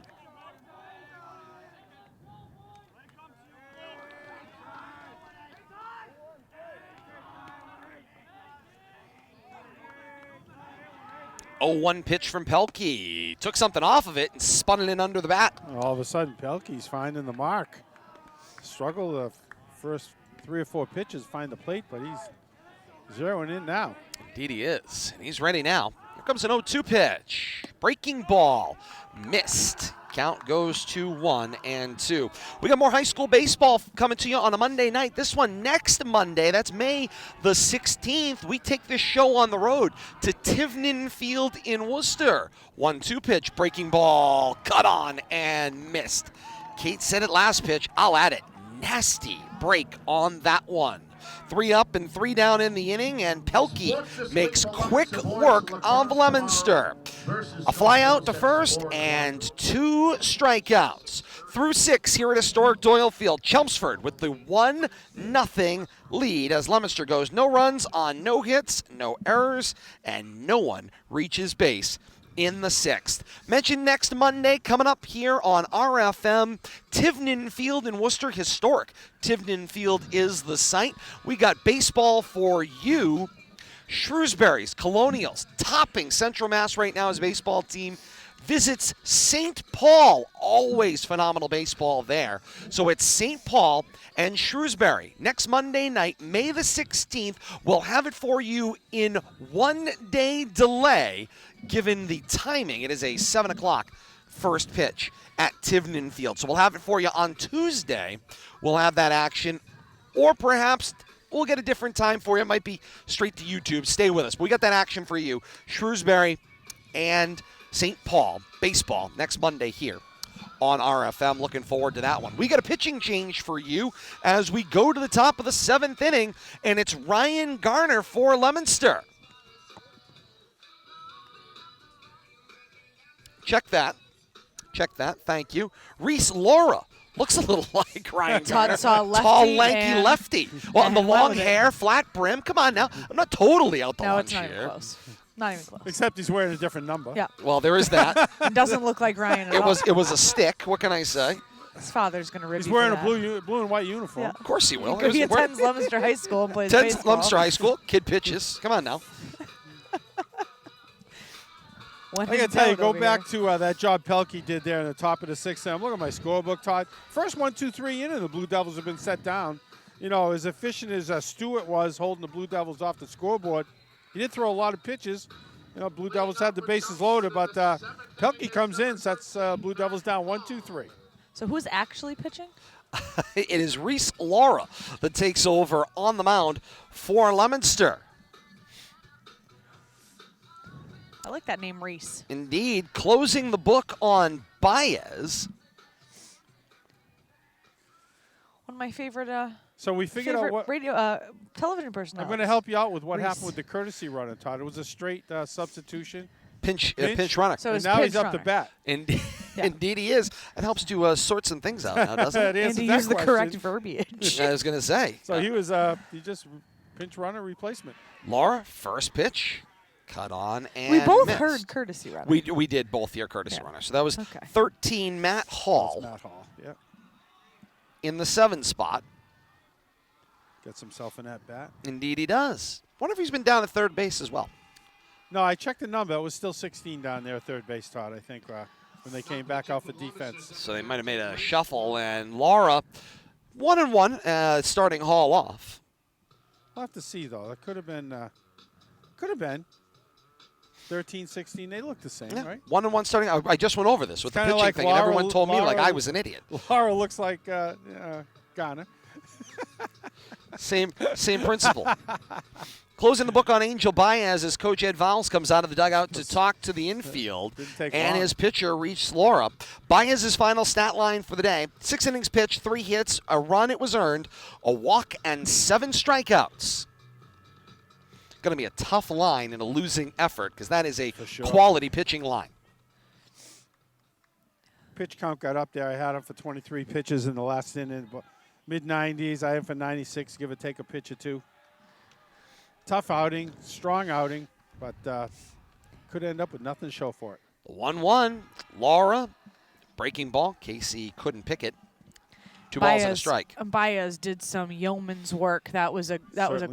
Oh, 1 pitch from Pelkey. Took something off of it and spun it in under the bat. All of a sudden, Pelkey's finding the mark. Struggled the first 3 or 4 pitches, find the plate, but he's zeroing in now. Indeed he is, and he's ready now. Here comes an 0-2 pitch. Breaking ball. Missed. Count goes to 1-2. We got more high school baseball coming to you on a Monday night. This one next Monday, that's May the 16th. We take this show on the road to Tivnan Field in Worcester. 1-2 pitch, breaking ball, cut on and missed. Kate said it last pitch, I'll add it. Nasty break on that one. 3 up and 3 down in the inning, and Pelkey makes quick work of Leominster. A fly out to first and 2 strikeouts. Through 6 here at historic Doyle Field. Chelmsford with the 1-0 lead as Leominster goes no runs on no hits, no errors, and no one reaches base in the 6th. Mentioned next Monday, coming up here on RFM, Tivnan Field in Worcester, historic. Tivnan Field is the site. We got baseball for you. Shrewsbury's Colonials topping Central Mass right now as a baseball team. Visits St. Paul, always phenomenal baseball there. So it's St. Paul and Shrewsbury. Next Monday night, May the 16th, we'll have it for you in 1-day delay, given the timing. It is a 7 o'clock first pitch at Tivnan Field. So we'll have it for you on Tuesday. We'll have that action, or perhaps we'll get a different time for you. It might be straight to YouTube. Stay with us. But we got that action for you. Shrewsbury and St. Paul baseball next Monday here on RFM. Looking forward to that one. We got a pitching change for you as we go to the top of the 7th inning, and it's Ryan Garner for Leominster. Check that. Check that. Thank you. Reese Laura looks a little like Ryan Garner. Tall, lanky lefty. Well, and the long hair, flat brim. Come on now. I'm not totally out the lunch here. No, it's not even close. Not even close. Except he's wearing a different number. Yeah. Well, there is that. It doesn't look like Ryan at all. It was a stick. What can I say? His father's going to rip He's you wearing for a blue and white uniform. Yeah. Of course he will. He attends Leominster High School and plays Attends baseball. Leominster High School. Kid pitches. Come on now. I got to tell you, go back to that job Pelkey did there in the top of the 6th. I'm looking at my scorebook, Todd. First 1, 2, 3 inning, the Blue Devils have been set down. You know, as efficient as Stewart was holding the Blue Devils off the scoreboard, he did throw a lot of pitches. You know, Blue Devils had the bases loaded, but Pelkey comes in, sets Blue Devils down 1, 2, 3. So who's actually pitching? It is Reese Laura that takes over on the mound for Leominster. I like that name, Reese. Indeed, closing the book on Baez. One of my favorite So we figured out what television personalities. I'm going to help you out with what Reese. happened with the courtesy runner, Todd. It was a straight substitution. Pinch runner. So And it's now pinch he's up runner. to bat. Indeed, Yeah. Indeed he is. It helps to sort some things out now, doesn't it? It And answered to that use the question. correct verbiage. I was going to say. So he was he just pinch runner replacement. Laura, first pitch, cut on and We both missed. heard courtesy runner. We did both hear courtesy Yeah. runner. So that was Okay. 13 Matt Hall That's Matt Hall. Yeah. in the 7 spot. Gets himself in that bat. Indeed he does. Wonder if he's been down at third base as well. No, I checked the number. It was still 16 down there at third base, Todd, I think, when they came back out for defense. So they might have made a shuffle, and Laura 1-1, starting Hall off. We'll have to see, though. It could have been 13, 16. They look the same, Yeah. right? 1-1 starting. I just went over this with the Kinda pitching like thing, and Laura- everyone told me like Laura- I was an idiot. Laura looks like Ghana. Same principle. Closing the book on Angel Baez as Coach Ed Vowles comes out of the dugout to talk to the infield, Didn't take and long. his pitcher reached Laura. Baez's final stat line for the day: 6 innings pitched, 3 hits, a run it was earned, a walk, and 7 strikeouts. going to be a tough line in a losing effort because that is a sure. quality pitching line. Pitch count got up there. I had him for 23 pitches in the last inning, mid-90s. I had him for 96, give or take a pitch or two. Tough outing, strong outing, but could end up with nothing to show for it. 1-1, Laura, breaking ball. Casey couldn't pick it. 2 balls and a strike. Baez did some yeoman's work. That was a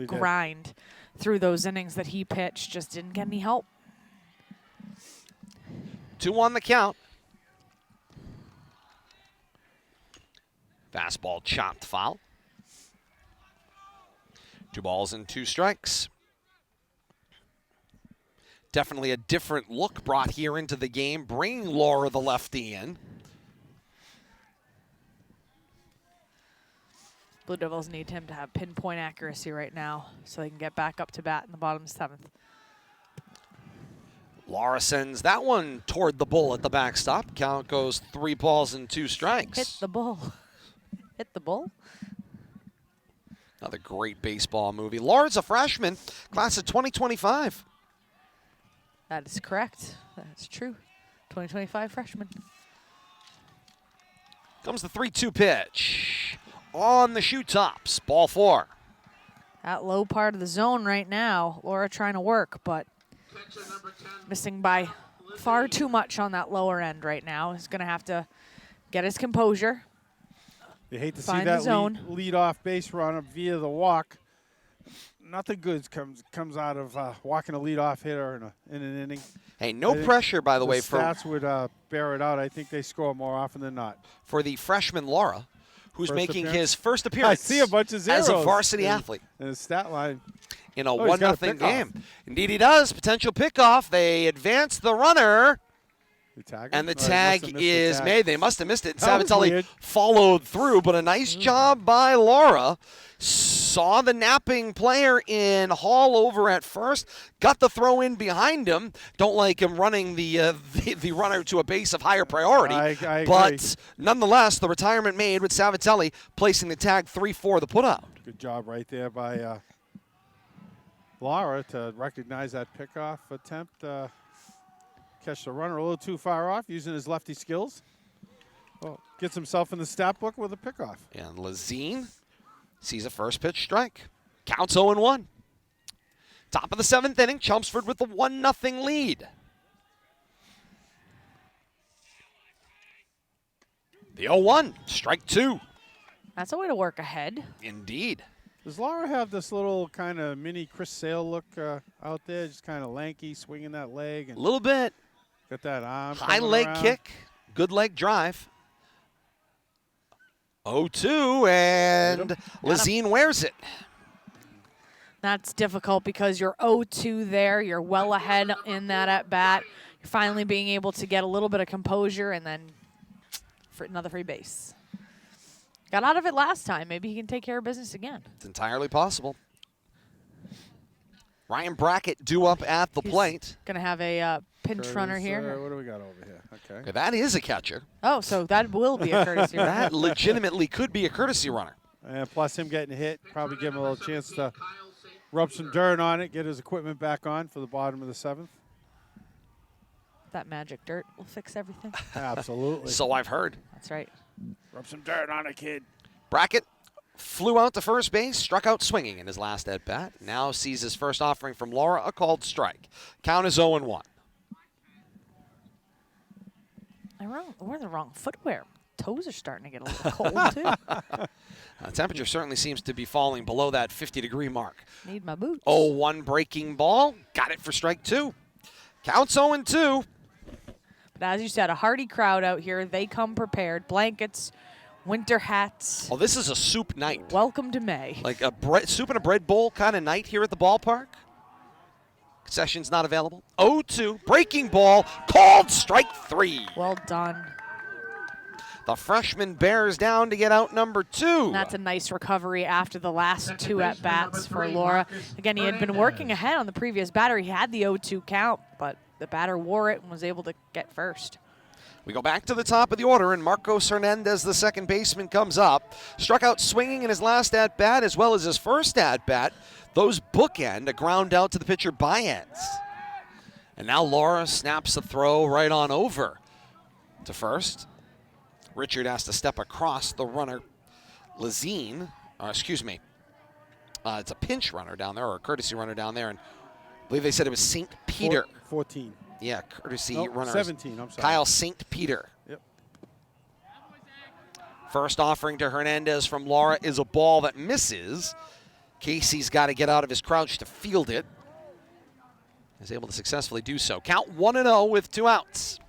grind through those innings that he pitched. Just didn't get any help. 2 on the count. Fastball chopped foul. 2 balls and 2 strikes. Definitely a different look brought here into the game, bringing Laura the lefty in. Blue Devils need him to have pinpoint accuracy right now so they can get back up to bat in the bottom 7th. Laura sends that one toward the bull at the backstop. Count goes 3 balls and 2 strikes. Hit the bull. Hit the bull. Another great baseball movie. Laura's a freshman, class of 2025. That is correct. That's true. 2025 freshman. Comes the 3-2 pitch. On the shoe tops, ball 4. That low part of the zone right now, Laura trying to work, but missing by far too much on that lower end right now. He's going to have to get his composure. You hate to see Find that the zone. lead off base run via the walk. Nothing good comes out of walking a leadoff hitter in an inning. Hey, no pressure, by the way. Stats would bear it out. I think they score more often than not. For the freshman Laura, who's First making appearance? his first appearance. I see a bunch of zeros as a varsity athlete. In his stat line. In a he's got a 1-0 pickoff. game. Indeed he does. Potential pickoff. They advance the runner. And the tag is made. They must have missed it. Savatelli followed through, but a nice job by Laura. Saw the napping player in Hall over at first. Got the throw in behind him. Don't like him running the runner to a base of higher priority. I but agree. nonetheless, the retirement made with Savatelli placing the tag 3-4 the putout. Good job right there by Laura to recognize that pickoff attempt. Catch the runner a little too far off using his lefty skills. Well, gets himself in the stat book with a pickoff. And Lazine sees a first pitch strike. Counts 0-1. Top of the 7th inning, Chelmsford with the 1-0 lead. The 0-1, strike 2. That's a way to work ahead. Indeed. Does Laura have this little kind of mini Chris Sale look out there? Just kind of lanky, swinging that leg. A And little bit. got that arm. High coming leg around. kick, good leg drive. 0-2, and Lazine wears it. That's difficult because you're 0-2 there. You're well ahead in that at bat. You're finally being able to get a little bit of composure and then for another free base. Got out of it last time. Maybe he can take care of business again. It's entirely possible. Ryan Brackett due up at the plate. Going to have a pinch runner here. What do we got over here? Okay. That is a catcher. Oh, so that will be a courtesy runner. That legitimately could be a courtesy runner. And plus him getting hit, probably give him a little chance to rub some dirt on it, get his equipment back on for the bottom of the 7th. That magic dirt will fix everything. Absolutely. So I've heard. That's right. Rub some dirt on it, kid. Brackett flew out to first base, struck out swinging in his last at-bat. Now sees his first offering from Laura, a called strike. Count is 0-1. I'm wrong. We're in the wrong footwear. Toes are starting to get a little cold, too. Temperature certainly seems to be falling below that 50-degree mark. Need my boots. 0-1 breaking ball. Got it for strike 2. Counts 0-2. But as you said, a hearty crowd out here. They come prepared. Blankets, winter hats. Oh, this is a soup night. Welcome to May. Like a soup and a bread bowl kind of night here at the ballpark. Concessions not available. 0-2, breaking ball, called strike 3. Well done. The freshman bears down to get out number 2. And that's a nice recovery after the last 2 at-bats for Laura. Again, he had been working ahead on the previous batter. He had the 0-2 count, but the batter wore it and was able to get first. We go back to the top of the order, and Marcos Hernandez, the second baseman, comes up. Struck out swinging in his last at-bat as well as his first at-bat. those bookend a ground out to the pitcher Baez. And now Laura snaps the throw right on over to first. Richard has to step across the runner, Lazine. It's a pinch runner down there, or a courtesy runner down there. And I believe they said it was St. Peter. 14. Yeah, courtesy Nope, runner. 17, I'm sorry. Kyle St. Peter. Yep. First offering to Hernandez from Laura is a ball that misses. Casey's got to get out of his crouch to field it. Is able to successfully do so. Count 1-0 with 2 outs.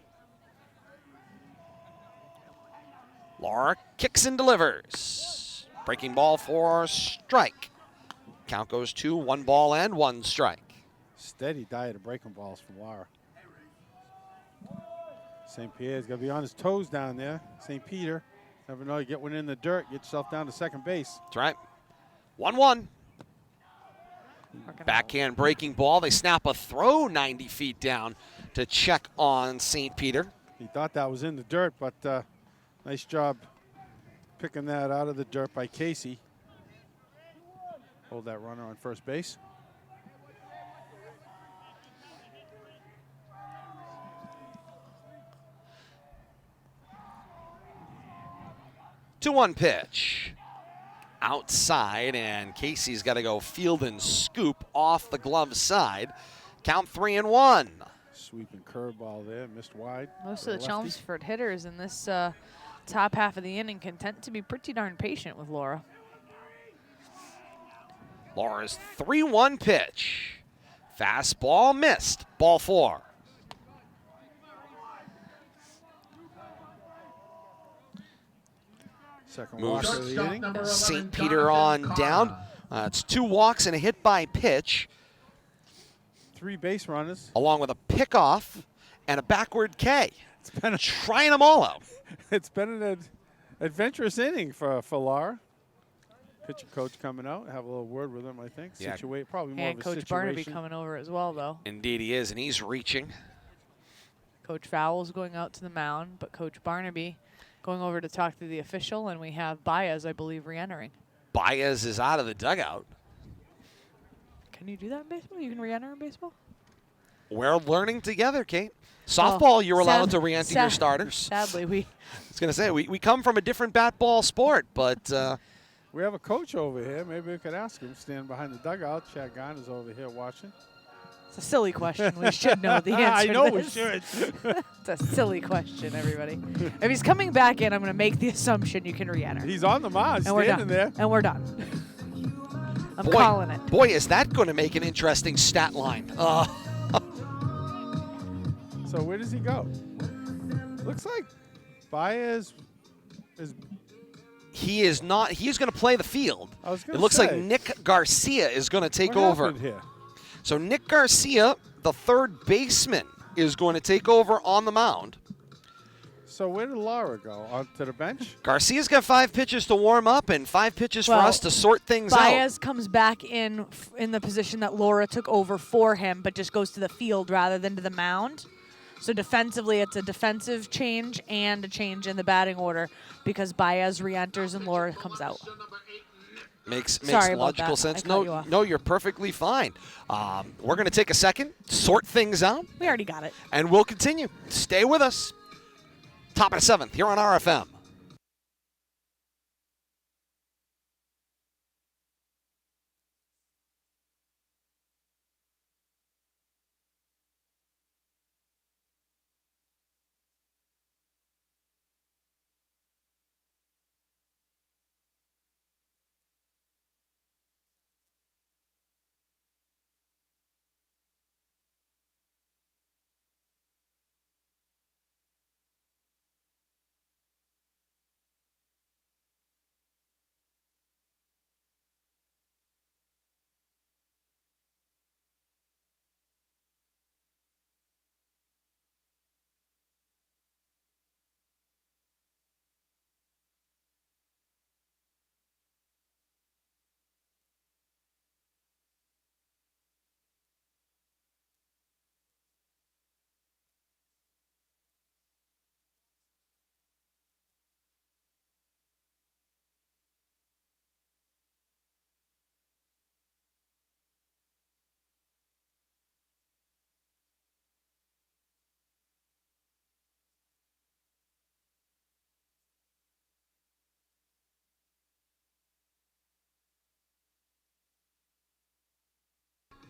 Laura kicks and delivers. Breaking ball for strike. Count goes to 1 ball and 1 strike. Steady diet of breaking balls from Laura. St. Pierre's got to be on his toes down there. St. Peter, never know, you get one in the dirt, get yourself down to second base. That's right. 1-1. Backhand breaking ball. They snap a throw 90 feet down to check on St. Peter. He thought that was in the dirt, but nice job picking that out of the dirt by Casey. Hold that runner on first base. Two 1 pitch. Outside, and Casey's got to go field and scoop off the glove side. Count 3-1. Sweeping curveball there, missed wide. Most of the Chelmsford hitters in this top half of the inning can tend to be pretty darn patient with Laura. Laura's 3-1 pitch. Fastball missed. Ball 4. Second Moves walk of the inning. St. Peter on down. It's 2 walks and a hit by pitch, 3 base runners. along with a pickoff and a backward K. It's been Trying them all out. it's been an adventurous inning for Laura. Pitching coach coming out, have a little word with him, I think. Yeah. Situate, probably more And of a Coach situation. Barnaby coming over as well, though. Indeed he is, and he's reaching. Coach Fowles going out to the mound, but Coach Barnaby going over to talk to the official, and we have Baez, I believe, re-entering. Baez is out of the dugout. Can you do that in baseball? You can re-enter in baseball? We're learning together, Kate. Softball, you're allowed to re-enter your starters. Sadly, I was going to say, we come from a different bat ball sport, but We have a coach over here. Maybe we could ask him. Stand behind the dugout. Chad Gunn is over here watching. it's a silly question. We should know the answer. I know to we this. should. It's a silly question, everybody. If he's coming back in, I'm going to make the assumption you can re-enter. He's on the mound, and we're standing done. there. And we're done. I'm calling it. Boy, is that going to make an interesting stat line. So where does he go? Looks like Baez is. He is not. He's going to play the field. I was It gonna looks like say. Nick Garcia is going to take What over. happened here? So Nick Garcia, the third baseman, is going to take over on the mound. So where did Laura go? Onto the bench? Garcia's got 5 pitches to warm up and 5 pitches Well, for us to sort things out. Baez comes back in the position that Laura took over for him, but just goes to the field rather than to the mound. So defensively, it's a defensive change and a change in the batting order because Baez re-enters and Laura comes out. Makes Sorry about logical that. sense. I cut you off. No, you're perfectly fine. We're going to take a second, sort things out, We already got it. and we'll continue. Stay with us. Top of the 7th here on RFM.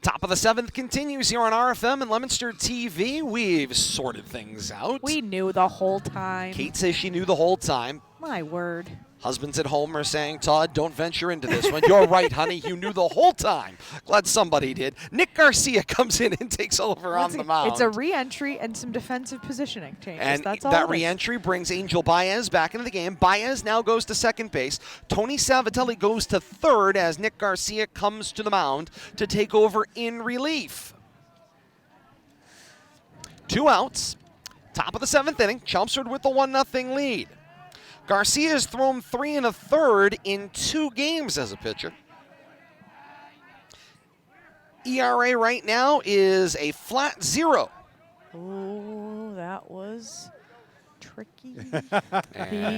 Top of the 7th continues here on RFM and Leominster TV. We've sorted things out. We knew the whole time. Kate says she knew the whole time. My word. Husbands at home are saying, Todd, don't venture into this one. You're right, honey. You knew the whole time. Glad somebody did. Nick Garcia comes in and takes over on the mound. It's a re-entry and some defensive positioning changes. And that's all that re-entry brings Angel Baez back into the game. Baez now goes to second base. Tony Savatelli goes to third as Nick Garcia comes to the mound to take over in relief. 2 outs. Top of the 7th inning. Chelmsford with the 1-0 lead. Garcia has thrown 3 1/3 in 2 games as a pitcher. ERA right now is a flat 0. Oh, that was tricky. He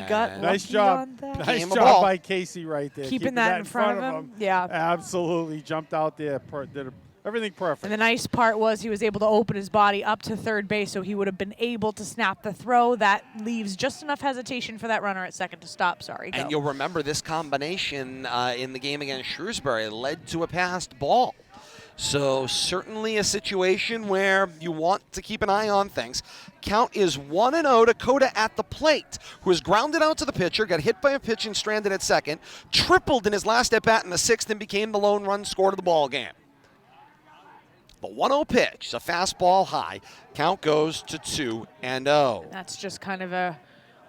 got nice lucky job. on that. Nice Game of job ball. by Casey right there. Keeping that in front of him. Yeah. Absolutely. Jumped out there. Did everything perfect. And the nice part was he was able to open his body up to third base, so he would have been able to snap the throw. That leaves just enough hesitation for that runner at second to stop. Sorry, go. And you'll remember this combination in the game against Shrewsbury led to a passed ball. So certainly a situation where you want to keep an eye on things. Count is 1-0. Dakota at the plate, who was grounded out to the pitcher, got hit by a pitch and stranded at second, tripled in his last at-bat in the 6th and became the lone run scored of the ball game. The 1-0 pitch, a fastball high. Count goes to 2-0. That's just kind of a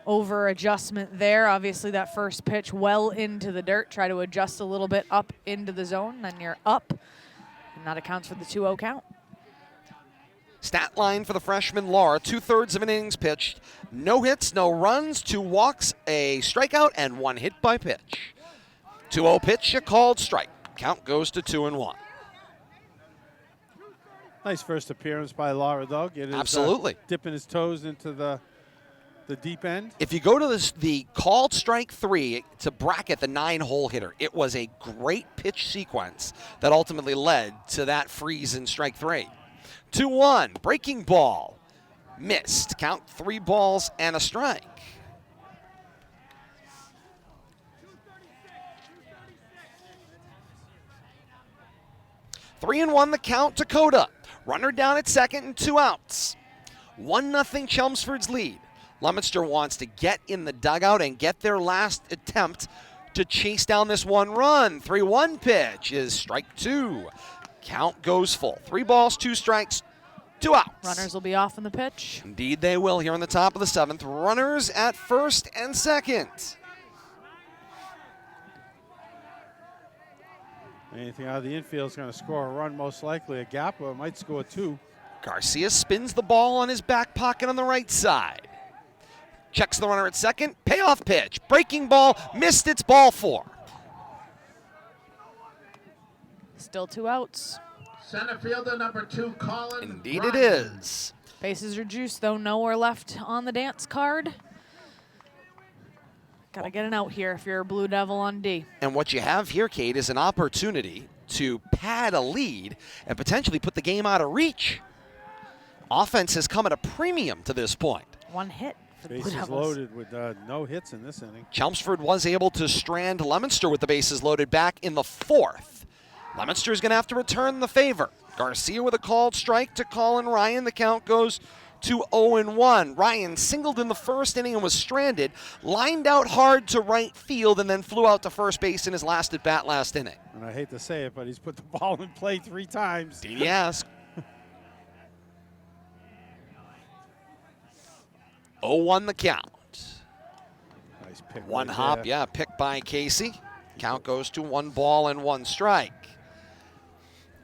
over adjustment there. Obviously that first pitch well into the dirt. Try to adjust a little bit up into the zone, then you're up. And that accounts for the 2-0 count. Stat line for the freshman Laura, 2/3 of an innings pitched. No hits, no runs, 2 walks, a strikeout, and 1 hit by pitch. 2-0 pitch, a called strike. Count goes to 2-1. Nice first appearance by Laura, though. Absolutely. Dipping his toes into the deep end. If you go to the called strike 3 to bracket the 9-hole hitter, it was a great pitch sequence that ultimately led to that freeze in strike 3. 2-1, breaking ball, missed. Count 3 balls and a strike. Three and 1 the count, Dakota. Runner down at second and 2 outs. 1-0 Chelmsford's lead. Leominster wants to get in the dugout and get their last attempt to chase down this 1 run. 3-1 pitch is strike 2. Count goes full. 3 balls, 2 strikes, 2 outs. Runners will be off on the pitch. Indeed they will here in the top of the 7th. Runners at first and second. Anything out of the infield is going to score a run, most likely. A gap, or it might score 2. Garcia spins the ball on his back pocket on the right side. Checks the runner at second. Payoff pitch. Breaking ball. Missed. It's ball 4. Still 2 outs. Center fielder number 2, Colin Indeed Reed. it is. Bases are juiced, though. Nowhere left on the dance card. Got to get an out here if you're a Blue Devil on D. And what you have here, Kate, is an opportunity to pad a lead and potentially put the game out of reach. Offense has come at a premium to this point. 1 hit for the Blue Bases Devils. loaded with no hits in this inning. Chelmsford was able to strand Leominster with the bases loaded back in the 4th. Leominster is going to have to return the favor. Garcia with a called strike to Colin Ryan. The count goes to 0-1. Ryan singled in the 1st inning and was stranded, lined out hard to right field, and then flew out to first base in his last at-bat last inning. And I hate to say it, but he's put the ball in play 3 times. Yes. 0-1 the count. Nice pick. 1 right hop, there. yeah, picked by Casey. Count goes to 1 ball and 1 strike.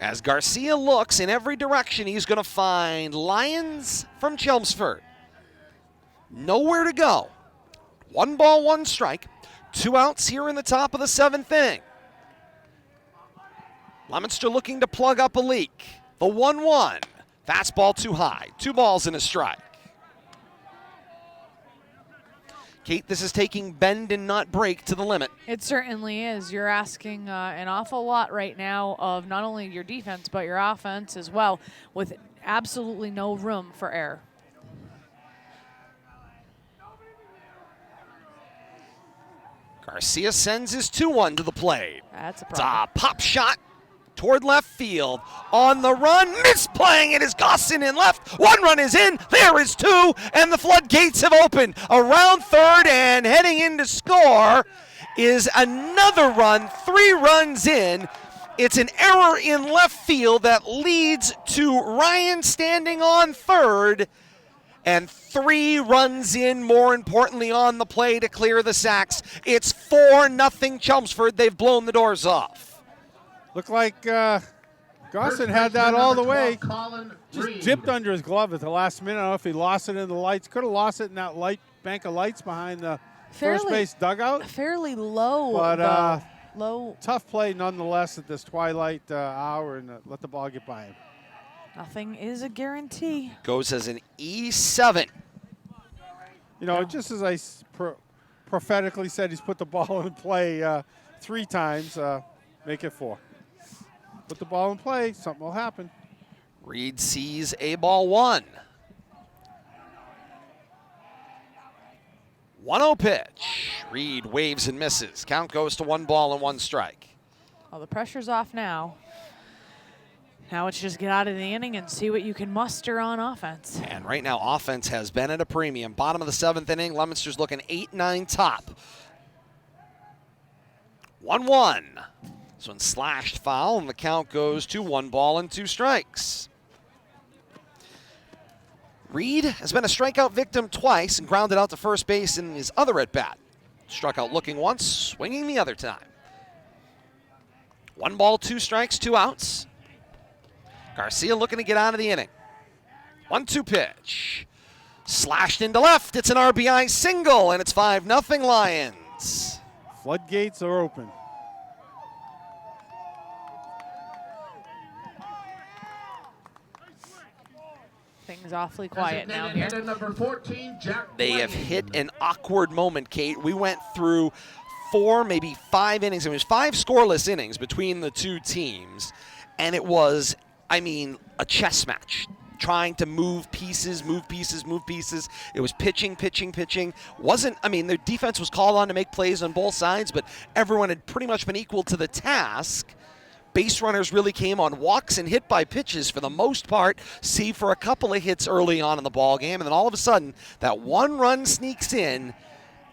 As Garcia looks in every direction, he's going to find Lions from Chelmsford. Nowhere to go. 1 ball, 1 strike. 2 outs here in the top of the 7th inning. Leominster looking to plug up a leak. The 1-1. Fastball too high. 2 balls and a strike. Kate, this is taking bend and not break to the limit. It certainly is. You're asking an awful lot right now of not only your defense, but your offense as well, with absolutely no room for error. Garcia sends his 2-1 to the plate. That's a It's problem. a pop shot toward left field. On the run, misplaying it is Gossin in left. 1 run is in, there is 2, and the floodgates have opened. Around third and heading in to score is another run, 3 runs in. It's an error in left field that leads to Ryan standing on third, and 3 runs in, more importantly, on the play to clear the sacks. It's 4-0 Chelmsford. They've blown the doors off. Looked like Garcia had that all the way. Colin Just Reed. dipped under his glove at the last minute. I don't know if he lost it in the lights. Could have lost it in that light bank of lights behind the first base dugout. Fairly low, But low. tough play nonetheless at this twilight hour, and let the ball get by him. Nothing is a guarantee. Goes as an E7. You know, just as I prophetically said, he's put the ball in play 3 times. Make it 4. Put the ball in play, something will happen. Reed sees a ball 1. 1-0 pitch. Reed waves and misses. Count goes to 1 ball and 1 strike. Well, the pressure's off now. Now it's just get out of the inning and see what you can muster on offense. And right now, offense has been at a premium. Bottom of the 7th inning, Leominster's looking 8-9 top. 1-1. This one slashed foul, and the count goes to 1 ball and 2 strikes. Reed has been a strikeout victim twice and grounded out to first base in his other at-bat. Struck out looking once, swinging the other time. 1 ball, 2 strikes, 2 outs. Garcia looking to get out of the inning. 1-2 pitch. Slashed into left. It's an RBI single, and it's 5-0 Lions. Floodgates are open. Things awfully quiet now here. Hitter number 14, Jack They have Blaine. hit an awkward moment, Kate. We went through 4, maybe 5 innings. It was 5 scoreless innings between the 2 teams, and it was, I mean, a chess match. Trying to move pieces, move pieces, move pieces. It was pitching, pitching, pitching. Wasn't, I mean, their defense was called on to make plays on both sides, but everyone had pretty much been equal to the task. Base runners really came on walks and hit by pitches for the most part, save for a couple of hits early on in the ball game, and then all of a sudden, that 1 run sneaks in,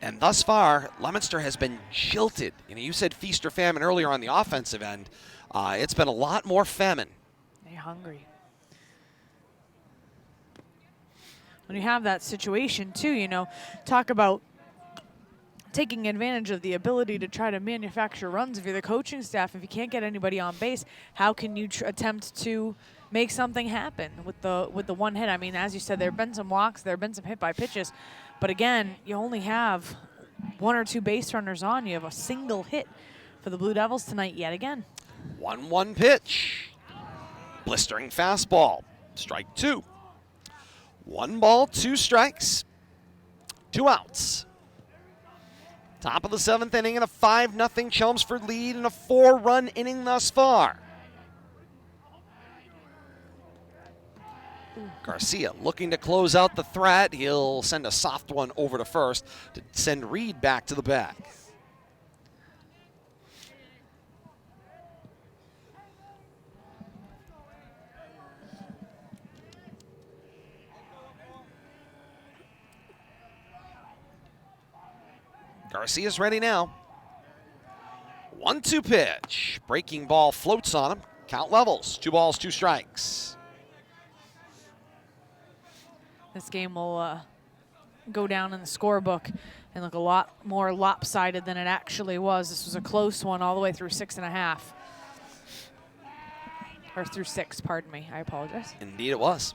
and thus far, Leominster has been jilted. You know, you said feast or famine earlier on the offensive end. It's been a lot more famine. They're hungry. When you have that situation too, you know, talk about taking advantage of the ability to try to manufacture runs. If you're the coaching staff, if you can't get anybody on base, how can you attempt to make something happen with the 1 hit? I mean, as you said, there have been some walks, there have been some hit by pitches, but again, you only have 1 or 2 base runners on. You have a single hit for the Blue Devils tonight yet again. 1-1 pitch. Blistering fastball. Strike 2. 1 ball, 2 strikes, 2 outs. Top of the 7th inning and a 5-0 Chelmsford lead and a 4-run inning thus far. Garcia looking to close out the threat. He'll send a soft one over to first to send Reed back to the back. Garcia's ready now. 1-2 pitch. Breaking ball floats on him. Count levels. 2 balls, 2 strikes. This game will go down in the scorebook and look a lot more lopsided than it actually was. This was a close one all the way through 6.5. Or through 6, pardon me. I apologize. Indeed it was.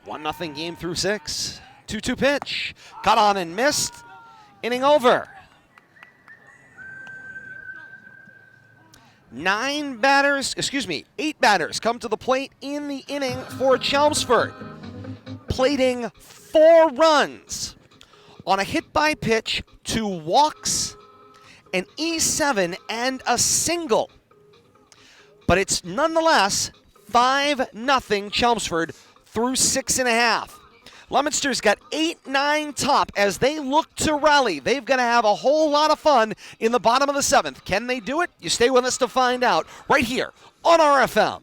1-0 game through 6. 2-2 pitch. Cut on and missed. Inning over. 8 batters come to the plate in the inning for Chelmsford. Plating 4 runs on a hit by pitch, 2 walks, an E7, and a single. But it's nonetheless 5-0 Chelmsford through 6.5. Leominster's got 8-9 top as they look to rally. They've got to have a whole lot of fun in the bottom of the 7th. Can they do it? You stay with us to find out right here on RFM.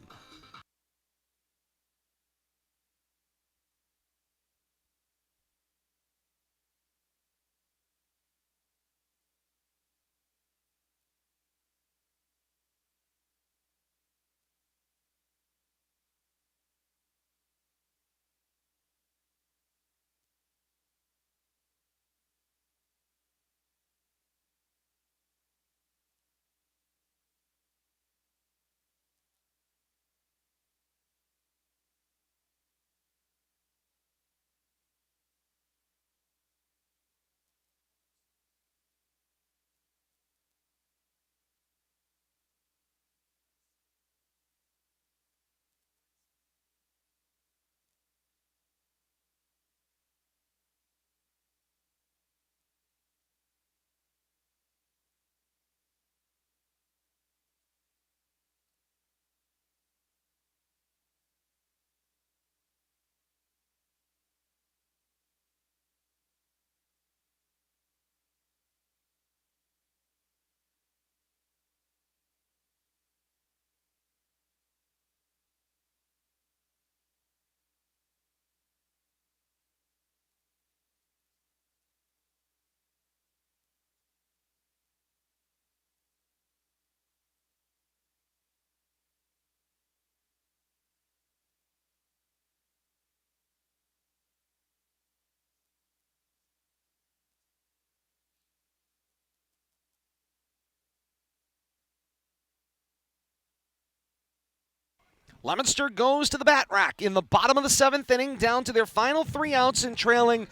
Leominster goes to the bat rack in the bottom of the 7th inning, down to their final 3 outs and trailing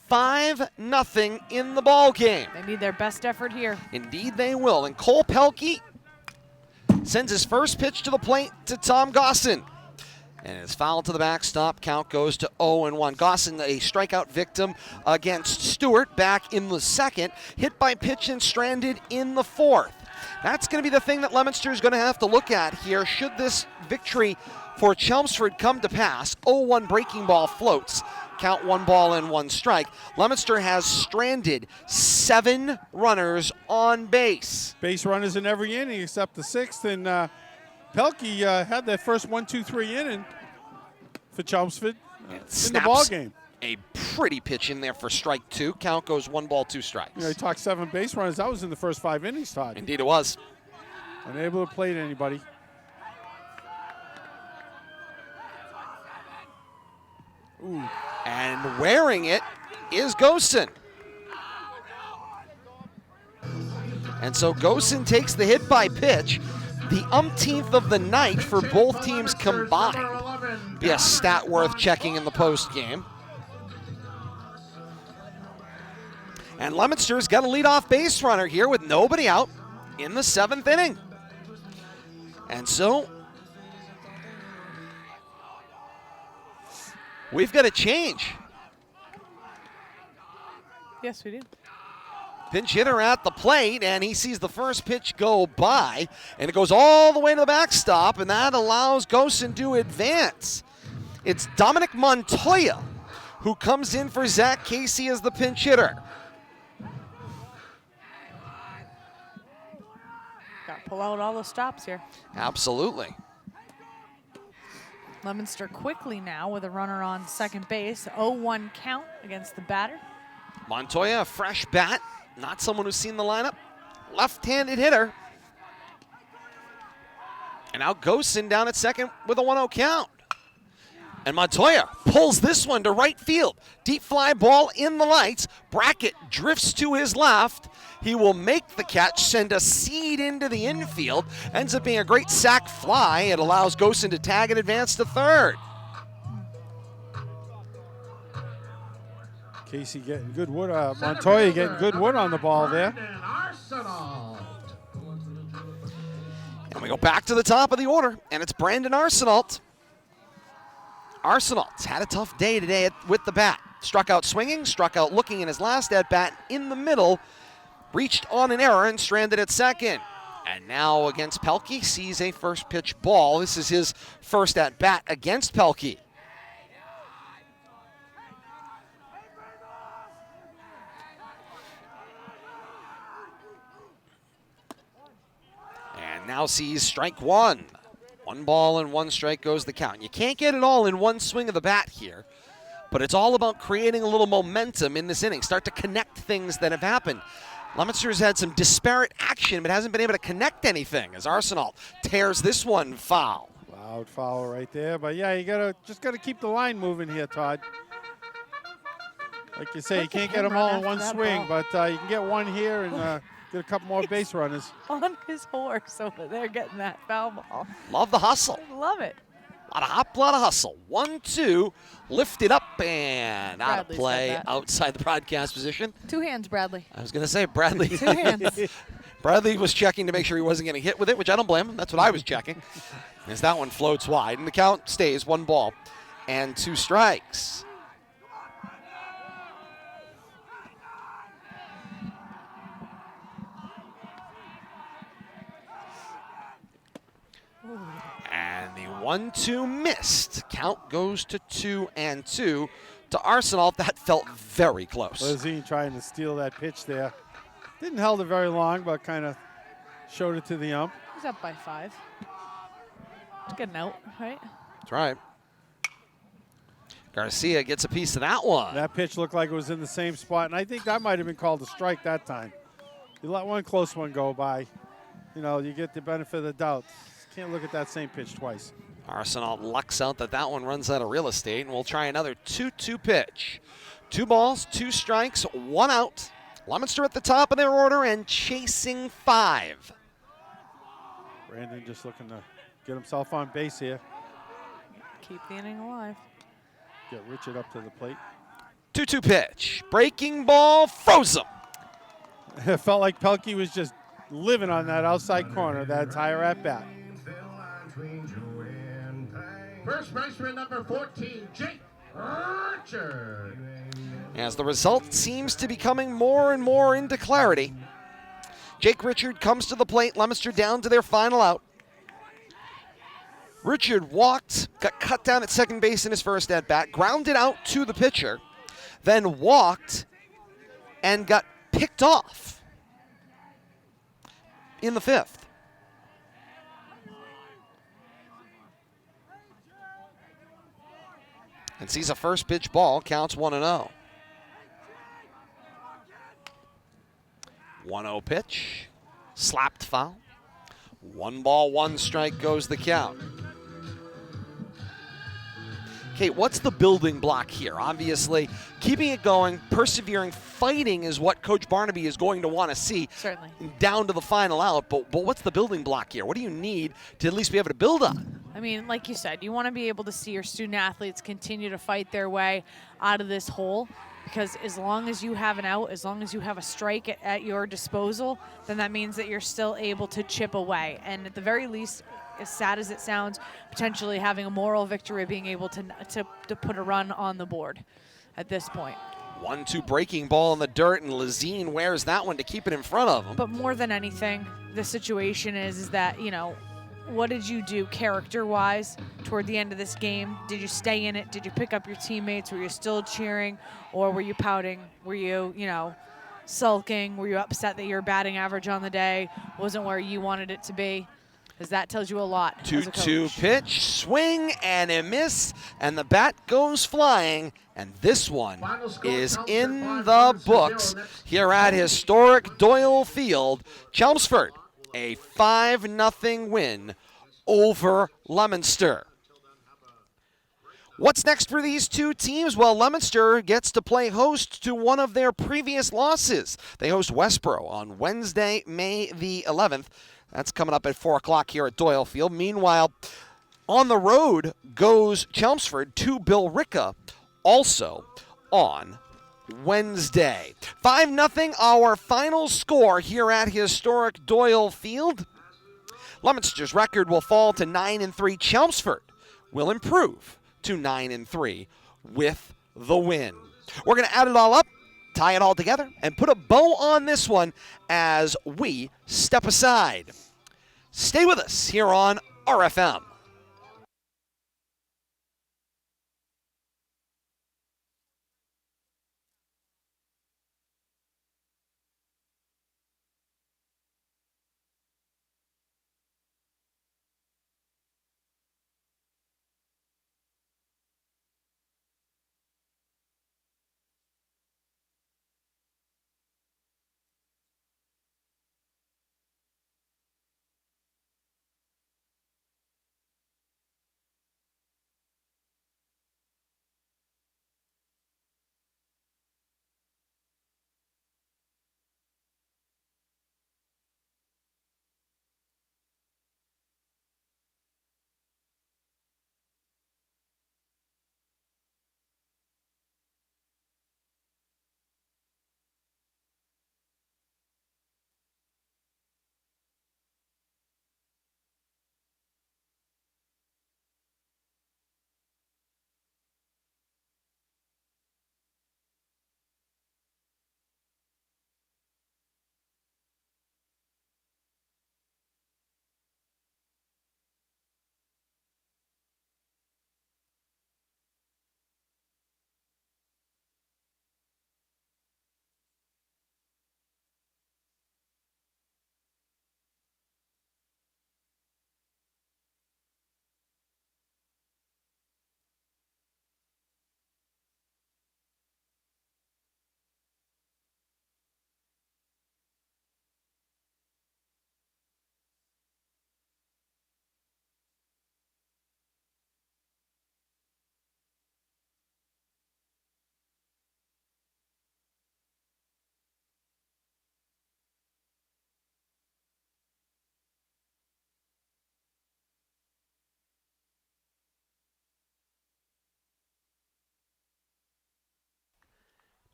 5-0 in the ball game. They need their best effort here. Indeed they will. And Cole Pelkey sends his first pitch to the plate to Tom Gossin. And it's fouled to the backstop. Count goes to 0-1. Gossin, a strikeout victim against Stewart back in the 2nd. Hit by pitch and stranded in the 4th. That's going to be the thing that Leominster is going to have to look at here. Should this victory for Chelmsford come to pass, 0-1 breaking ball floats. Count 1 ball and 1 strike. Leominster has stranded 7 runners on base. Base runners in every inning except the 6th, and Pelkey had that first 1-2-3 inning for Chelmsford in the ball game. A pretty pitch in there for strike 2. Count goes 1 ball, 2 strikes. You know, he talked 7 base runners. That was in the first 5 innings, Todd. Indeed it was. Unable to plate anybody. Ooh. And wearing it is Gossin. And so Gossin takes the hit by pitch, the umpteenth of the night for both teams combined. Be a stat worth checking in the post game. And Leominster's got a leadoff base runner here with nobody out in the 7th inning. And so we've got a change. Yes, we do. Pinch hitter at the plate, and he sees the first pitch go by, and it goes all the way to the backstop, and that allows Gossin to advance. It's Dominic Montoya who comes in for Zach Casey as the pinch hitter. Got to pull out all the stops here. Absolutely. Leominster quickly now with a runner on second base. 0-1 count against the batter. Montoya, a fresh bat, not someone who's seen the lineup. Left-handed hitter. And now Gossin down at second with a 1-0 count. And Montoya pulls this one to right field. Deep fly ball in the lights. Brackett drifts to his left. He will make the catch, send a seed into the infield. Ends up being a great sac fly. It allows Gossin to tag and advance to third. Casey getting good wood. Montoya getting good wood on the ball there. And we go back to the top of the order, and it's Brandon Arsenault. Arsenault's had a tough day today with the bat. Struck out swinging, struck out looking in his last at-bat in the middle. Reached on an error and stranded at second. And now against Pelkey, sees a first pitch ball. This is his first at-bat against Pelkey. And now sees strike 1. 1-1 goes the count. You can't get it all in one swing of the bat here, but it's all about creating a little momentum in this inning. Start to connect things that have happened. Leominster's had some disparate action, but hasn't been able to connect anything as Arsenal tears this one foul. Loud foul right there, but yeah, you just gotta keep the line moving here, Todd. Like you say, you can't get them all in one swing, but you can get one here and get a couple more base runners. On his horse over there getting that foul ball. Love the hustle. Love it. A lot of hop, a lot of hustle. 1-2, lifted up and out of Bradley play said that. outside the broadcast position. 2 hands, Bradley. I was going to say, Bradley. 2 hands. Bradley was checking to make sure he wasn't getting hit with it, which I don't blame him. That's what I was checking. As that one floats wide, and the count stays 1 ball and 2 strikes. And the 1-2 missed. Count goes to 2-2 to Arsenal. That felt very close. Lezine trying to steal that pitch there. Didn't held it very long, but kind of showed it to the ump. He's up by 5. It's a good note, right? That's right. Garcia gets a piece of that one. That pitch looked like it was in the same spot, and I think that might have been called a strike that time. You let one close one go by, you get the benefit of the doubt. Can't look at that same pitch twice. Arsenal lucks out that one runs out of real estate, and we'll try another 2-2 pitch. 2 balls, 2 strikes, 1 out. Leominster at the top of their order and chasing 5. Brandon just looking to get himself on base here. Keep the inning alive. Get Richard up to the plate. 2-2 pitch. Breaking ball, froze him. It felt like Pelkey was just living on that outside corner that entire at-bat. First baseman number 14, Jake Richard. As the result seems to be coming more and more into clarity. Jake Richard comes to the plate. Leominster down to their final out. Richard walked, got cut down at second base in his first at-bat, grounded out to the pitcher, then walked and got picked off in the 5th. And sees a first pitch ball, counts 1-0. 1-0 pitch, slapped foul. 1 ball, 1 strike goes the count. Okay, what's the building block here? Obviously, keeping it going, persevering, fighting is what Coach Barnaby is going to want to see. Certainly. Down to the final out, but what's the building block here? What do you need to at least be able to build on? I mean, like you said, you want to be able to see your student athletes continue to fight their way out of this hole, because as long as you have an out, as long as you have a strike at your disposal, then that means that you're still able to chip away. And at the very least, as sad as it sounds, potentially having a moral victory, being able to put a run on the board at this point. 1-2 breaking ball in the dirt, and Lezine wears that one to keep it in front of him. But more than anything, the situation is that, what did you do character-wise toward the end of this game? Did you stay in it? Did you pick up your teammates? Were you still cheering, or were you pouting? Were you, sulking? Were you upset that your batting average on the day wasn't where you wanted it to be? Because that tells you a lot. 2-2 pitch, swing and a miss, and the bat goes flying, and this one is in the books here at historic Doyle Field. Chelmsford, a 5-0 win over Leominster. What's next for these two teams? Well, Leominster gets to play host to one of their previous losses. They host Westboro on Wednesday, May the 11th. That's coming up at 4 o'clock here at Doyle Field. Meanwhile, on the road goes Chelmsford to Billerica, also on Wednesday. 5-0, our final score here at historic Doyle Field. Leominster's record will fall to 9-3. Chelmsford will improve to 9-3 with the win. We're going to add it all up, tie it all together, and put a bow on this one as we step aside. Stay with us here on RFM.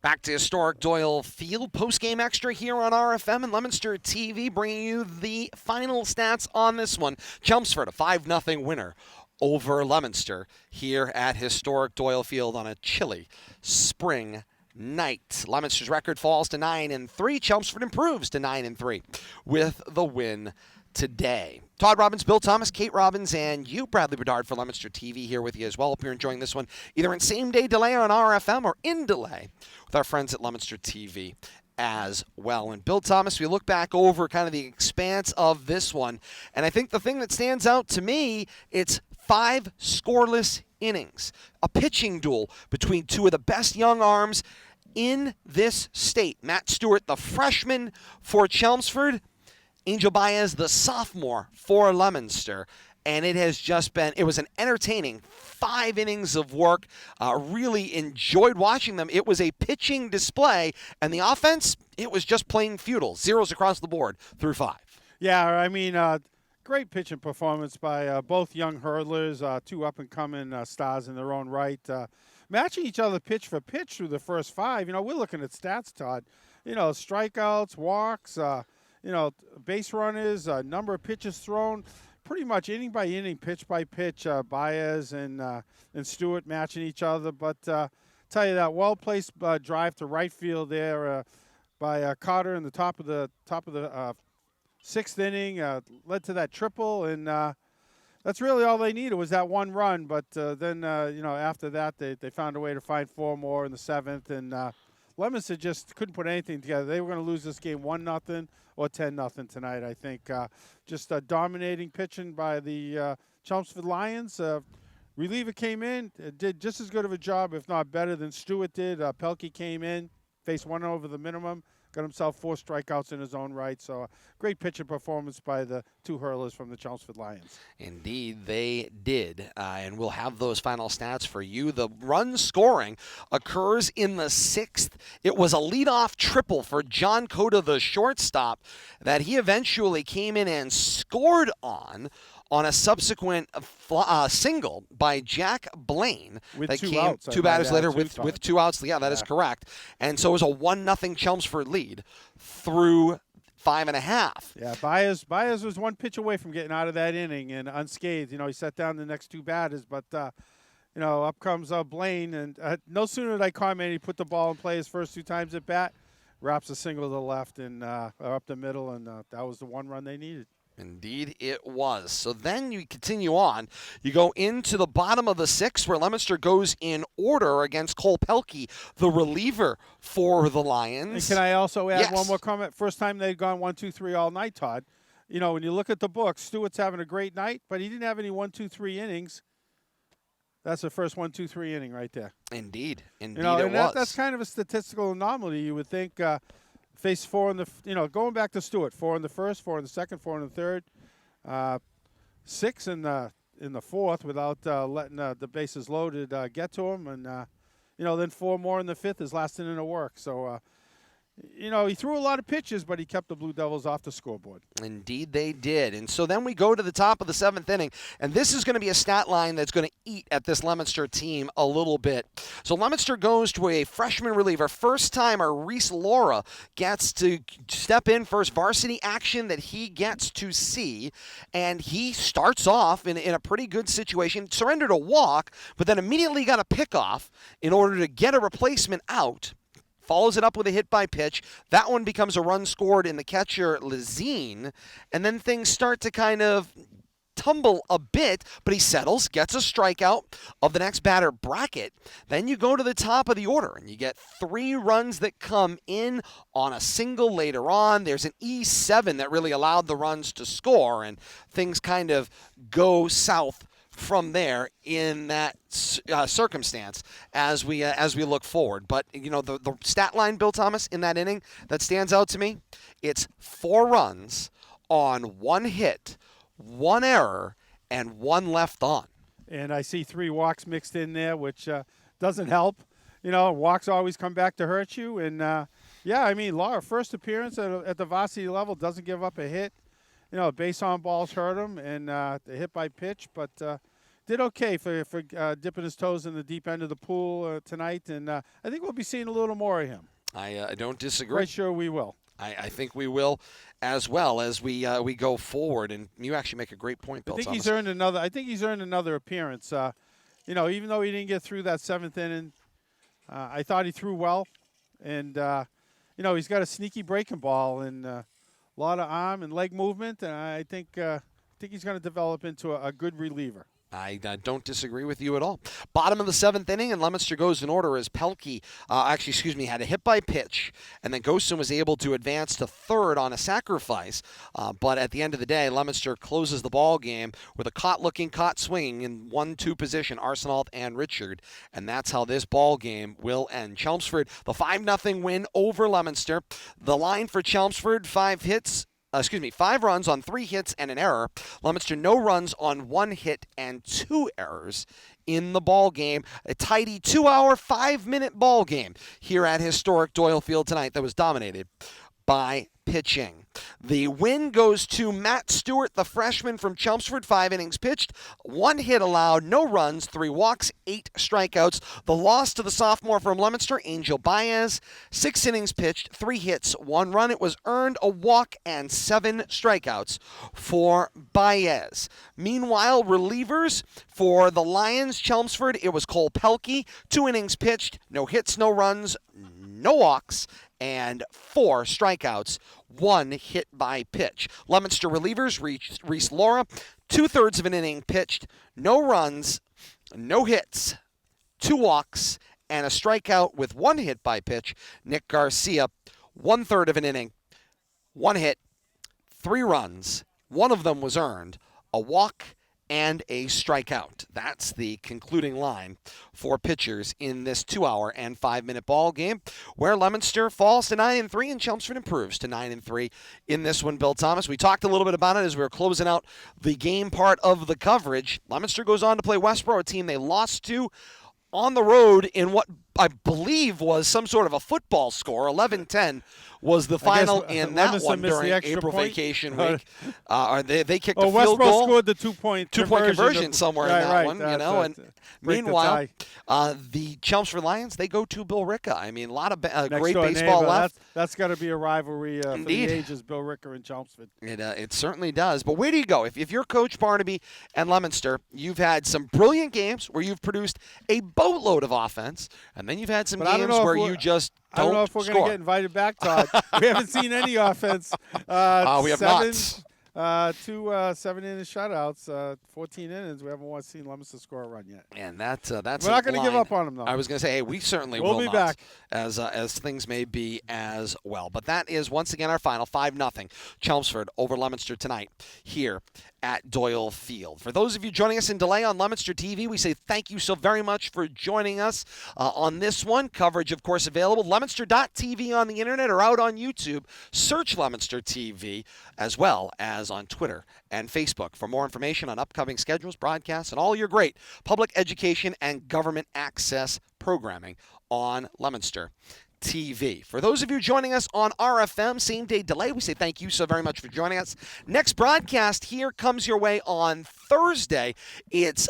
Back to historic Doyle Field, post-game extra here on RFM and Leominster TV, bringing you the final stats on this one. Chelmsford, a 5-0 winner over Leominster here at historic Doyle Field on a chilly spring night. Leominster's record falls to 9-3. Chelmsford improves to 9-3 with the win today. Todd Robbins, Bill Thomas, Kate Robbins, and you, Bradley Bedard, for Leominster TV here with you as well. Hope you're enjoying this one either in same-day delay on RFM or in delay with our friends at Leominster TV as well. And Bill Thomas, we look back over kind of the expanse of this one, and I think the thing that stands out to me, it's 5 scoreless innings, a pitching duel between two of the best young arms in this state. Matt Stewart, the freshman for Chelmsford, Angel Baez, the sophomore for Leominster, and it was an entertaining 5 innings of work. Really enjoyed watching them. It was a pitching display, and the offense, it was just plain futile. Zeros across the board through 5. Yeah, I mean, great pitching performance by both young hurdlers, 2 up-and-coming stars in their own right. Matching each other pitch for pitch through the first 5. We're looking at stats, Todd. Strikeouts, walks, base runners, number of pitches thrown, pretty much inning by inning, pitch by pitch. Baez and Stewart matching each other. But tell you that well-placed drive to right field there by Carter in the top of the 6th inning led to that triple, and that's really all they needed was that 1 run. But then after that they found a way to find 4 more in the 7th, and Leominster just couldn't put anything together. They were going to lose this game 1-0 or 10-0 tonight, I think. Just dominating pitching by the Chelmsford Lions. Reliever came in, did just as good of a job, if not better, than Stewart did. Pelkey came in, faced 1 over the minimum, got himself 4 strikeouts in his own right. So great pitching performance by the 2 hurlers from the Chelmsford Lions. Indeed, they did. And we'll have those final stats for you. The run scoring occurs in the 6th. It was a leadoff triple for John Cota, the shortstop, that he eventually came in and scored on a subsequent single by Jack Blaine. With that 2 came outs. 2 batters later Too, with 2 outs. Yeah, that is correct. And so it was a 1-0 Chelmsford lead through 5.5. Yeah, Baez was 1 pitch away from getting out of that inning and unscathed. He sat down the next 2 batters, but up comes Blaine, and no sooner did I comment, he put the ball in play his first 2 times at bat, wraps a single to the left and up the middle, and that was the 1 run they needed. Indeed, it was. So then you continue on. You go into the bottom of the 6th, where Leominster goes in order against Cole Pelkey, the reliever for the Lions. And can I also add Yes. one more comment? First time they'd gone 1-2-3 all night, Todd. When you look at the book, Stewart's having a great night, but he didn't have any 1-2-3 innings. That's the first 1-2-3 inning right there. Indeed. Indeed, and it was. that's kind of a statistical anomaly, you would think. Face 4 in the, going back to Stewart, 4 in the first, 4 in the second, 4 in the third, 6 in the 4th without letting the bases loaded get to him, and then 4 more in the 5th, his last inning of work. So, he threw a lot of pitches, but he kept the Blue Devils off the scoreboard. Indeed, they did. And so then we go to the top of the 7th inning, and this is going to be a stat line that's going to eat at this Leominster team a little bit. So Leominster goes to a freshman reliever. First-timer Reese Laura gets to step in, first varsity action that he gets to see, and he starts off in a pretty good situation, surrendered a walk, but then immediately got a pickoff in order to get a replacement out. Follows it up with a hit by pitch. That one becomes a run scored in the catcher, Lazine. And then things start to kind of tumble a bit, but he settles, gets a strikeout of the next batter, Brackett. Then you go to the top of the order, and you get 3 runs that come in on a single later on. There's an E7 that really allowed the runs to score, and things kind of go south from there in that circumstance as we look forward. But the stat line, Bill Thomas, in that inning that stands out to me, it's 4 runs on 1 hit, 1 error, and 1 left on. And I see 3 walks mixed in there, which doesn't help. Walks always come back to hurt you. And Laura, first appearance at the varsity level, doesn't give up a hit. Base on balls hurt him, and the hit by pitch, but did okay for dipping his toes in the deep end of the pool tonight, and I think we'll be seeing a little more of him. I don't disagree. Quite sure we will. I think we will, as well as we go forward. And you actually make a great point, Bill. I think Thomas. he's earned another appearance. Even though he didn't get through that 7th inning, I thought he threw well, and he's got a sneaky breaking ball and a lot of arm and leg movement, and I think he's going to develop into a good reliever. I don't disagree with you at all. Bottom of the 7th inning, and Leominster goes in order as Pelkey, had a hit by pitch, and then Gostin was able to advance to third on a sacrifice. But at the end of the day, Leominster closes the ball game with a caught swinging in 1-2 position, Arsenault and Richard, and that's how this ball game will end. Chelmsford, the 5-0 win over Leominster. The line for Chelmsford, 5 runs on 3 hits and an error. Leominster, no runs on 1 hit and 2 errors in the ball game. A tidy 2-hour, 5-minute ball game here at historic Doyle Field tonight that was dominated by pitching. The win goes to Matt Stewart, the freshman from Chelmsford, 5 innings pitched, 1 hit allowed, no runs, 3 walks, 8 strikeouts. The loss to the sophomore from Leominster, Angel Baez, 6 innings pitched, 3 hits, 1 run. It was earned, a walk, and 7 strikeouts for Baez. Meanwhile, relievers for the Lions, Chelmsford, it was Cole Pelkey, 2 innings pitched, no hits, no runs, no walks, and 4 strikeouts, 1 hit by pitch. Leominster relievers, Reese Laura, 2/3 of an inning pitched, no runs, no hits, 2 walks, and a strikeout with 1 hit by pitch. Nick Garcia, 1/3 of an inning, 1 hit, 3 runs, 1 of them was earned, a walk, and a strikeout. That's the concluding line for pitchers in this 2-hour and 5-minute ball game, where Leominster falls to 9-3 and Chelmsford improves to 9-3 in this one. Bill Thomas, we talked a little bit about it as we were closing out the game part of the coverage. Leominster goes on to play Westboro, a team they lost to on the road in what I believe was some sort of a football score. 11-10 was the final in that one during April vacation week. They kicked a field goal. Westboro scored the two-point conversion somewhere in that one. And meanwhile, the Chelmsford Lions, they go to Bill Ricca. I mean, a lot of great baseball neighbor. left. That's got to be a rivalry for the ages, Bill Ricca and Chelmsford. It certainly does. But where do you go? If you're Coach Barnaby and Leominster, you've had some brilliant games where you've produced a boatload of offense, and then you've had some games where you just I don't know if we're going to get invited back, Todd. We haven't seen any offense. We have not. 2 7-inning shutouts, 14 innings. We haven't seen Leominster score a run yet. And that's we're not going to give up on them, though. I was going to say, hey, we certainly will be not, back as things may be as well. But that is once again our final 5-0 Chelmsford over Leominster tonight here at Doyle Field. For those of you joining us in delay on Leominster TV, we say thank you so very much for joining us on this one. Coverage, of course, available. Leominster.tv on the internet or out on YouTube. Search Leominster TV as well as on Twitter and Facebook for more information on upcoming schedules, broadcasts, and all your great public education and government access programming on Leominster TV. For those of you joining us on RFM, same day delay, we say thank you so very much for joining us. Next broadcast here comes your way on Thursday. It's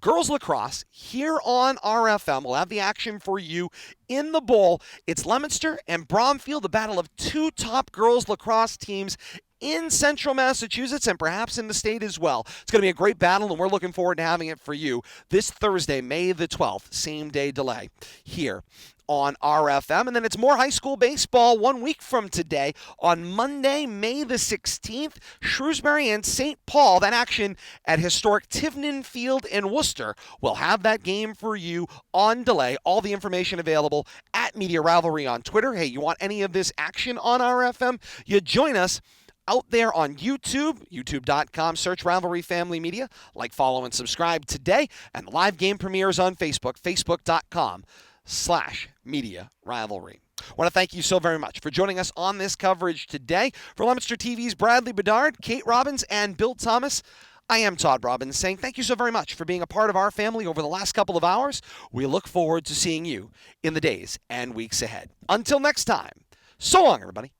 girls lacrosse here on RFM. We'll have the action for you in the bowl. It's Leominster and Bromfield, the battle of 2 top girls lacrosse teams in central Massachusetts and perhaps in the state as well. It's going to be a great battle, and we're looking forward to having it for you this Thursday, May the 12th, same day delay here on RFM. And then it's more high school baseball 1 week from today on Monday, May the 16th. Shrewsbury and St. Paul, that action at historic Tivnan Field in Worcester. We'll have that game for you on delay. All the information available at Media Rivalry on Twitter. Hey, you want any of this action on RFM? You join us out there on YouTube, youtube.com, search Rivalry Family Media. Like, follow, and subscribe today. And the live game premieres on Facebook, facebook.com/Media Rivalry. I want to thank you so very much for joining us on this coverage today. For Leominster TV's Bradley Bedard, Kate Robbins, and Bill Thomas, I am Todd Robbins saying thank you so very much for being a part of our family over the last couple of hours. We look forward to seeing you in the days and weeks ahead. Until next time, so long, everybody.